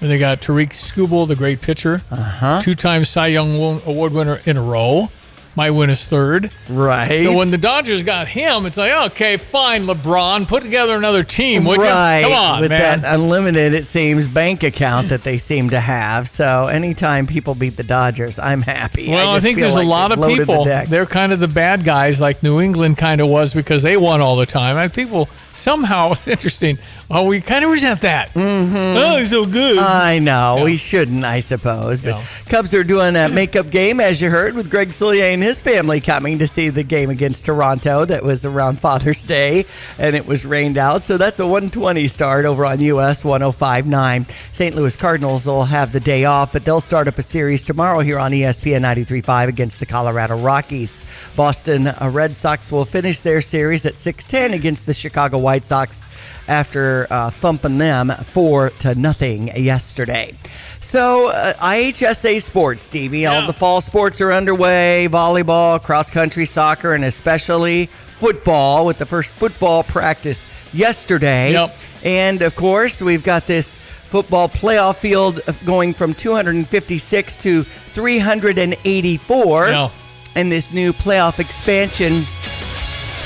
And they got Tariq Skubal, the great pitcher, 2-time Cy Young Award winner in a row. Might win his 3rd. Right. So when the Dodgers got him, it's like, okay, fine, LeBron, put together another team, would right. you? Come on, with man. that unlimited, it seems, bank account that they seem to have. So anytime people beat the Dodgers, I'm happy. Well, I think there's a lot of people. They're kind of the bad guys, like New England kind of was, because they won all the time. And people somehow, it's interesting. Oh, we kind of resent that. Oh, he's so good. I know. We shouldn't, I suppose. But Cubs are doing a makeup game, as you heard, with Greg Soulier and his family coming to see the game against Toronto that was around Father's Day, and it was rained out. So that's a 1:20 start over on US 105.9. St. Louis Cardinals will have the day off, but they'll start up a series tomorrow here on ESPN 93.5 against the Colorado Rockies. Boston Red Sox will finish their series at 6:10 against the Chicago White Sox after thumping them 4-0 yesterday. So IHSA sports, Stevie. All the fall sports are underway: volleyball, cross-country, soccer, and especially football, with the first football practice yesterday. And, of course, we've got this football playoff field going from 256 to 384. And this new playoff expansion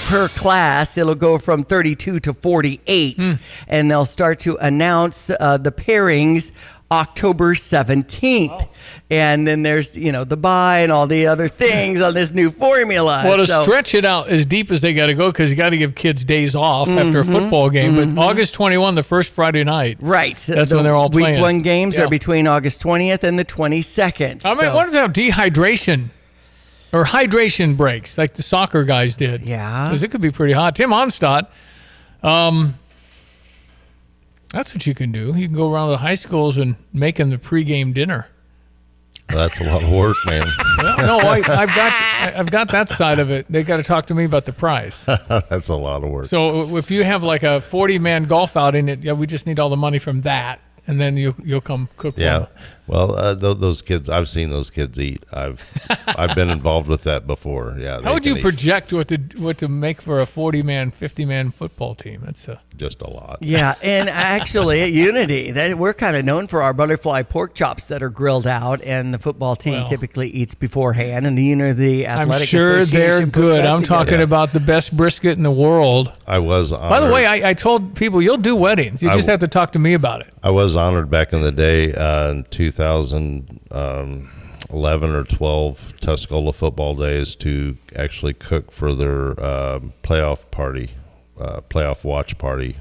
per class, it'll go from 32 to 48. And they'll start to announce the pairings October 17th. And then there's, the bye and all the other things on this new formula. Well, to stretch it out as deep as they got to go, because you got to give kids days off after a football game. But August 21, the first Friday night. Right. That's when they're all playing. Week 1 games are between August 20th and the 22nd. I mean, what about dehydration or hydration breaks like the soccer guys did? Yeah. Because it could be pretty hot. Tim Onstadt, that's what you can do. You can go around the high schools and make them the pregame dinner. That's a lot of work, man. No, I've got that side of it. They got to talk to me about the price. That's a lot of work. So if you have like a 40-man golf outing, we just need all the money from that, and then you'll come cook for them. Well, those kids, I've seen those kids eat. I've been involved with that before. Yeah. How would you project what to make for a 40-man, 50-man football team? That's just a lot. Yeah, and actually at Unity, we're kind of known for our butterfly pork chops that are grilled out, and the football team typically eats beforehand. And the Unity Athletic I'm sure they're good. I'm talking about the best brisket in the world. I was honored. By the way, I told people you'll do weddings. You just have to talk to me about it. I was honored back in the day in 2011 or 12 Tuscola football days to actually cook for their playoff watch party.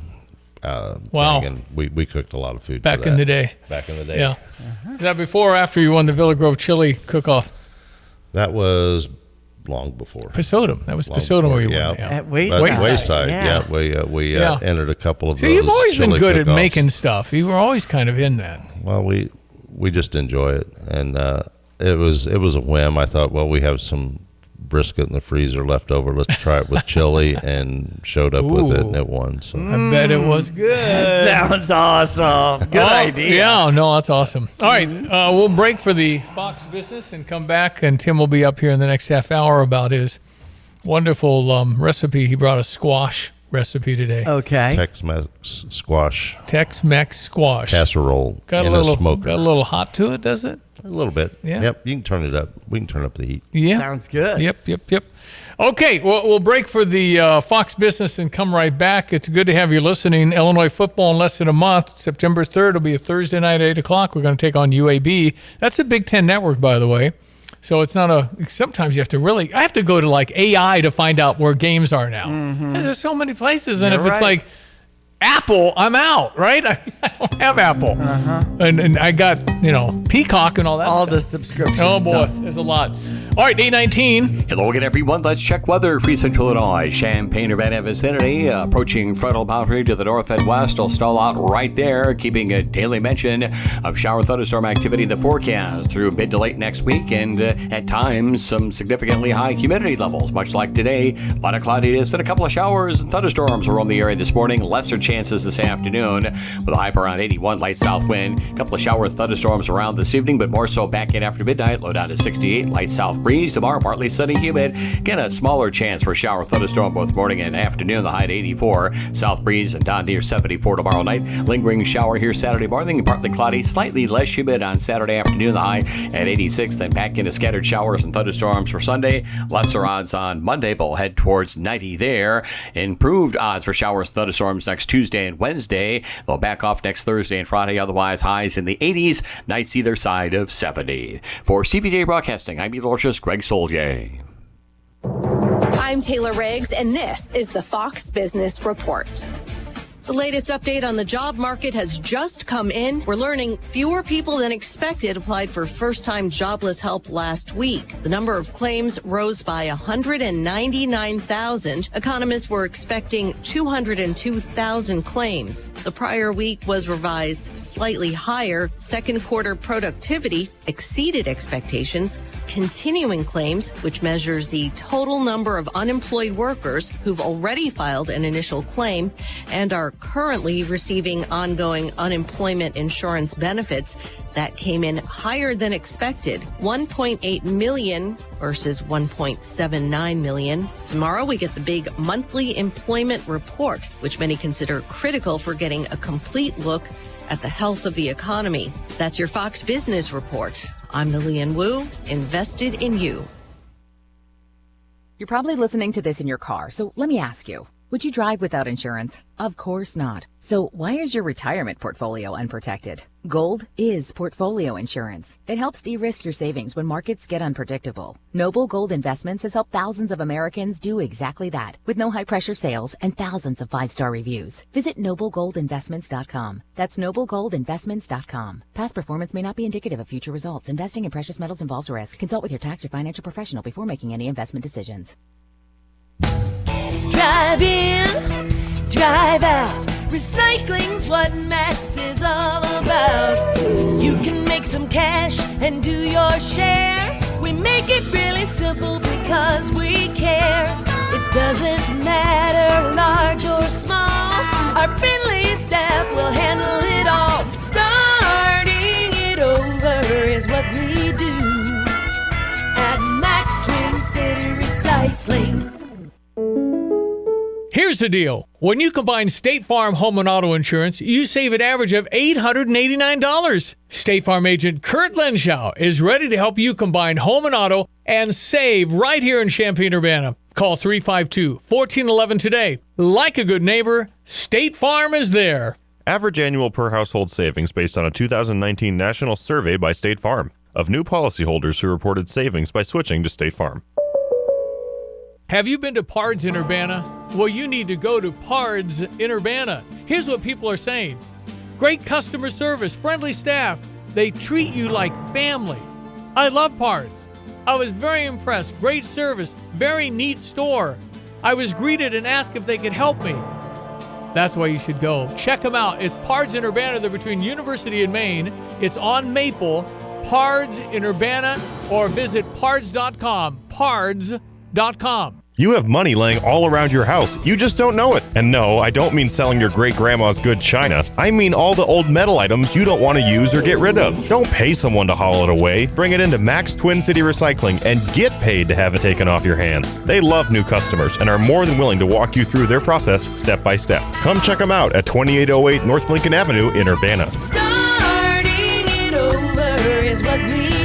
Wow. And we cooked a lot of food back in the day. Back in the day. Yeah. Is that before or after you won the Villa Grove Chili cook-off? That was long before. Pasodum. That was Pasodum where you won. Yeah. At Wayside. Wayside. Yeah. We entered a couple of those. You've always been good cook-offs. at making stuff. You were always kind of in that. Well, we just enjoy it, and it was a whim. I thought, well, we have some brisket in the freezer left over. Let's try it with chili, and showed up with it, and it won. So I bet it was good. That sounds awesome. Good idea. Yeah, no, that's awesome. All right, we'll break for the Fox business and come back, and Tim will be up here in the next half hour about his wonderful recipe. He brought a squash recipe today. Okay. Tex-Mex squash. Tex-Mex squash Casserole got in a little smoker. Got a little hot to it, does it? A little bit. Yeah. Yep. You can turn it up. We can turn up the heat. Yeah. Sounds good. Yep. Okay, well, we'll break for the Fox Business and come right back. It's good to have you listening. Illinois football in less than a month. September 3rd will be a Thursday night at 8 o'clock. We're going to take on UAB. That's a Big Ten network, by the way. So it's not sometimes you have to I have to go to like AI to find out where games are now. Mm-hmm. There's so many places. And You're if it's like Apple, I'm out, right? I don't have Apple. And I got, Peacock and all that All stuff. the subscriptions. Oh, boy, there's a lot. All right, 8:19. Hello again, everyone. Let's check weather for Central Illinois. Champaign-Urbana vicinity, approaching frontal boundary to the north and west. Will stall out right there, keeping a daily mention of shower thunderstorm activity in the forecast through mid to late next week, and at times some significantly high humidity levels, much like today. A lot of cloudiness and a couple of showers and thunderstorms will roam the area this morning. Lesser chances this afternoon with a high around 81, light south wind. A couple of showers and thunderstorms around this evening, but more so back in after midnight. Low down to 68, light south breeze. Tomorrow, partly sunny, humid. Again, a smaller chance for shower thunderstorm both morning and afternoon. The high at 84. South breeze and down near 74 tomorrow night. Lingering shower here Saturday morning. Partly cloudy, slightly less humid on Saturday afternoon. The high at 86. Then back into scattered showers and thunderstorms for Sunday. Lesser odds on Monday, but we'll head towards 90 there. Improved odds for showers and thunderstorms next Tuesday and Wednesday. They'll back off next Thursday and Friday. Otherwise, highs in the 80s. Nights either side of 70. For CVJ Broadcasting, I'm meteorologist Greg Soldier. I'm Taylor Riggs, and this is the Fox Business Report. The latest update on the job market has just come in. We're learning fewer people than expected applied for first-time jobless help last week. The number of claims rose by 199,000. Economists were expecting 202,000 claims. The prior week was revised slightly higher. Second quarter productivity exceeded expectations. Continuing claims, which measures the total number of unemployed workers who've already filed an initial claim and are currently receiving ongoing unemployment insurance benefits, that came in higher than expected, 1.8 million versus 1.79 million. Tomorrow we get the big monthly employment report, which many consider critical for getting a complete look at the health of the economy. That's your Fox Business Report. I'm Lillian Wu, invested in you. You're probably listening to this in your car, so let me ask you. Would you drive without insurance? Of course not. So why is your retirement portfolio unprotected? Gold is portfolio insurance. It helps de-risk your savings when markets get unpredictable. Noble Gold Investments has helped thousands of Americans do exactly that, with no high-pressure sales and thousands of 5-star reviews. Visit noblegoldinvestments.com. That's noblegoldinvestments.com. Past performance may not be indicative of future results. Investing in precious metals involves risk. Consult with your tax or financial professional before making any investment decisions. Drive in, drive out. Recycling's what Max is all about. You can make some cash and do your share. We make it really simple because we care. It doesn't matter large or small. Our friendly staff will handle it all. Starting it over is what we do at Max Twin City Recycling. Here's the deal. When you combine State Farm home and auto insurance, you save an average of $889. State Farm agent Kurt Lenschow is ready to help you combine home and auto and save right here in Champaign-Urbana. Call 352-1411 today. Like a good neighbor, State Farm is there. Average annual per household savings based on a 2019 national survey by State Farm of new policyholders who reported savings by switching to State Farm. Have you been to Pards in Urbana? Well, you need to go to Pards in Urbana. Here's what people are saying. Great customer service, friendly staff. They treat you like family. I love Pards. I was very impressed. Great service, very neat store. I was greeted and asked if they could help me. That's why you should go. Check them out. It's Pards in Urbana. They're between University and Maine. It's on Maple, Pards in Urbana, or visit pards.com. Pards.com. You have money laying all around your house. You just don't know it. And no, I don't mean selling your great-grandma's good china. I mean all the old metal items you don't want to use or get rid of. Don't pay someone to haul it away. Bring it into Max Twin City Recycling and get paid to have it taken off your hands. They love new customers and are more than willing to walk you through their process step by step. Come check them out at 2808 North Lincoln Avenue in Urbana. Starting it over is what we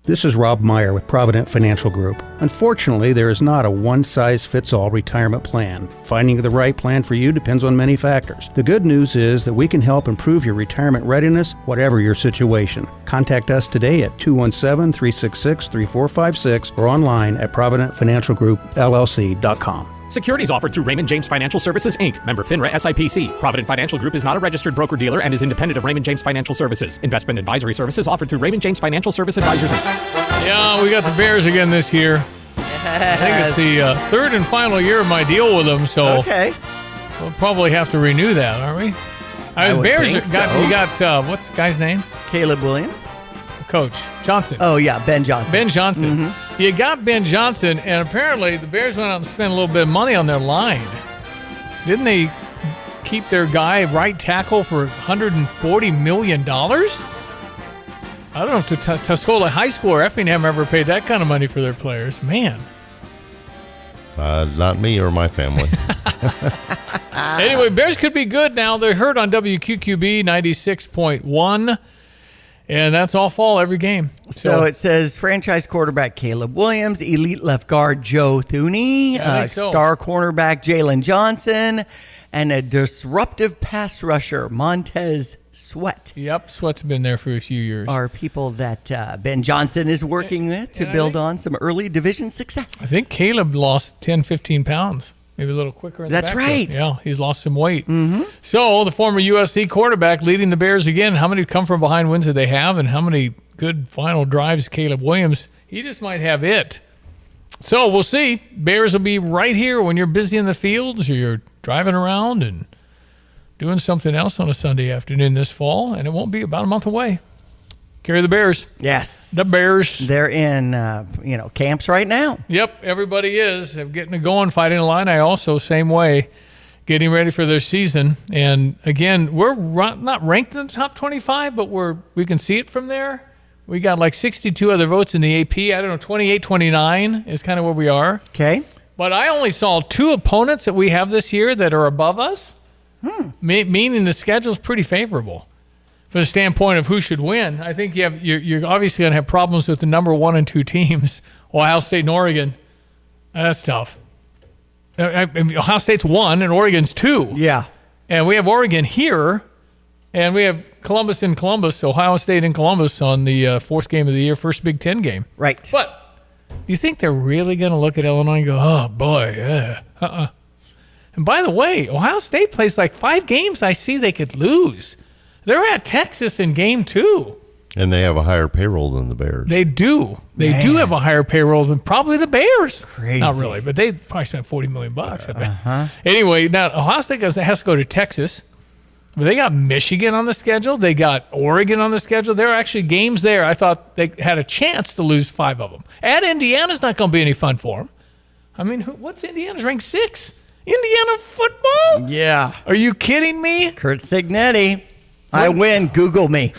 This is Rob Meyer with Provident Financial Group. Unfortunately, there is not a one-size-fits-all retirement plan. Finding the right plan for you depends on many factors. The good news is that we can help improve your retirement readiness, whatever your situation. Contact us today at 217-366-3456 or online at providentfinancialgroupllc.com. Securities offered through Raymond James Financial Services, Inc., member FINRA SIPC. Provident Financial Group is not a registered broker-dealer and is independent of Raymond James Financial Services. Investment advisory services offered through Raymond James Financial Service Advisors, Inc. Yeah, we got the Bears again this year. I think it's the third and final year of my deal with them, so we'll probably have to renew that, aren't we? Bears think got so. we got what's the guy's name? Caleb Williams. Coach Johnson. Oh yeah, Ben Johnson. Ben Johnson. You got Ben Johnson, and apparently the Bears went out and spent a little bit of money on their line. Didn't they keep their guy right tackle for $140 million? I don't know if Tuscola High School or Effingham ever paid that kind of money for their players. Man. Not me or my family. Anyway, Bears could be good now. They're heard on WQQB 96.1. And that's all fall every game. So it says franchise quarterback Caleb Williams, elite left guard Joe Thuney, star cornerback Jalen Johnson, and a disruptive pass rusher Montez Sweat. Yep, Sweat's been there for a few years. Are people that Ben Johnson is working with to build on some early division success. I think Caleb lost 10, 15 pounds. Maybe a little quicker in the That's backfield. right. Yeah, he's lost some weight. So the former USC quarterback leading the Bears again. How many come from behind wins did they have, and how many good final drives Caleb Williams? He just might have it. So we'll see. Bears will be right here when you're busy in the fields or you're driving around and doing something else on a Sunday afternoon this fall, and it won't be about a month away. Carry the Bears. Yes. The Bears. They're in, camps right now. Yep, everybody is. They're getting it going, fighting the line. I also, same way, getting ready for their season. And, again, we're not ranked in the top 25, but we can see it from there. We got like 62 other votes in the AP. I don't know, 28, 29 is kind of where we are. Okay. But I only saw 2 opponents that we have this year that are above us, meaning the schedule's pretty favorable. From the standpoint of who should win, I think you're obviously going to have problems with the number 1 and 2 teams, Ohio State and Oregon. That's tough. Ohio State's 1 and Oregon's 2. Yeah. And we have Oregon here, and we have Columbus in Columbus, Ohio State in Columbus on the fourth game of the year, first Big Ten game. Right. But do you think they're really going to look at Illinois and go, oh, boy, yeah, And by the way, Ohio State plays like 5 games I see they could lose. They're at Texas in game 2. And they have a higher payroll than the Bears. They do. They do have a higher payroll than probably the Bears. Crazy. Not really, but they probably spent $40 million, I bet. Anyway, now Ohio State has to go to Texas. But they got Michigan on the schedule. They got Oregon on the schedule. There are actually games there. I thought they had a chance to lose 5 of them. At Indiana's not going to be any fun for them. I mean, what's Indiana's ranked 6? Indiana football? Yeah. Are you kidding me? Kurt Cignetti. I win. Google me.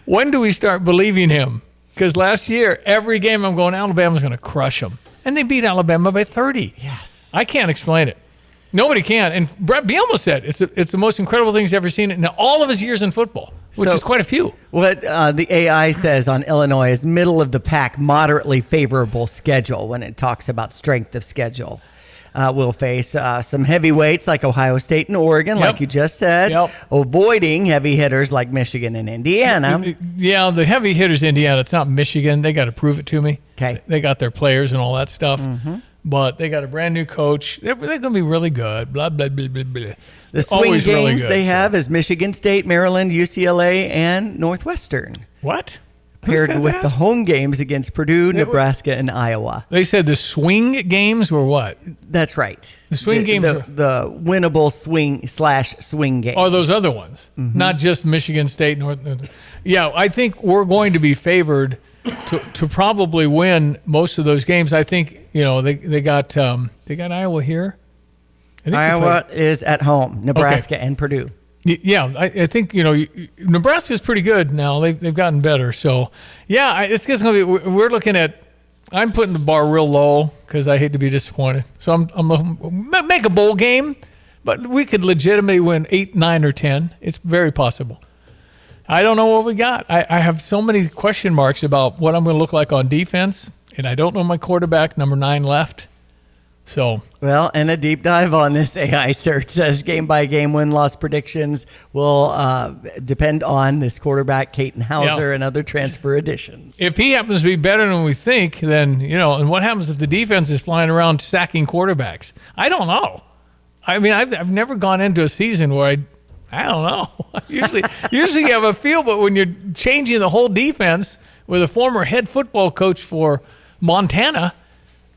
When do we start believing him? Because last year, every game I'm going, Alabama's going to crush them. And they beat Alabama by 30. Yes. I can't explain it. Nobody can. And Brett Bielema said it's the most incredible thing he's ever seen in all of his years in football, which is quite a few. What the AI says on Illinois is middle of the pack, moderately favorable schedule when it talks about strength of schedule. Will face some heavyweights like Ohio State and Oregon, like you just said, avoiding heavy hitters like Michigan and Indiana. Yeah, the heavy hitters, Indiana, it's not Michigan. They got to prove it to me. Okay. They got their players and all that stuff. But they got a brand new coach. They're going to be really good. Blah, blah, blah, blah, blah. The swing games they have is Michigan State, Maryland, UCLA, and Northwestern. What? Paired with the home games against Purdue, Nebraska, and Iowa. They said the swing games were what? That's right. The swing games the winnable swing games. Oh, those other ones. Not just Michigan State. Yeah, I think we're going to be favored to probably win most of those games. I think, they got Iowa here. Iowa is at home, Nebraska and Purdue. Yeah, I think, Nebraska's pretty good now. They've gotten better. So, yeah, it's just going to be – we're looking at – I'm putting the bar real low because I hate to be disappointed. So I'm make a bowl game, but we could legitimately win 8, 9, or 10. It's very possible. I don't know what we got. I have so many question marks about what I'm going to look like on defense, and I don't know my quarterback, number 9 left. So, well, and a deep dive on this AI search says game-by-game win-loss predictions will depend on this quarterback, Caton Hauser, and other transfer additions. If he happens to be better than we think, then, and what happens if the defense is flying around sacking quarterbacks? I don't know. I mean, I've never gone into a season where I don't know. usually you have a feel, but when you're changing the whole defense with a former head football coach for Montana,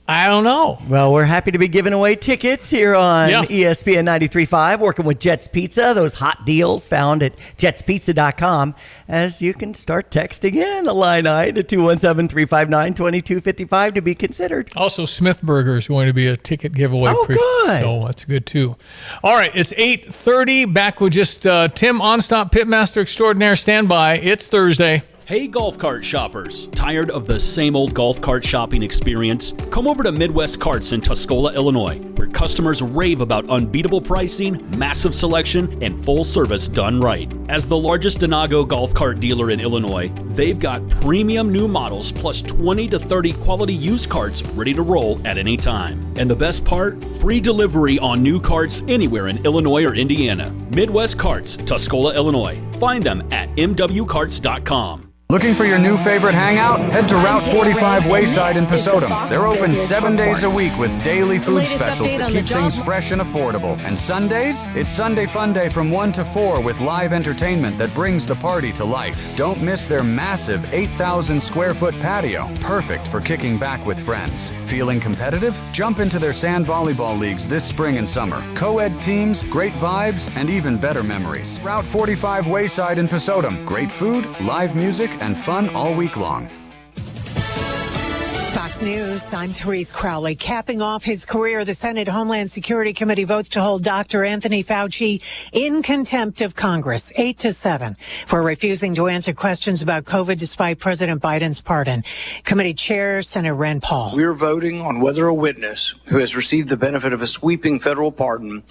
I don't know. Well, we're happy to be giving away tickets here on ESPN 93.5, working with Jets Pizza, those hot deals found at jetspizza.com, as you can start texting in Illini to 217-359-2255 to be considered. Also, Smith Burger is going to be a ticket giveaway. Oh, good. So that's good, too. All right, it's 8:30. Back with just Tim Onstop, Pitmaster Extraordinaire. Stand by. It's Thursday. Hey golf cart shoppers, tired of the same old golf cart shopping experience? Come over to Midwest Carts in Tuscola, Illinois, where customers rave about unbeatable pricing, massive selection, and full service done right. As the largest Denago golf cart dealer in Illinois, they've got premium new models plus 20 to 30 quality used carts ready to roll at any time. And the best part? Free delivery on new carts anywhere in Illinois or Indiana. Midwest Carts, Tuscola, Illinois. Find them at mwcarts.com. Looking for your new favorite hangout? Head to Route 45 Wayside in Pasotum. They're open 7 days a week with daily food specials that keep things fresh and affordable. And Sundays? It's Sunday Fun Day from 1 to 4 with live entertainment that brings the party to life. Don't miss their massive 8,000 square foot patio, perfect for kicking back with friends. Feeling competitive? Jump into their sand volleyball leagues this spring and summer. Co-ed teams, great vibes, and even better memories. Route 45 Wayside in Pasotum. Great food, live music, and fun all week long. Fox News, I'm Therese Crowley. Capping off his career, the Senate Homeland Security Committee votes to hold Dr. Anthony Fauci in contempt of Congress, 8-7, for refusing to answer questions about COVID despite President Biden's pardon. Committee Chair Senator Rand Paul. We're voting on whether a witness who has received the benefit of a sweeping federal pardon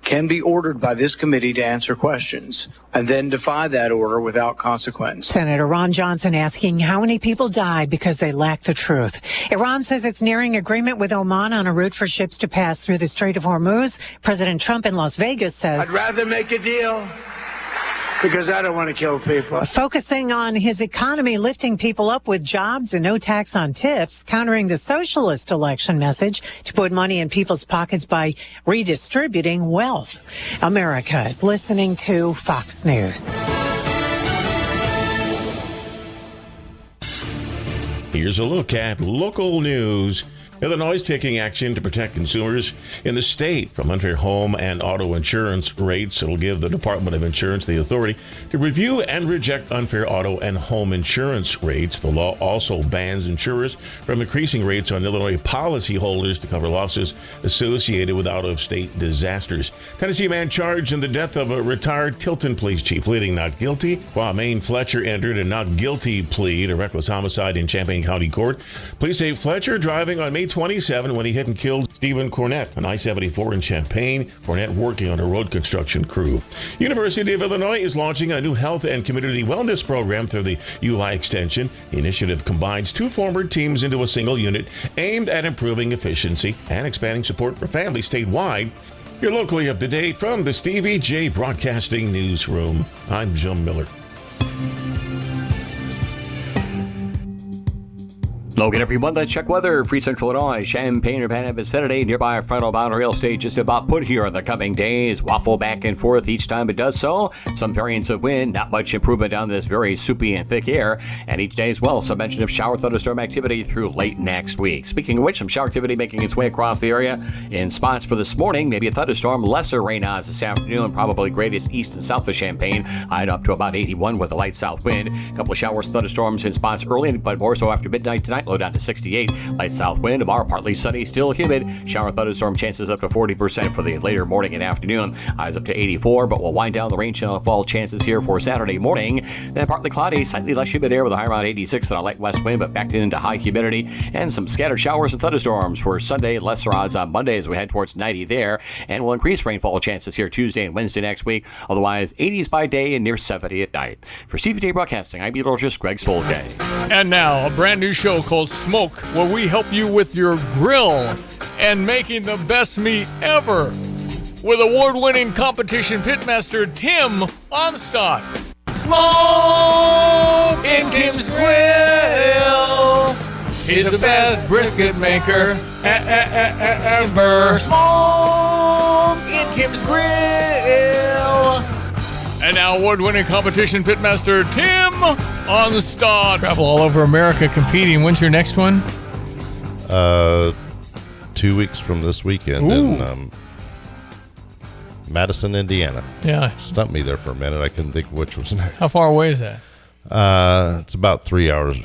can be ordered by this committee to answer questions and then defy that order without consequence. Senator Ron Johnson asking how many people died because they lack the truth. Iran says it's nearing agreement with Oman on a route for ships to pass through the Strait of Hormuz. President Trump in Las Vegas says, I'd rather make a deal because I don't want to kill people. Focusing on his economy, lifting people up with jobs and no tax on tips, countering the socialist election message to put money in people's pockets by redistributing wealth. America is listening to Fox News. Here's a look at local news. Illinois is taking action to protect consumers in the state from unfair home and auto insurance rates. It'll give the Department of Insurance the authority to review and reject unfair auto and home insurance rates. The law also bans insurers from increasing rates on Illinois policyholders to cover losses associated with out-of-state disasters. Tennessee man charged in the death of a retired Tilton police chief pleading not guilty, while Maine Fletcher entered a not guilty plea to reckless homicide in Champaign County Court. Police say Fletcher driving on May 27 when he hit and killed Stephen Cornett on I-74 in Champaign. Cornett working on a road construction crew. University of Illinois is launching a new health and community wellness program through the UI extension. The initiative combines two former teams into a single unit aimed at improving efficiency and expanding support for families statewide. You're locally up to date from the Stevie J Broadcasting Newsroom. I'm Jim Miller. Logan, everyone, let's check weather. Free Central Illinois, Champaign-Urbana vicinity, nearby final boundary rail state just about put here in the coming days. Waffle back and forth each time it does so. Some variance of wind, not much improvement down this very soupy and thick air. And each day as well, some mention of shower thunderstorm activity through late next week. Speaking of which, some shower activity making its way across the area in spots for this morning. Maybe a thunderstorm, lesser rain odds this afternoon, probably greatest east and south of Champaign. High up to about 81 with a light south wind. A couple of showers, thunderstorms in spots early, but more so after midnight tonight. tonight, low down to 68. Light south wind. Tomorrow, partly sunny, still humid. Shower thunderstorm chances up to 40% for the later morning and afternoon. Highs up to 84, but we'll wind down the rain fall chances here for Saturday morning. Then partly cloudy, slightly less humid air with a high around 86 and a light west wind, but backed into high humidity. And some scattered showers and thunderstorms for Sunday. Lesser odds on Monday as we head towards 90 there. And we'll increase rainfall chances here Tuesday and Wednesday next week. Otherwise, 80s by day and near 70 at night. For CVT Broadcasting, I'm meteorologist Greg Solgay. And now, a brand new show called Smoke, where we help you with your grill and making the best meat ever. With award-winning competition pitmaster Tim Onstadt. Smoke in Tim's Grill. He's the best brisket maker ever. Smoke in Tim's Grill. And now award-winning competition pitmaster Tim Onstadt. Travel all over America competing. When's your next one? 2 weeks from this weekend in Madison, Indiana. Yeah. Stumped me there for a minute. I couldn't think which was next. How far away is that? It's about 3 hours,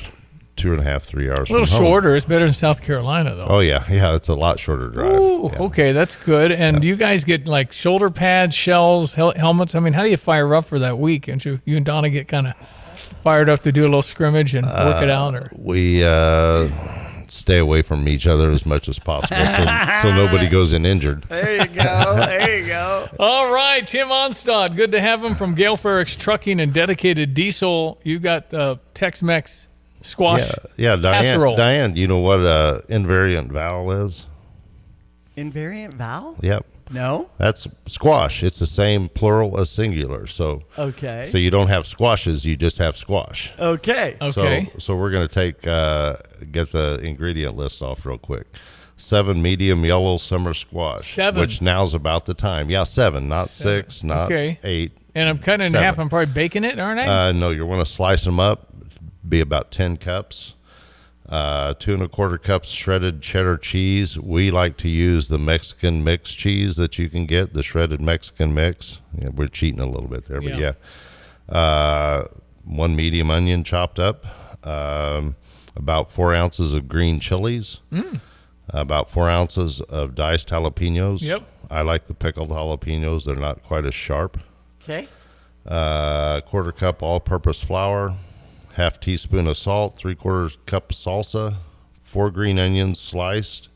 2.5, 3 hours. A little from home. shorter. It's better than South Carolina, though. Oh, yeah. Yeah, it's a lot shorter drive. Ooh, Yeah. okay, that's good. And do you guys get like shoulder pads, shells, helmets? I mean, how do you fire up for that week? And you and Donna get kind of fired up to do a little scrimmage and work it out? Or We stay away from each other as much as possible so nobody goes in injured. There you go. There you go. All right, Tim Onstadt. Good to have him from Gale Ferrex Trucking and Dedicated Diesel. You got Tex-Mex squash casserole. Diane, you know what invariant vowel is? Invariant vowel? Yep. No. That's squash. It's the same plural as singular. So Okay. So you don't have squashes, you just have squash. Okay. So we're going to get the ingredient list off real quick. 7 medium yellow summer squash. 7. Which now's about the time. Yeah, 7, not 6, not 8. And I'm cutting it in 7. half. I'm probably baking it, aren't I? No, you're going to slice them up. Be about 10 cups. 2 1/4 cups shredded cheddar cheese. We like to use the Mexican mix cheese that you can get, the shredded Mexican mix. Yeah, we're cheating a little bit there, but yeah. 1 medium onion chopped up. About 4 ounces of green chilies. About 4 ounces of diced jalapenos. Yep. I like the pickled jalapenos. They're not quite as sharp. Okay. 1/4 cup all-purpose flour. 1/2 teaspoon of salt, 3/4 cup of salsa, 4 green onions sliced,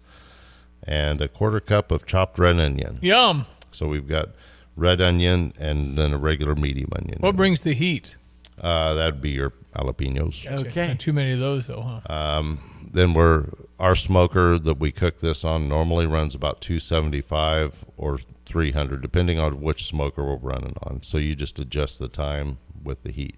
and 1/4 cup of chopped red onion. Yum. So we've got red onion and then a regular medium onion. What brings the heat? That'd be your jalapenos. Gotcha. Okay. Not too many of those, though, huh? Then our smoker that we cook this on normally runs about 275 or 300, depending on which smoker we're running on. So you just adjust the time with the heat.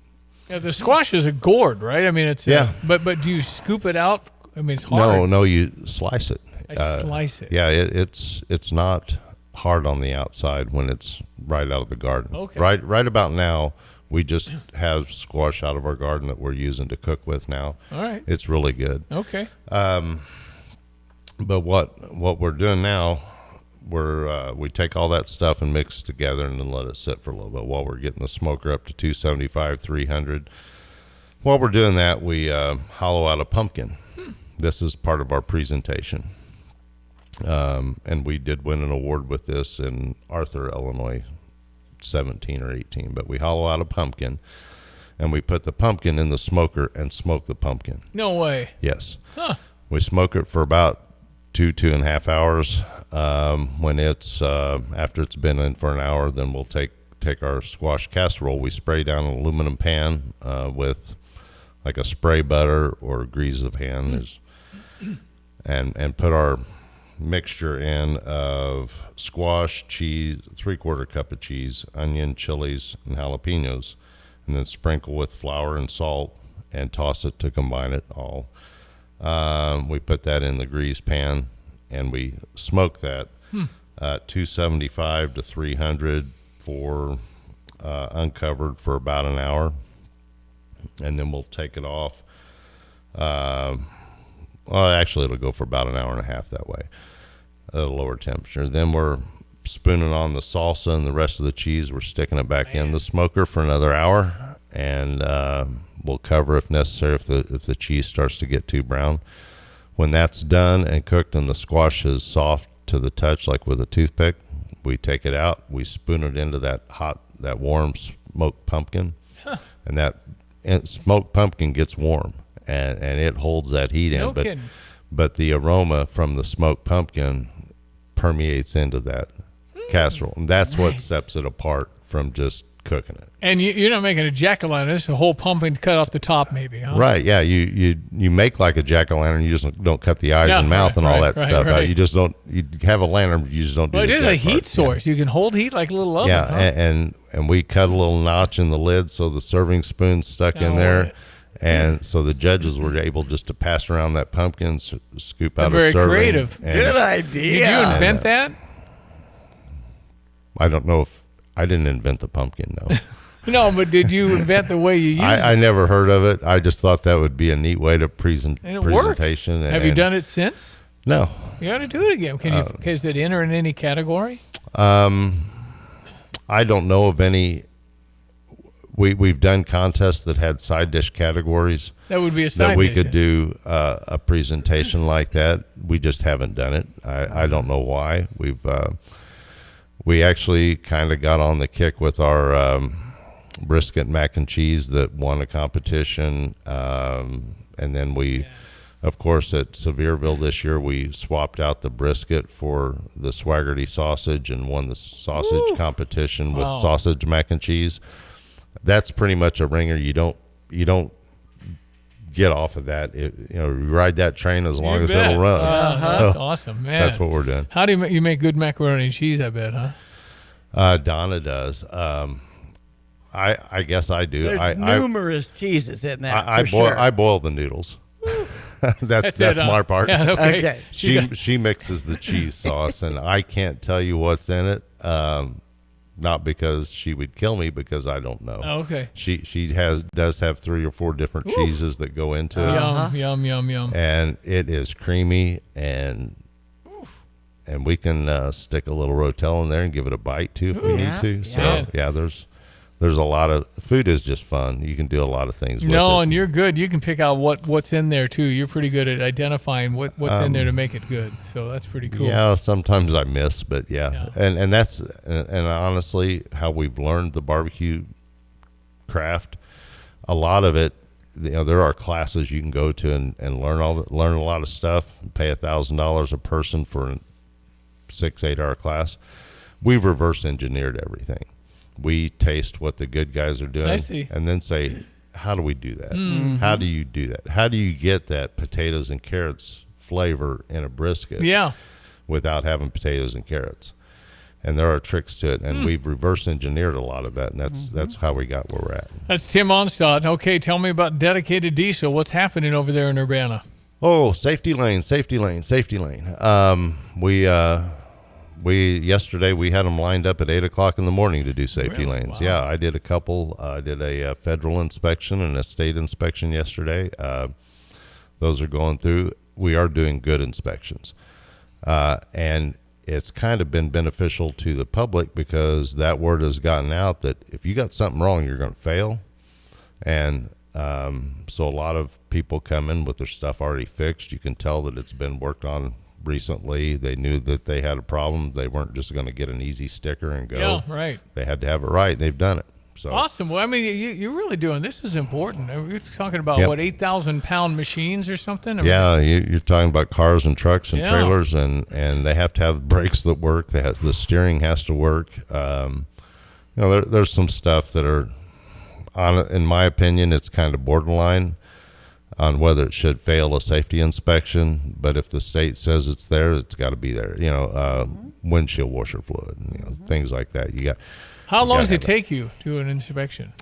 Yeah, the squash is a gourd, right? I mean, it's but do you scoop it out? I mean, it's hard. No, you slice it. I slice it. Yeah, it's not hard on the outside when it's right out of the garden. Okay. Right about now, we just have squash out of our garden that we're using to cook with now. All right. It's really good. Okay. But what we're doing now, we take all that stuff and mix it together and then let it sit for a little bit while we're getting the smoker up to 275, 300. While we're doing that, we hollow out a pumpkin. This is part of our presentation. And we did win an award with this in Arthur, Illinois, 17 or 18. But we hollow out a pumpkin, and we put the pumpkin in the smoker and smoke the pumpkin. No way. Yes. Huh. We smoke it for about 2.5 hours. When it's after it's been in for an hour, then we'll take our squash casserole. We spray down an aluminum pan with like a spray butter or grease the pan, and put our mixture in of squash, cheese, 3/4 cup of cheese, onion, chilies, and jalapenos, and then sprinkle with flour and salt and toss it to combine it all. We put that in the grease pan and we smoke that 275 to 300 for uncovered for about an hour, and then we'll take it off. Well, actually, it'll go for about an hour and a half that way at a lower temperature. Then we're spooning on the salsa and the rest of the cheese. We're sticking it back in the smoker for another hour, and we'll cover if necessary if the cheese starts to get too brown. When that's done and cooked and the squash is soft to the touch, like with a toothpick, we take it out. We spoon it into that warm smoked pumpkin, and that smoked pumpkin gets warm, and it holds that heat in. But the aroma from the smoked pumpkin permeates into that casserole, and that's what sets it apart from just cooking it. And you're not making a jack-o'-lantern. It's a whole pumpkin cut off the top, maybe, huh? Right? Yeah. You make like a jack-o'-lantern. You just don't cut the eyes and mouth and all that stuff out. You just don't. You have a lantern, but you just don't do. Well, it is a heat source. You can hold heat like a little oven. Yeah, huh? and we cut a little notch in the lid so the serving spoon's stuck in there. And so the judges were able just to pass around that pumpkin, scoop out a serving. Very creative. Good idea. Did you invent that? I don't know if I didn't invent the pumpkin, no. No, but did you invent the way you use it? I never heard of it. I just thought that would be a neat way to presentation. Have you done it since? No. You got to do it again. Is it enter in any category? I don't know of any. We've done contests that had side dish categories. That would be a side that we dish, could do a presentation like that. We just haven't done it. I don't know why. We actually kind of got on the kick with our brisket mac and cheese that won a competition, and then of course, at Sevierville this year, we swapped out the brisket for the Swaggerty sausage and won the sausage competition with sausage mac and cheese. That's pretty much a ringer. You don't get off of that. You ride that train as long as it'll run. That's awesome, man. That's what we're doing. How do you make good macaroni and cheese? I bet, huh? Donna does. I guess I do. There's numerous cheeses in that. I boil the noodles. that's my part. Yeah, okay. She mixes the cheese sauce, and I can't tell you what's in it. Not because she would kill me, because I don't know. Oh, okay. She does have 3 or 4 different cheeses that go into it. Yum. And it is creamy, and we can stick a little Rotel in there and give it a bite too if we need to. So there's a lot of food is just fun. You can do a lot of things with it. And you're good. You can pick out what's in there too. You're pretty good at identifying what's in there to make it good. So that's pretty cool. Yeah, sometimes I miss, but yeah. And that's and honestly how we've learned the barbecue craft. A lot of it, there are classes you can go to and learn a lot of stuff. Pay $1,000 a person for a 6-8 hour class. We've reverse engineered everything. We taste what the good guys are doing, and then say, how do we do that? Mm-hmm. How do you do that? How do you get that potatoes and carrots flavor in a brisket without having potatoes and carrots? And there are tricks to it, and we've reverse engineered a lot of that, and that's how we got where we're at. That's Tim Onstad. Okay, tell me about dedicated diesel. What's happening over there in Urbana? Oh, safety lane. Yesterday we had them lined up at 8:00 in the morning to do safety lanes. Wow. Yeah, I did a couple. I did a federal inspection and a state inspection yesterday. Those are going through. We are doing good inspections, and it's kind of been beneficial to the public because that word has gotten out that if you got something wrong, you're going to fail, and so a lot of people come in with their stuff already fixed. You can tell that it's been worked on recently. They knew that they had a problem. They weren't just going to get an easy sticker and go. Yeah, right. They had to have it right. They've done it. So awesome. Well, I mean, you're really doing this is important. You're talking about 8,000-pound machines or something. You're talking about cars and trucks and trailers, and they have to have brakes that work. The steering has to work. There's some stuff that are in my opinion, it's kind of borderline on whether it should fail a safety inspection, but if the state says it's there, it's got to be there. Windshield washer fluid, things like that. How long does it take you to do an inspection?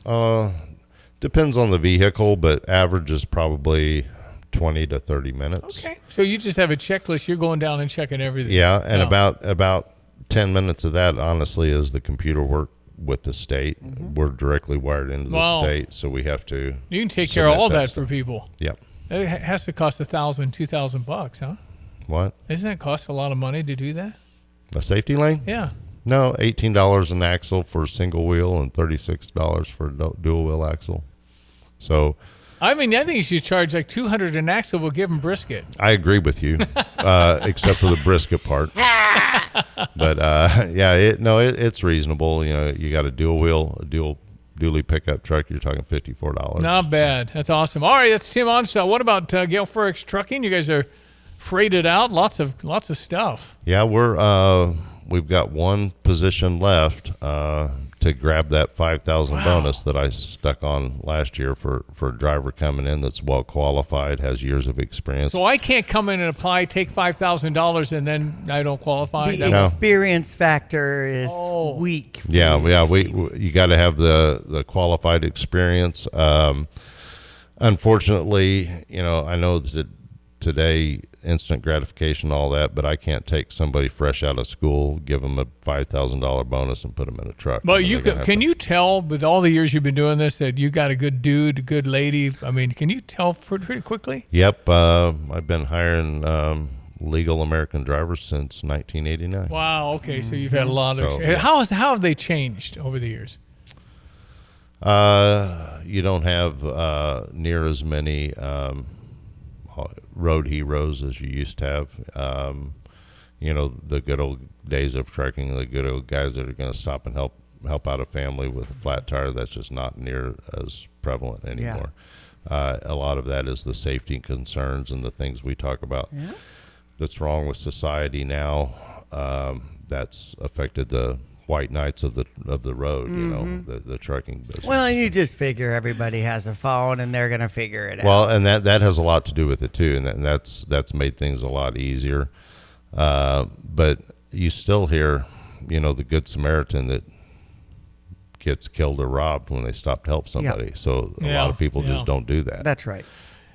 Depends on the vehicle, but average is probably 20 to 30 minutes. Okay, so you just have a checklist. You're going down and checking everything. Yeah, and about 10 minutes of that, honestly, is the computer work with the state. We're directly wired into the state, so we have to. You can take care of all that for people. Yep. It has to cost $1,000, $2,000, huh? What? Doesn't it cost a lot of money to do that? A safety lane? Yeah. No, $18 an axle for a single wheel and $36 for a dual wheel axle. So, I think you should charge like $200 an axle. We'll give them brisket. I agree with you, except for the brisket part. But it's reasonable. You got a dually pickup truck. You're talking $54. Not bad. That's awesome. All right, that's Tim Onstad. What about Gale Ferrex Trucking? You guys are freighted out. Lots of stuff. Yeah, we've got one position left to grab that $5,000 bonus that I stuck on last year for a driver coming in that's well qualified, has years of experience. So I can't come in and apply, take $5,000, and then I don't qualify. The experience factor is weak. Yeah. You got to have the qualified experience. Unfortunately, I know that today instant gratification, all that, but I can't take somebody fresh out of school, give them a $5,000 bonus, and put them in a truck. But can you tell with all the years you've been doing this that you got a good dude, a good lady? Can you tell pretty quickly? Yep, I've been hiring legal American drivers since 1989. Wow. Okay, so you've had a lot of. How have they changed over the years? You don't have near as many road heroes as you used to have. The good old days of trucking, the good old guys that are going to stop and help out a family with a flat tire, that's just not near as prevalent anymore. A lot of that is the safety concerns and the things we talk about that's wrong with society now. That's affected the white knights of the road, the trucking business. Well, you just figure everybody has a phone and they're going to figure it out. Well, and that has a lot to do with it too, and that's made things a lot easier. But you still hear, the Good Samaritan that gets killed or robbed when they stop to help somebody. So a lot of people just don't do that. That's right.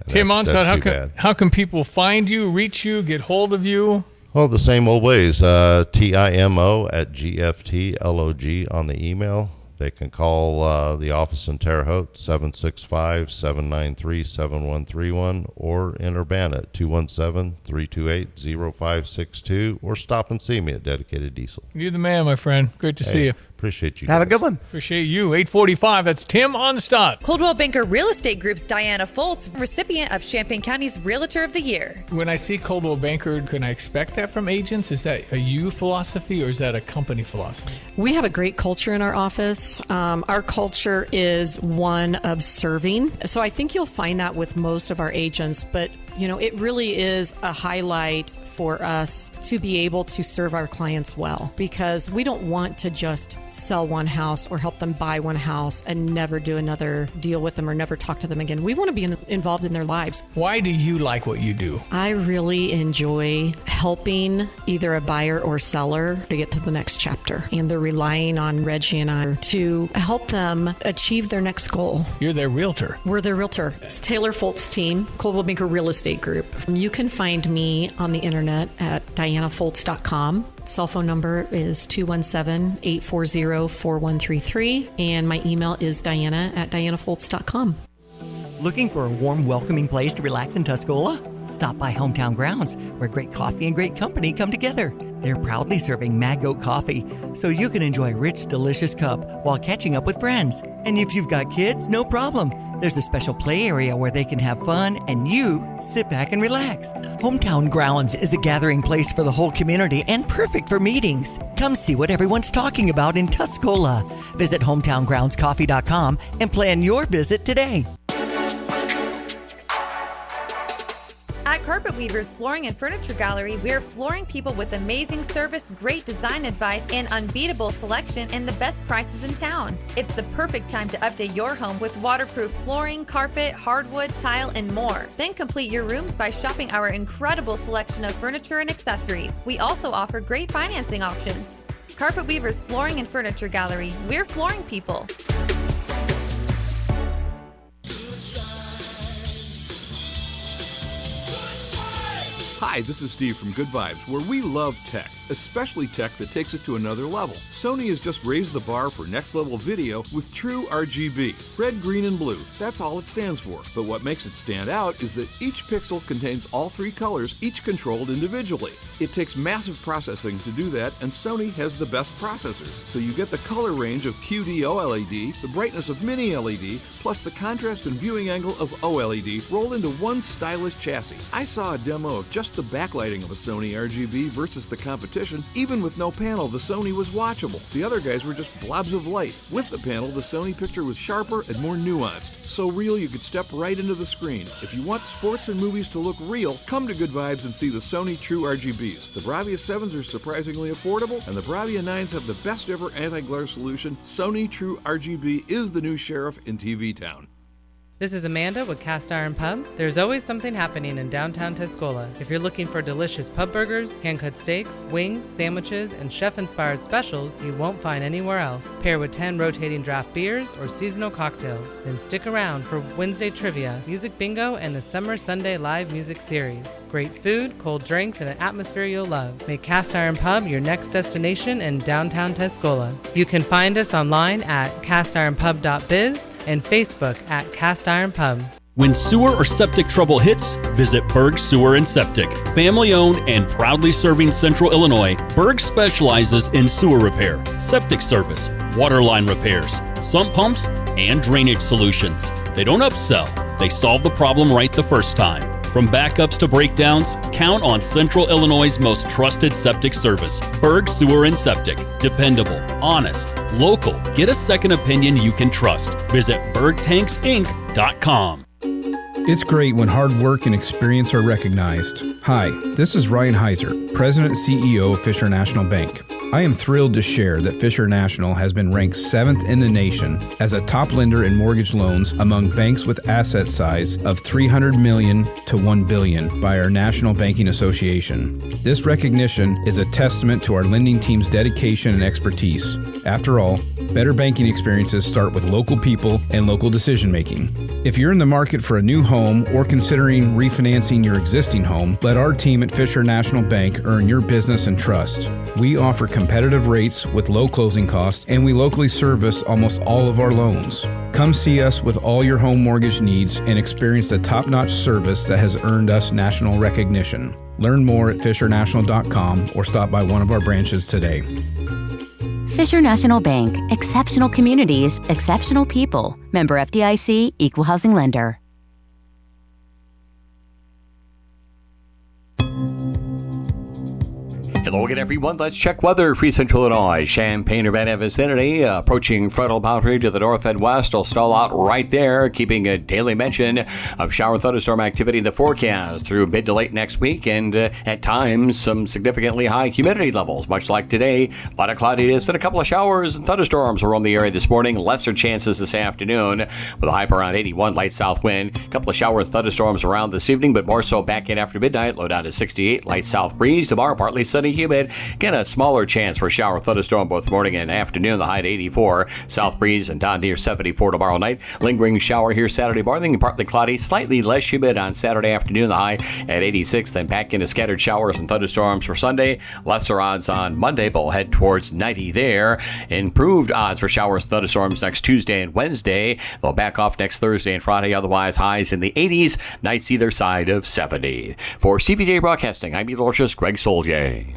And Tim Onstad, how can people find you, reach you, get hold of you? Well, the same old ways. TIMO@GFTLOG on the email. They can call the office in Terre Haute, 765-793-7131, or in Urbana at 217-328-0562, or stop and see me at Dedicated Diesel. You're the man, my friend. Great to see you. Appreciate you. Have a good one. Appreciate you. 845. That's Tim Onstad. Coldwell Banker Real Estate Group's Diana Foltz, recipient of Champaign County's Realtor of the Year. When I see Coldwell Banker, can I expect that from agents? Is that a you philosophy or is that a company philosophy? We have a great culture in our office. Our culture is one of serving. So I think you'll find that with most of our agents, but it really is a highlight for us to be able to serve our clients well, because we don't want to just sell one house or help them buy one house and never do another deal with them or never talk to them again. We want to be involved in their lives. Why do you like what you do? I really enjoy helping either a buyer or seller to get to the next chapter, and they're relying on Reggie and I to help them achieve their next goal. You're their realtor. We're their realtor. It's Taylor Foltz team, Coldwell Banker Real Estate Group. You can find me on the internet at dianafoltz.com. Cell phone number is 217-840-4133, and my email is diana@dianafoltz.com. Looking for a warm, welcoming place to relax in Tuscola? Stop by Hometown Grounds, where great coffee and great company come together. They're proudly serving Mad Goat coffee, so you can enjoy a rich, delicious cup while catching up with friends. And if you've got kids, no problem. There's a special play area where they can have fun and you sit back and relax. Hometown Grounds is a gathering place for the whole community and perfect for meetings. Come see what everyone's talking about in Tuscola. Visit hometowngroundscoffee.com and plan your visit today. At Carpet Weavers Flooring and Furniture Gallery, we're flooring people with amazing service, great design advice, and unbeatable selection and the best prices in town. It's the perfect time to update your home with waterproof flooring, carpet, hardwood, tile, and more. Then complete your rooms by shopping our incredible selection of furniture and accessories. We also offer great financing options. Carpet Weavers Flooring and Furniture Gallery, we're flooring people. Hi, this is Steve from Good Vibes, where we love tech, especially tech that takes it to another level. Sony has just raised the bar for next level video with true RGB. Red, green, and blue. That's all it stands for. But what makes it stand out is that each pixel contains all three colors, each controlled individually. It takes massive processing to do that, and Sony has the best processors. So you get the color range of QD OLED, the brightness of Mini LED, plus the contrast and viewing angle of OLED rolled into one stylish chassis. I saw a demo of just the backlighting of a Sony RGB versus the competition. Even with no panel, the Sony was watchable. The other guys were just blobs of light. With the panel, the Sony picture was sharper and more nuanced. So real you could step right into the screen. If you want sports and movies to look real, come to Good Vibes and see the Sony True RGBs. The Bravia 7s are surprisingly affordable, and the Bravia 9s have the best ever anti-glare solution. Sony True RGB is the new sheriff in TV Town. This is Amanda with Cast Iron Pub. There's always something happening in downtown Tuscola. If you're looking for delicious pub burgers, hand-cut steaks, wings, sandwiches, and chef-inspired specials you won't find anywhere else, pair with 10 rotating draft beers or seasonal cocktails. Then stick around for Wednesday trivia, music bingo, and the Summer Sunday live music series. Great food, cold drinks, and an atmosphere you'll love. Make Cast Iron Pub your next destination in downtown Tuscola. You can find us online at castironpub.biz and Facebook at Cast Iron Pub. When sewer or septic trouble hits, visit Berg Sewer and Septic. Family owned and proudly serving Central Illinois, Berg specializes in sewer repair, septic service, water line repairs, sump pumps, and drainage solutions. They don't upsell, they solve the problem right the first time. From backups to breakdowns, count on Central Illinois' most trusted septic service. Berg Sewer and Septic. Dependable, honest, local. Get a second opinion you can trust. Visit bergtanksinc.com. It's great when hard work and experience are recognized. Hi, this is Ryan Heiser, President and CEO of Fisher National Bank. I am thrilled to share that Fisher National has been ranked 7th in the nation as a top lender in mortgage loans among banks with asset size of $300 million to $1 billion by our National Banking Association. This recognition is a testament to our lending team's dedication and expertise. After all, better banking experiences start with local people and local decision making. If you're in the market for a new home or considering refinancing your existing home, let our team at Fisher National Bank earn your business and trust. We offer competitive rates with low closing costs, and we locally service almost all of our loans. Come see us with all your home mortgage needs and experience the top-notch service that has earned us national recognition. Learn more at fishernational.com or stop by one of our branches today. Fisher National Bank. Exceptional communities, exceptional people. Member FDIC, Equal Housing Lender. Hello again, everyone. Let's check weather for Central Illinois. Champaign-Urbana vicinity, approaching frontal boundary to the north and west. Will stall out right there, keeping a daily mention of shower thunderstorm activity in the forecast through mid to late next week, and at times some significantly high humidity levels, much like today. A lot of cloudiness and a couple of showers and thunderstorms around the area this morning. Lesser chances this afternoon with a high around 81, light south wind. A couple of showers and thunderstorms around this evening, but more so back in after midnight. Low down to 68, light south breeze. Tomorrow, partly sunny, humid. Again, a smaller chance for shower thunderstorm both morning and afternoon. The high to 84. South breeze and down near 74 tomorrow night. Lingering shower here Saturday morning, partly cloudy, slightly less humid on Saturday afternoon. The high at 86. Then back into scattered showers and thunderstorms for Sunday. Lesser odds on Monday, but we'll head towards 90 there. Improved odds for showers and thunderstorms next Tuesday and Wednesday. They'll back off next Thursday and Friday. Otherwise, highs in the 80s. Nights either side of 70. For CVJ Broadcasting, I'm meteorologist Greg Solier.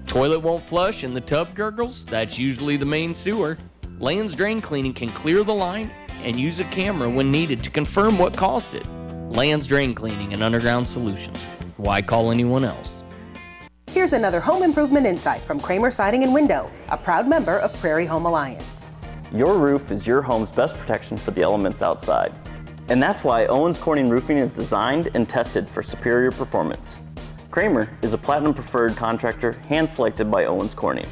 Toilet won't flush and the tub gurgles? That's usually the main sewer. Land's Drain Cleaning can clear the line and use a camera when needed to confirm what caused it. Land's Drain Cleaning and Underground Solutions. Why call anyone else? Here's another home improvement insight from Kramer Siding and Window, a proud member of Prairie Home Alliance. Your roof is your home's best protection for the elements outside. And that's why Owens Corning Roofing is designed and tested for superior performance. Kramer is a platinum preferred contractor hand-selected by Owens Corning.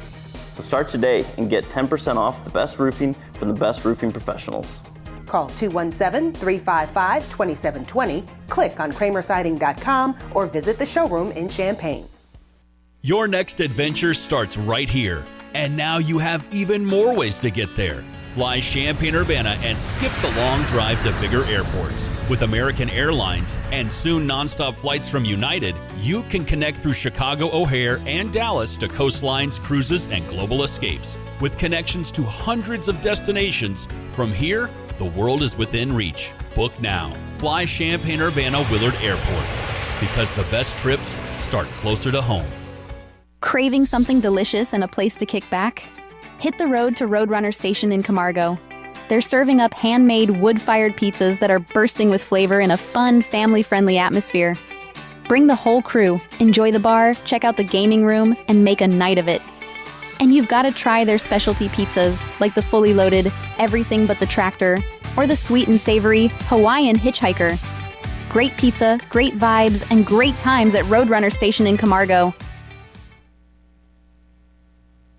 So start today and get 10% off the best roofing from the best roofing professionals. Call 217-355-2720, click on kramersiding.com, or visit the showroom in Champaign. Your next adventure starts right here. And now you have even more ways to get there. Fly Champaign-Urbana and skip the long drive to bigger airports. With American Airlines and soon nonstop flights from United, you can connect through Chicago O'Hare and Dallas to coastlines, cruises, and global escapes. With connections to hundreds of destinations, from here, the world is within reach. Book now. Fly Champaign-Urbana Willard Airport. Because the best trips start closer to home. Craving something delicious and a place to kick back? Hit the road to Roadrunner Station in Camargo. They're serving up handmade wood-fired pizzas that are bursting with flavor in a fun, family-friendly atmosphere. Bring the whole crew, enjoy the bar, check out the gaming room, and make a night of it. And you've got to try their specialty pizzas, like the fully loaded Everything But the Tractor, or the sweet and savory Hawaiian Hitchhiker. Great pizza, great vibes, and great times at Roadrunner Station in Camargo.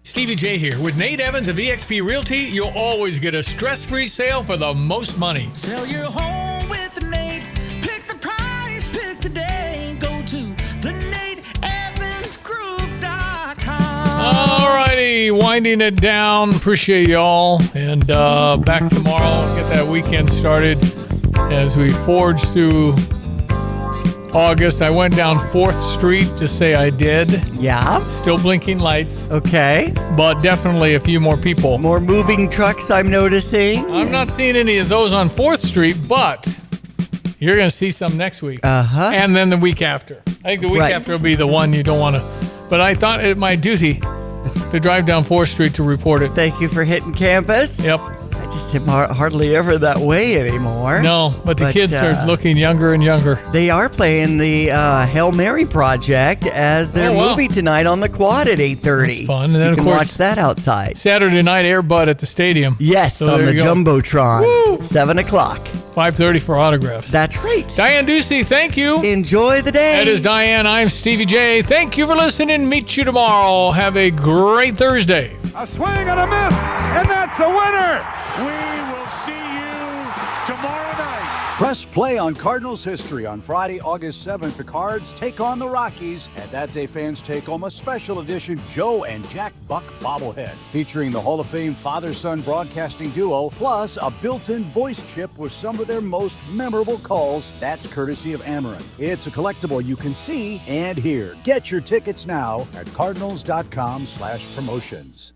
Stevie J here. With Nate Evans of eXp Realty, you'll always get a stress-free sale for the most money. Sell your home with Nate. Pick the price, pick the day. Go to theNateEvansGroup.com. Alrighty, winding it down. Appreciate y'all. And back tomorrow. Get that weekend started as we forge through August. I went down 4th Street to say I did. Yeah. Still blinking lights. Okay. But definitely a few more people. More moving trucks I'm noticing. I'm not seeing any of those on 4th Street, but you're going to see some next week. Uh-huh. And then the week after. I think the week after will be the one you don't want to. But I thought it my duty to drive down 4th Street to report it. Thank you for hitting campus. Yep. I just am hardly ever that way anymore. No, but the kids are looking younger and younger. They are playing the Hail Mary Project as their movie tonight on the quad at 8:30. That's fun. And then, you of can course, watch that outside. Saturday night Air Bud at the stadium. Yes, So on there the you go. Jumbotron. Woo! 7 o'clock. 5:30 for autographs. That's right. Diane Ducey, thank you. Enjoy the day. That is Diane. I'm Stevie J. Thank you for listening. Meet you tomorrow. Have a great Thursday. A swing and a miss, and that's a winner. We will see you tomorrow night. Press play on Cardinals history on Friday, August 7th. The Cards take on the Rockies, and that day fans take home a special edition Joe and Jack Buck bobblehead featuring the Hall of Fame father-son broadcasting duo, plus a built-in voice chip with some of their most memorable calls. That's courtesy of Amarin. It's a collectible you can see and hear. Get your tickets now at cardinals.com/promotions.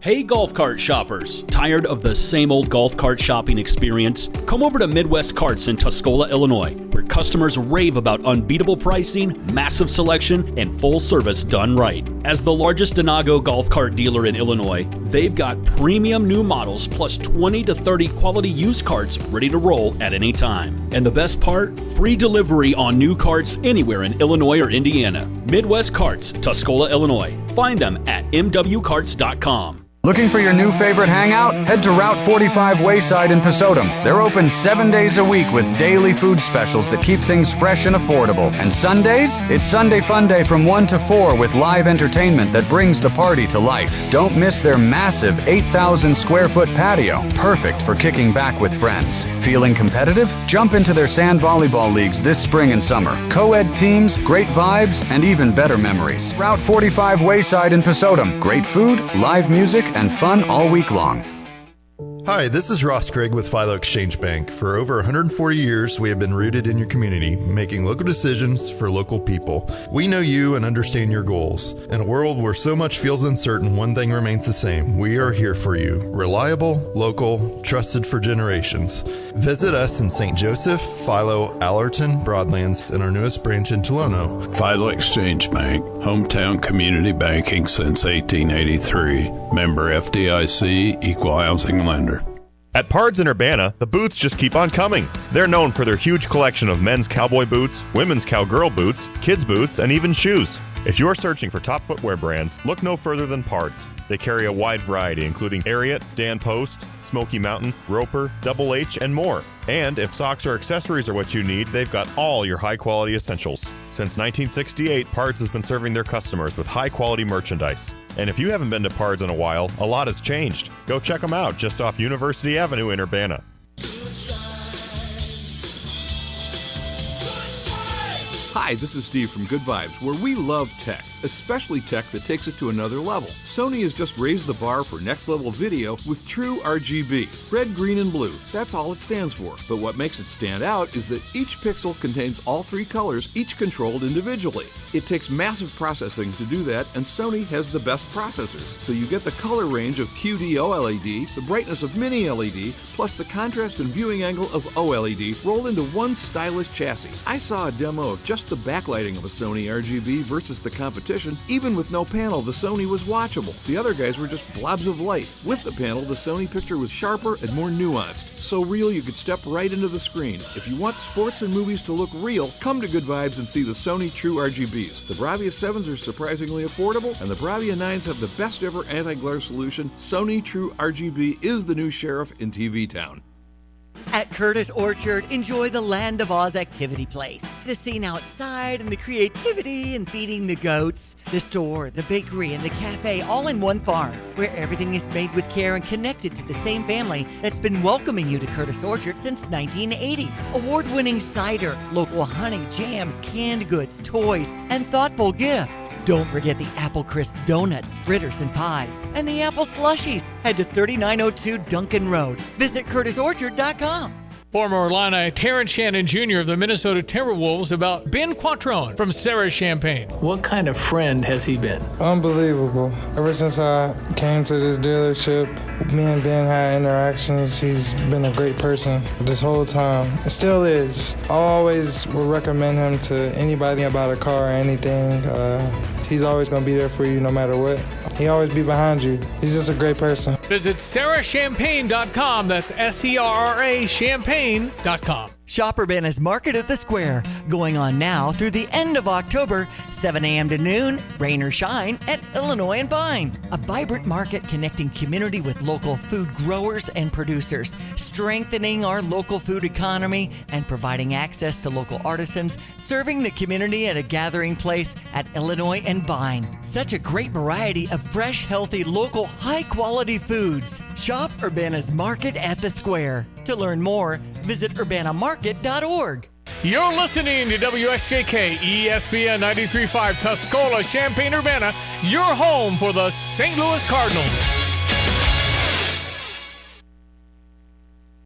Hey golf cart shoppers, tired of the same old golf cart shopping experience? Come over to Midwest Carts in Tuscola, Illinois, where customers rave about unbeatable pricing, massive selection, and full service done right. As the largest Denago golf cart dealer in Illinois, they've got premium new models plus 20 to 30 quality used carts ready to roll at any time. And the best part? Free delivery on new carts anywhere in Illinois or Indiana. Midwest Carts, Tuscola, Illinois. Find them at mwcarts.com. Looking for your new favorite hangout? Head to Route 45 Wayside in Pasodum. They're open 7 days a week with daily food specials that keep things fresh and affordable. And Sundays? It's Sunday Fun Day from 1 to 4 with live entertainment that brings the party to life. Don't miss their massive 8,000 square foot patio. Perfect for kicking back with friends. Feeling competitive? Jump into their sand volleyball leagues this spring and summer. Co-ed teams, great vibes, and even better memories. Route 45 Wayside in Pasodum. Great food, live music, and fun all week long. Hi, this is Ross Craig with Philo Exchange Bank. For over 140 years, we have been rooted in your community, making local decisions for local people. We know you and understand your goals. In a world where so much feels uncertain, one thing remains the same. We are here for you. Reliable, local, trusted for generations. Visit us in St. Joseph, Philo, Allerton, Broadlands, and our newest branch in Tolono. Philo Exchange Bank, hometown community banking since 1883. Member FDIC, equal housing lender. At Pards in Urbana, the boots just keep on coming. They're known for their huge collection of men's cowboy boots, women's cowgirl boots, kids' boots, and even shoes. If you're searching for top footwear brands, look no further than Pards. They carry a wide variety, including Ariat, Dan Post, Smoky Mountain, Roper, Double H, and more. And if socks or accessories are what you need, they've got all your high-quality essentials. Since 1968, Pards has been serving their customers with high-quality merchandise. And if you haven't been to Pards in a while, a lot has changed. Go check them out just off University Avenue in Urbana. Hi, this is Steve from Good Vibes, where we love tech, especially tech that takes it to another level. Sony has just raised the bar for next-level video with true RGB. Red, green, and blue, that's all it stands for. But what makes it stand out is that each pixel contains all three colors, each controlled individually. It takes massive processing to do that, and Sony has the best processors, so you get the color range of QD OLED, the brightness of Mini LED, plus the contrast and viewing angle of OLED rolled into one stylish chassis. I saw a demo of just the backlighting of a Sony RGB versus the competition. Even with no panel, the Sony was watchable. The other guys were just blobs of light. With the panel, the Sony picture was sharper and more nuanced. So real you could step right into the screen. If you want sports and movies to look real, come to Good Vibes and see the Sony True RGBs. The Bravia 7s are surprisingly affordable, and the Bravia 9s have the best ever anti-glare solution. Sony True RGB is the new sheriff in TV town. At Curtis Orchard, enjoy the Land of Oz activity place. The scene outside and the creativity and feeding the goats. The store, the bakery, and the cafe all in one farm, where everything is made with care and connected to the same family that's been welcoming you to Curtis Orchard since 1980. Award-winning cider, local honey, jams, canned goods, toys, and thoughtful gifts. Don't forget the Apple Crisp donuts, fritters, and pies, and the apple slushies. Head to 3902 Duncan Road. Visit CurtisOrchard.com. Former Illini Terrence Shannon Jr. of the Minnesota Timberwolves about Ben Quattrone from Sarah Champagne. What kind of friend has he been? Unbelievable. Ever since I came to this dealership, me and Ben had interactions. He's been a great person this whole time. It still is. I always would recommend him to anybody about a car or anything. He's always going to be there for you no matter what. He always be behind you. He's just a great person. Visit sarahchampagne.com. That's SERRA champagne.com. Shop Urbana's Market at the Square, going on now through the end of October, 7 a.m. to noon, rain or shine, at Illinois and Vine. A vibrant market connecting community with local food growers and producers, strengthening our local food economy and providing access to local artisans, serving the community at a gathering place at Illinois and Vine. Such a great variety of fresh, healthy, local, high-quality foods. Shop Urbana's Market at the Square. To learn more, visit urbanamarket.org. You're listening to WSJK ESPN 93.5 Tuscola, Champaign-Urbana, your home for the St. Louis Cardinals.